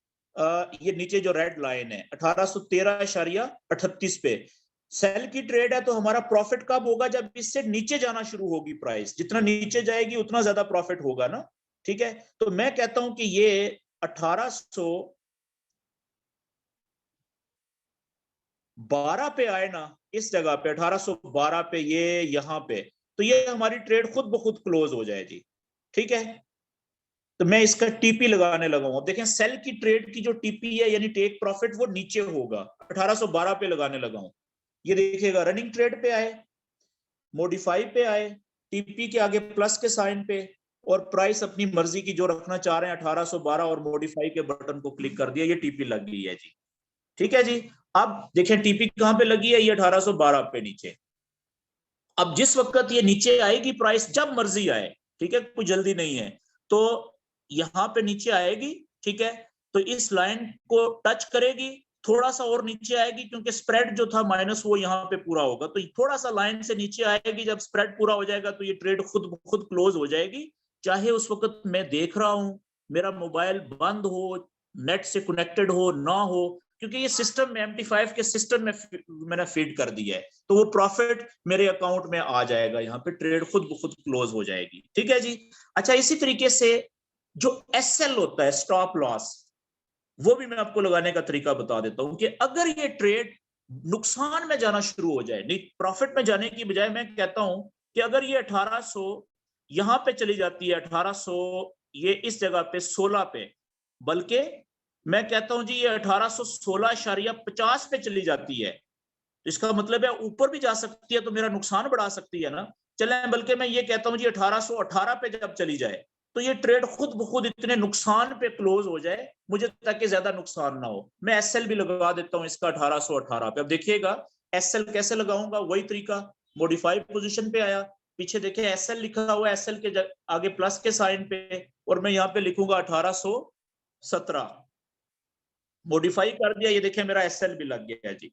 ये नीचे जो रेड लाइन है 1813.38 पे सेल की ट्रेड है। तो हमारा प्रॉफिट कब होगा, जब इससे नीचे जाना शुरू होगी प्राइस, जितना नीचे जाएगी उतना ज्यादा प्रॉफिट होगा ना, ठीक है। तो मैं कहता हूं कि ये 1812 पे आए ना, इस जगह पे 1812 पे, ये यहां पे, तो ये हमारी ट्रेड खुद ब खुद क्लोज हो जाए जी। ठीक है, तो मैं इसका टीपी लगाने लगा हूं। अब देखें सेल की ट्रेड की जो टीपी है यानी टेक प्रॉफिट वो नीचे होगा, 1812 पे लगाने लगा हूं। ये देखिएगा रनिंग ट्रेड पे आए, मॉडिफाई पे आए, टीपी के आगे प्लस के साइन पे, और प्राइस अपनी मर्जी की जो रखना चाह रहे हैं 1812 और मॉडिफाई के बटन को क्लिक कर दिया, ये टीपी लग गई है जी। ठीक है जी, अब देखें टीपी कहां पे लगी है, ये 1812 पे नीचे। अब जिस वक्त ये नीचे आएगी प्राइस, जब मर्जी आए, ठीक है, कोई जल्दी नहीं है, तो यहां पे नीचे आएगी। ठीक है, तो इस लाइन को टच करेगी, थोड़ा सा और नीचे आएगी क्योंकि स्प्रेड जो था माइनस वो यहाँ पे पूरा होगा, तो थोड़ा सा लाइन से नीचे आएगी। जब स्प्रेड पूरा हो जाएगा तो ये ट्रेड खुद क्लोज हो जाएगी, चाहे उस वक्त मैं देख रहा हूं, मेरा मोबाइल बंद हो, नेट से कनेक्टेड हो ना हो, क्योंकि ये सिस्टम में MT5 के सिस्टम में मैंने फीड कर दिया है, तो वो प्रॉफिट मेरे अकाउंट में आ जाएगा, यहाँ पे ट्रेड खुद क्लोज हो जाएगी। ठीक है जी। अच्छा, इसी तरीके से जो SL होता है, स्टॉप लॉस, वो भी मैं आपको लगाने का तरीका बता देता हूं कि अगर ये ट्रेड नुकसान में जाना शुरू हो जाए, नहीं प्रॉफिट में जाने की बजाय, मैं कहता हूं कि अगर ये 1800 यहां पे चली जाती है, 1800 ये इस जगह पे 16 पे, बल्कि मैं कहता हूं जी ये 1816.50 पे चली जाती है, इसका मतलब है ऊपर भी जा सकती है, तो मेरा नुकसान बढ़ा सकती है ना। चले, बल्कि मैं ये कहता हूं जी 1818 पे जब चली जाए तो ये ट्रेड खुद ब खुद इतने नुकसान पे क्लोज हो जाए, मुझे ताकि ज्यादा नुकसान ना हो। मैं SL भी लगा देता हूं इसका 1818 पे। अब देखिएगा SL कैसे लगाऊंगा, वही तरीका, मॉडिफाई पोजीशन पे आया, पीछे देखिए SL लिखा हुआ है, SL के आगे प्लस के साइन पे, और मैं यहाँ पे लिखूंगा 1817, मॉडिफाई कर दिया, ये देखिए मेरा SL भी लग गया है जी।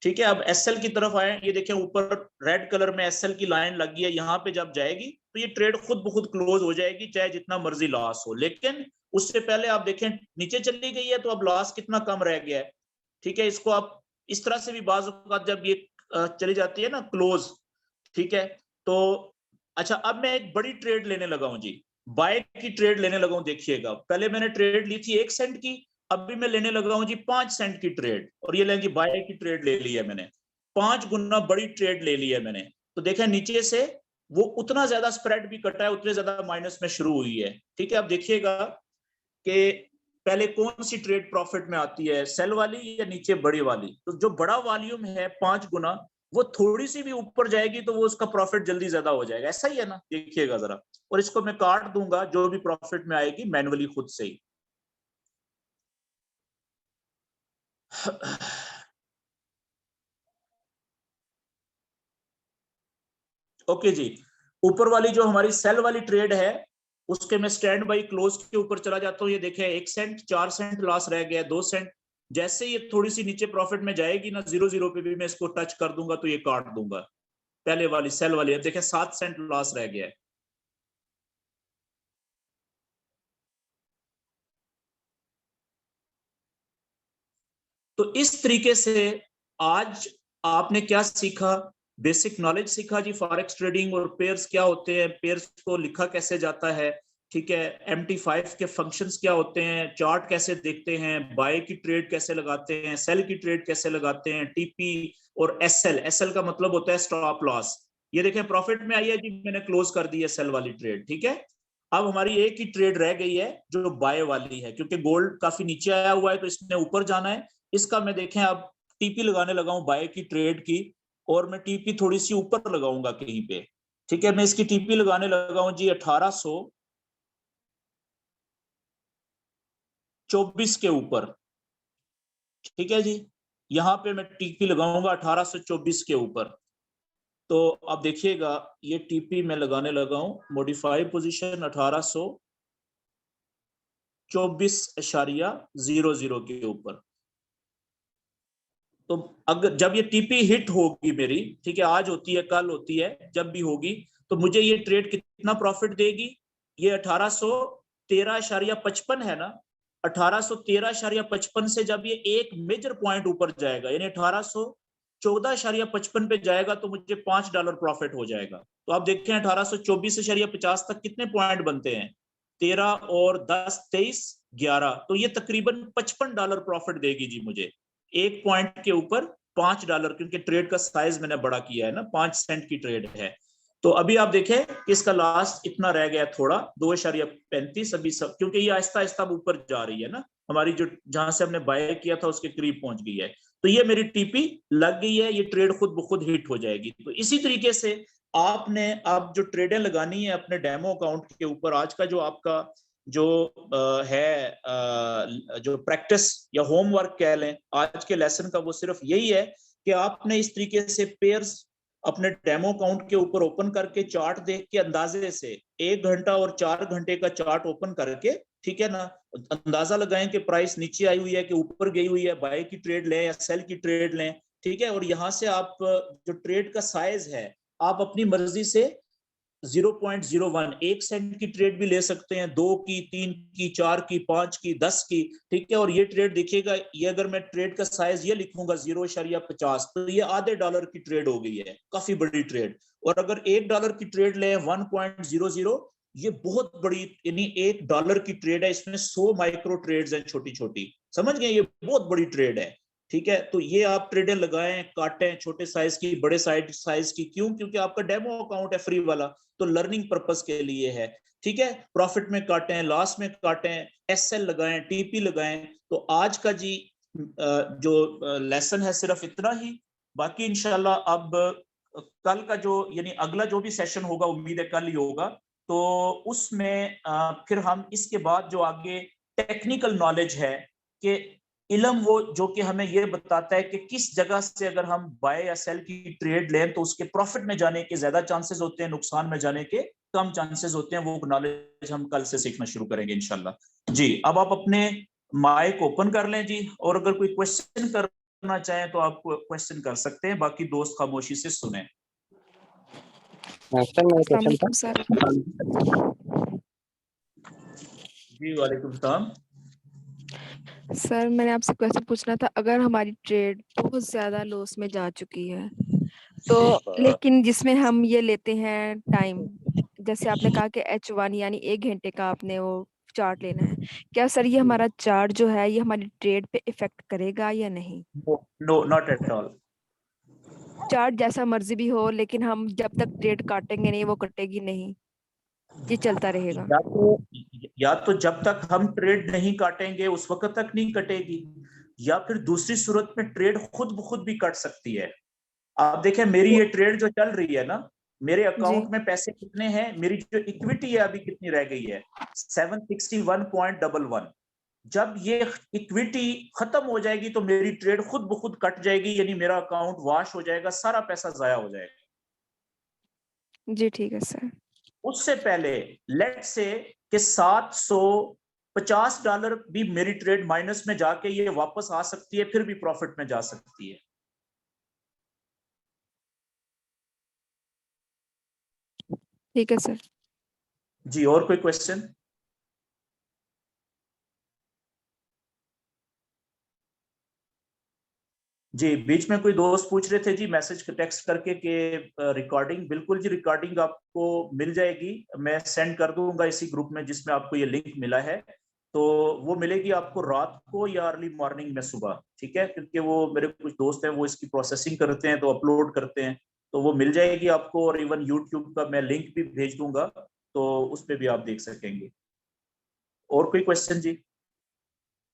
ठीक है, अब SL की तरफ आए, ये देखें ऊपर रेड कलर में SL की लाइन लगी है, यहाँ पे जब जाएगी तो ये ट्रेड खुद ब खुद क्लोज हो जाएगी, चाहे जितना मर्जी लॉस हो। लेकिन उससे पहले आप देखें नीचे चली गई है, तो अब लॉस कितना कम रह गया है। ठीक है, इसको आप इस तरह से भी बाज़ औक़ात जब ये चली जाती है ना क्लोज, ठीक है, तो अच्छा, अब मैं एक बड़ी ट्रेड लेने लगा हूं जी, बाय की ट्रेड लेने लगा हूं। देखिएगा पहले मैंने ट्रेड ली थी 1 सेंट की, अभी मैं लेने लगा हूं जी 5 सेंट की ट्रेड, और ये लें जी बाय की ट्रेड ले ली है मैंने, 5 गुना बड़ी ट्रेड ले ली है मैंने। तो देखें नीचे से वो उतना ज्यादा स्प्रेड भी कटा है, उतने ज्यादा माइनस में शुरू हुई है। ठीक है, अब देखिएगा कि पहले कौन सी ट्रेड प्रॉफिट में आती है, सेल वाली या नीचे बड़ी वाली। तो जो बड़ा वॉल्यूम है 5 गुना, वो थोड़ी सी भी ऊपर जाएगी तो वो उसका प्रॉफिट जल्दी ज्यादा हो जाएगा, ऐसा ही है ना, देखिएगा जरा। और इसको मैं काट दूंगा, जो भी प्रॉफिट में आएगी मैन्युअली खुद से ही। ओके जी, ऊपर वाली जो हमारी सेल वाली ट्रेड है, उसके मैं स्टैंड बाई क्लोज के ऊपर चला जाता हूँ। ये देखें 1 सेंट, 4 सेंट लॉस रह गया, 2 सेंट। जैसे ये थोड़ी सी नीचे प्रॉफिट में जाएगी ना, 0 पे भी मैं इसको टच कर दूंगा तो ये काट दूंगा, पहले वाली सेल वाली। अब देखें 7 सेंट लॉस रह गया है। तो इस तरीके से आज आपने क्या सीखा, बेसिक नॉलेज सीखा जी, फॉरेक्स ट्रेडिंग और पेयर्स क्या होते हैं, पेयर्स को लिखा कैसे जाता है। ठीक है, MT5 के फंक्शंस क्या होते हैं, चार्ट कैसे देखते हैं, बाय की ट्रेड कैसे लगाते हैं, सेल की ट्रेड कैसे लगाते हैं, टीपी और SL का मतलब होता है स्टॉप लॉस। ये देखें प्रॉफिट में आई है जी, मैंने क्लोज कर दी है सेल वाली ट्रेड। ठीक है, अब हमारी एक ही ट्रेड रह गई है जो बाय वाली है, क्योंकि गोल्ड काफी नीचे आया हुआ है तो इसने ऊपर जाना है। इसका मैं देखें अब टीपी लगाने लगा हूं बाय की ट्रेड की, और मैं टीपी थोड़ी सी ऊपर लगाऊंगा कहीं पे। ठीक है, मैं इसकी टीपी लगाने लगा हूं जी 1824 के ऊपर। ठीक है जी, यहां पे मैं टीपी लगाऊंगा 1824 के ऊपर। तो अब देखिएगा ये टीपी मैं लगाने लगा हूं, मॉडिफाई पोजीशन 1824.00 के ऊपर। तो अगर जब ये टीपी हिट होगी मेरी, ठीक है, आज होती है कल होती है, जब भी होगी, तो मुझे ये ट्रेड कितना प्रॉफिट देगी, ये 1813.55 है ना, 1813.55 से जब ये एक मेजर पॉइंट ऊपर जाएगा, यानी 1814.55 पे जाएगा, तो मुझे $5 प्रॉफिट हो जाएगा। तो आप देखें 1824.50 तक कितने पॉइंट बनते हैं, 13 और 10 23 11, तो ये तकरीबन $55 प्रॉफिट देगी जी मुझे, एक पॉइंट के ऊपर $5, क्योंकि ट्रेड का साइज मैंने बड़ा किया है ना, 5 सेंट की ट्रेड है। तो अभी आप देखें कि इसका लास्ट इतना रह गया थोड़ा 2.35 अभी सब, क्योंकि ये आहिस्ता आहिस्ता ऊपर जा रही है ना, हमारी जो जहां से हमने बाय किया था उसके करीब पहुंच गई है। तो ये मेरी टीपी लग गई है, ये ट्रेड खुद ब खुद हिट हो जाएगी। तो इसी तरीके से आपने अब जो ट्रेडें लगानी है अपने डेमो अकाउंट के ऊपर, आज का जो आपका जो जो प्रैक्टिस या होमवर्क कह लें आज के लेसन का, वो सिर्फ यही है कि आपने इस तरीके से पेयर्स अपने डेमो अकाउंट के ऊपर ओपन करके चार्ट देख के अंदाजे से 1 घंटा और 4 घंटे का चार्ट ओपन करके, ठीक है ना, अंदाजा लगाएं कि प्राइस नीचे आई हुई है कि ऊपर गई हुई है, बाय की ट्रेड लें या सेल की ट्रेड लें, ठीक है। और यहां से आप जो ट्रेड का साइज है आप अपनी मर्जी से 0.01 1 सेंट की ट्रेड भी ले सकते हैं, 2 की, 3 की, 4 की, 5 की, 10 की, ठीक है। और ये ट्रेड देखिएगा, ये अगर मैं ट्रेड का साइज ये लिखूंगा 0.50 तो ये आधे डॉलर की ट्रेड हो गई है, काफी बड़ी ट्रेड। और अगर $1 की ट्रेड ले 1.00, ये बहुत बड़ी, यानी $1 की ट्रेड है, इसमें 100 माइक्रो ट्रेड्स हैं छोटी छोटी, समझ गए, ये बहुत बड़ी ट्रेड है, ठीक है। तो ये आप ट्रेडें लगाएं, काटें, छोटे साइज की, बड़े साइज की, क्यों? क्योंकि आपका डेमो अकाउंट है फ्री वाला, तो लर्निंग पर्पस के लिए है, ठीक है। प्रॉफिट में काटें, लॉस में काटें, एसएल लगाएं, टीपी लगाएं। तो आज का जी जो लेसन है सिर्फ इतना ही। बाकी इंशाल्लाह अब कल का जो, यानी अगला जो भी सेशन होगा, उम्मीद है कल ही होगा, तो उसमें फिर हम इसके बाद जो आगे टेक्निकल नॉलेज है कि इल्म, वो जो कि हमें ये बताता है कि किस जगह से अगर हम बाय या सेल की ट्रेड लें तो उसके प्रॉफिट में जाने के ज्यादा चांसेस होते हैं, नुकसान में जाने के कम चांसेस होते हैं, वो नॉलेज हम कल से सीखना शुरू करेंगे इंशाल्लाह जी। अब आप अपने माइक ओपन कर लें जी, और अगर कोई क्वेश्चन करना चाहें तो आप क्वेश्चन कर सकते हैं, बाकी दोस्त खामोशी से सुने। सर मेरा अस्सलाम क्वेश्चन वालेकुम सर। जी वालेकुम सलाम। सर मैंने आपसे क्वेश्चन पूछना था, अगर हमारी ट्रेड बहुत ज्यादा लॉस में जा चुकी है तो, लेकिन जिसमें हम ये लेते हैं टाइम, जैसे आपने कहा कि H1 यानी 1 घंटे का आपने वो चार्ट लेना है, क्या सर ये हमारा चार्ट जो है ये हमारी ट्रेड पे इफेक्ट करेगा या नहीं? No, not at all. Chart जैसा मर्जी भी हो, लेकिन हम जब तक ट्रेड काटेंगे नहीं वो कटेगी नहीं, ये चलता रहेगा। या तो जब तक हम ट्रेड नहीं काटेंगे उस वक्त तक नहीं कटेगी, या फिर दूसरी सूरत में ट्रेड खुद ब खुद भी कट सकती है। आप देखें मेरी ये ट्रेड जो चल रही है ना, मेरे अकाउंट में पैसे कितने हैं, मेरी जो इक्विटी है अभी कितनी रह गई है, 761.11। जब ये इक्विटी खत्म हो जाएगी तो मेरी ट्रेड खुद ब खुद कट जाएगी, यानी मेरा अकाउंट वॉश हो जाएगा, सारा पैसा जाया हो जाएगा। जी ठीक है सर। उससे पहले लेट से कि $750 भी मेरी ट्रेड माइनस में जाके ये वापस आ सकती है, फिर भी प्रॉफिट में जा सकती है। ठीक है सर। जी, और कोई क्वेश्चन? जी, बीच में कोई दोस्त पूछ रहे थे जी मैसेज टेक्स्ट करके कि रिकॉर्डिंग, बिल्कुल जी रिकॉर्डिंग आपको मिल जाएगी, मैं सेंड कर दूंगा इसी ग्रुप में जिसमें आपको ये लिंक मिला है, तो वो मिलेगी आपको रात को या अर्ली मॉर्निंग में सुबह, ठीक है। क्योंकि वो मेरे कुछ दोस्त हैं वो इसकी प्रोसेसिंग करते हैं तो अपलोड करते हैं, तो वो मिल जाएगी आपको। और इवन यूट्यूब का मैं लिंक भी भेज दूंगा, तो उस पर भी आप देख सकेंगे। और कोई क्वेश्चन जी?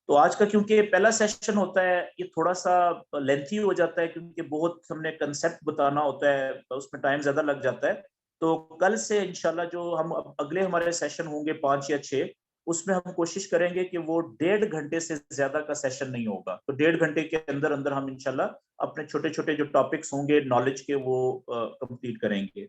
तो आज का क्योंकि पहला सेशन होता है ये थोड़ा सा लेंथी हो जाता है, क्योंकि बहुत हमने कंसेप्ट बताना होता है, उसमें टाइम ज्यादा लग जाता है। तो कल से इंशाल्लाह जो हम अगले हमारे सेशन होंगे 5 या 6, उसमें हम कोशिश करेंगे कि वो 1.5 घंटे से ज्यादा का सेशन नहीं होगा। तो 1.5 घंटे के अंदर अंदर हम इंशाल्लाह अपने छोटे छोटे जो टॉपिक्स होंगे नॉलेज के वो कंप्लीट करेंगे।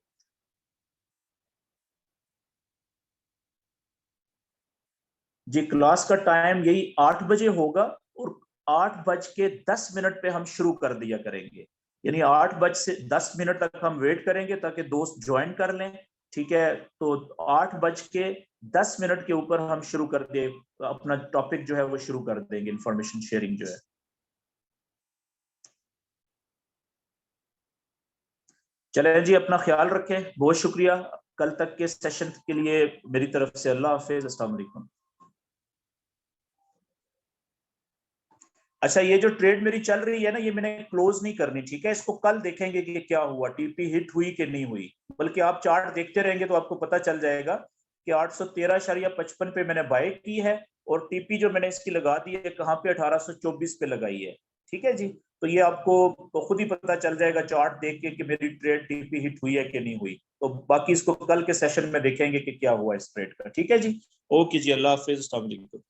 जी, क्लास का टाइम यही 8 बजे होगा, और 8:10 पे हम शुरू कर दिया करेंगे, यानी 8:10 तक हम वेट करेंगे ताकि दोस्त ज्वाइन कर लें, ठीक है। तो 8:10 के ऊपर हम शुरू कर दे, अपना टॉपिक जो है वो शुरू कर देंगे, इंफॉर्मेशन शेयरिंग जो है। चलें जी, अपना ख्याल रखें, बहुत शुक्रिया। कल तक के सेशन के लिए मेरी तरफ से अल्लाह हाफिज, अस्सलाम वालेकुम। अच्छा, ये जो ट्रेड मेरी चल रही है ना, ये मैंने क्लोज नहीं करनी, ठीक है। इसको कल देखेंगे कि क्या हुआ, टीपी हिट हुई कि नहीं हुई। बल्कि आप चार्ट देखते रहेंगे तो आपको पता चल जाएगा कि 813.55 पे मैंने बाय की है, और टीपी जो मैंने इसकी लगा दी है कहाँ पे, 1824 पे लगाई है। ठीक है जी, तो ये आपको तो खुद ही पता चल जाएगा चार्ट देख के कि मेरी ट्रेड टीपी हिट हुई है कि नहीं हुई। तो बाकी इसको कल के सेशन में देखेंगे कि क्या हुआ इस ट्रेड का। ठीक है जी, ओके जी, अल्लाह हाफिज, अस्सलाम वालेकुम।